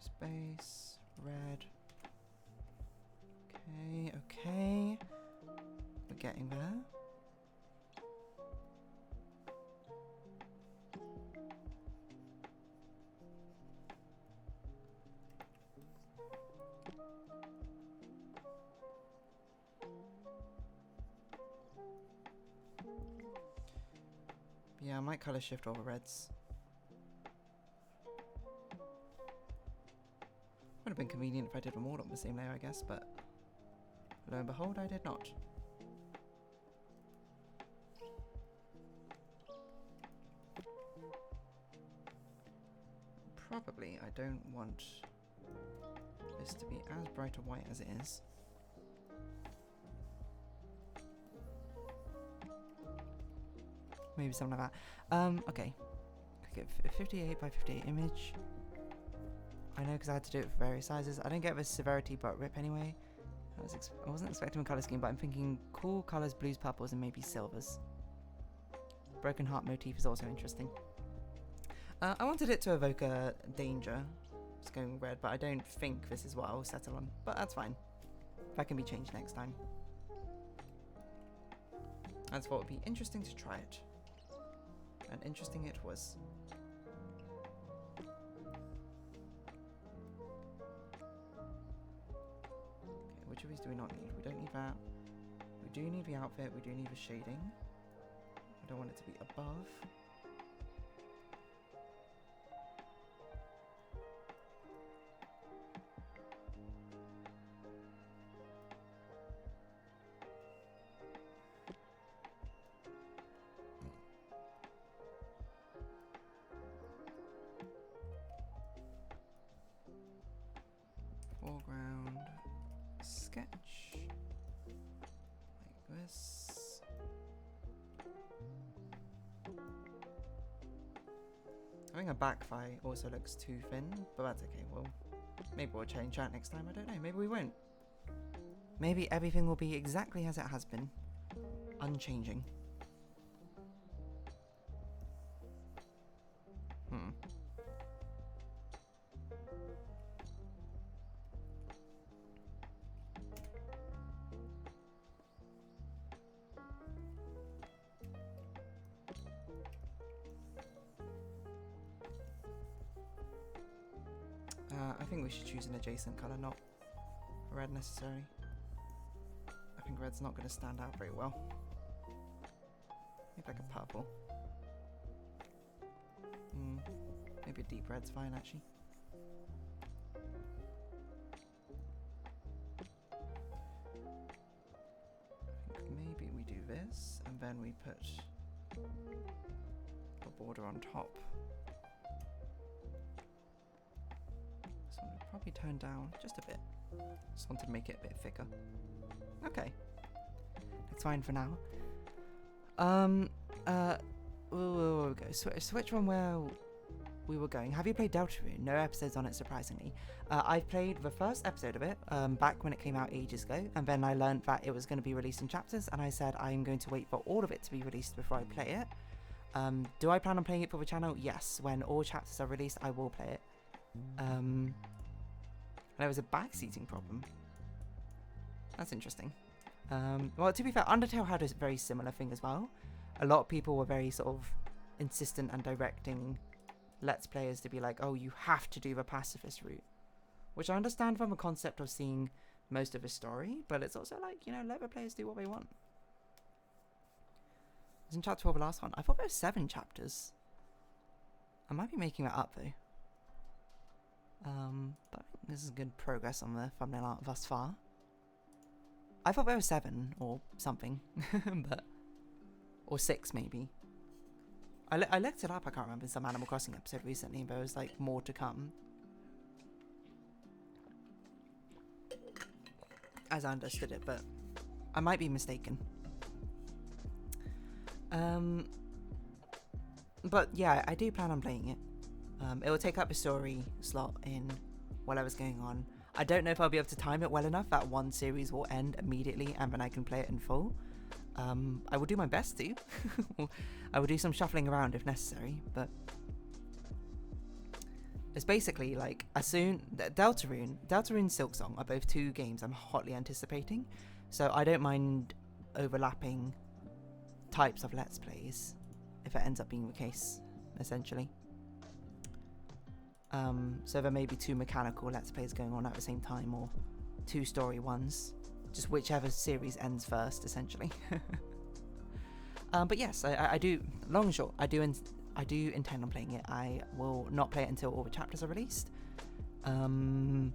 Space, red. Okay, okay. We're getting there. Yeah, I might colour shift all the reds. Would have been convenient if I did them all on the same layer, I guess, but lo and behold, I did not. Probably I don't want this to be as bright a white as it is. Maybe something like that. Okay. Get a 58 by 58 image. I know because I had to do it for various sizes. I don't get the severity but rip anyway. I wasn't expecting a colour scheme, but I'm thinking cool colours, blues, purples, and maybe silvers. Broken heart motif is also interesting. I wanted it to evoke a danger. Just going red, but I don't think this is what I'll settle on. But that's fine. That can be changed next time. I thought it would be interesting to try it. And interesting it was. Which of these do we not need? We don't need that. We do need the outfit. We do need the shading. I don't want it to be above. foreground sketch like this. I think a backfire also looks too thin, but that's okay. Well, maybe we'll change that next time. I don't know. Maybe we won't. Maybe everything will be exactly as it has been, unchanging. I think we should choose an adjacent colour, not red necessarily. I think red's not going to stand out very well. Maybe like a purple. Maybe a deep red's fine actually. I think maybe we do this and then we put a border on top. So we'll probably turn down just a bit. Just want to make it a bit thicker. Okay. That's fine for now. We'll go. Switch from where we were going. Have you played DeerDarling? No episodes on it, surprisingly. I've played the first episode of it back when it came out ages ago, and then I learned that it was going to be released in chapters, and I said I'm going to wait for all of it to be released before I play it. Do I plan on playing it for the channel? Yes. When all chapters are released, I will play it. There was a backseating problem. That's interesting. Well, to be fair, Undertale had a very similar thing as well. A lot of people were very sort of insistent and directing Let's Players to be like, oh, you have to do the pacifist route. Which I understand from the concept of seeing most of the story, but it's also like, you know, let the players do what they want. Isn't chapter 12 the last one? I thought there were 7 chapters. I might be making that up though. But this is good progress on the thumbnail art thus far. I thought there were 7 or something, but or 6 maybe. I looked it up. I can't remember, in some Animal Crossing episode recently, but there was like more to come, as I understood it, but I might be mistaken. But yeah, I do plan on playing it. It will take up a story slot in whatever's going on. I don't know if I'll be able to time it well enough that one series will end immediately and then I can play it in full. I will do my best to. I will do some shuffling around if necessary, but it's basically like as soon Deltarune and Silksong are both 2 games I'm hotly anticipating, so I don't mind overlapping types of Let's Plays if it ends up being the case, essentially. So there may be 2 mechanical Let's Plays going on at the same time, or 2 story ones, just whichever series ends first, essentially. But yes, I do, long and short, I do intend on playing it. I will not play it until all the chapters are released. And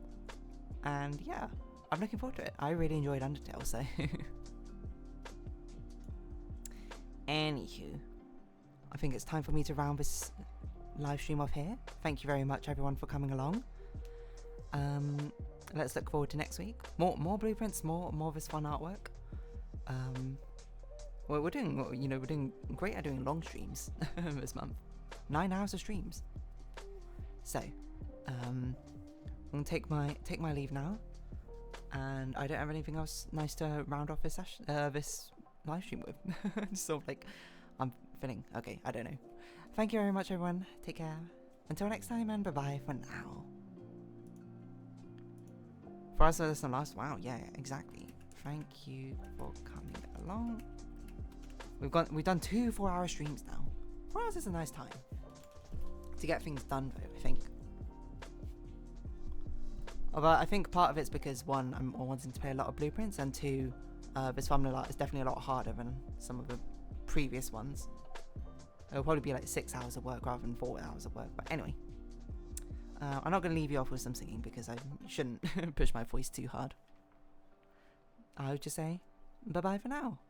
yeah, I'm looking forward to it. I really enjoyed Undertale, so. Anywho, I think it's time for me to round this live stream off here. Thank you very much everyone for coming along. Let's look forward to next week. More blueprints, more of this fun artwork. Well, we're doing great at doing long streams this month. 9 hours of streams. So, I'm gonna take my leave now, and I don't have anything else nice to round off this session, this live stream with. Just sort of like I'm feeling okay. I don't know. Thank you very much, everyone. Take care. Until next time, and bye-bye for now. For us, this is the last. Wow, yeah, exactly. Thank you for coming along. We've done 2 4-hour streams now. 4 hours is a nice time to get things done, though, I think. Although I think part of it's because 1, I'm wanting to play a lot of blueprints, and 2, this thumbnail art is definitely a lot harder than some of the previous ones. It'll probably be like 6 hours of work rather than 4 hours of work. But anyway, I'm not going to leave you off with some singing because I shouldn't push my voice too hard. I would just say bye-bye for now.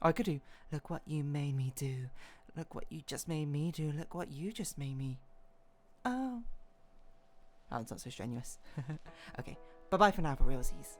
Or I could do, look what you made me do. Look what you just made me do. Look what you just made me. Oh. Oh, it's not so strenuous. Okay, Bye bye for now, for realsies.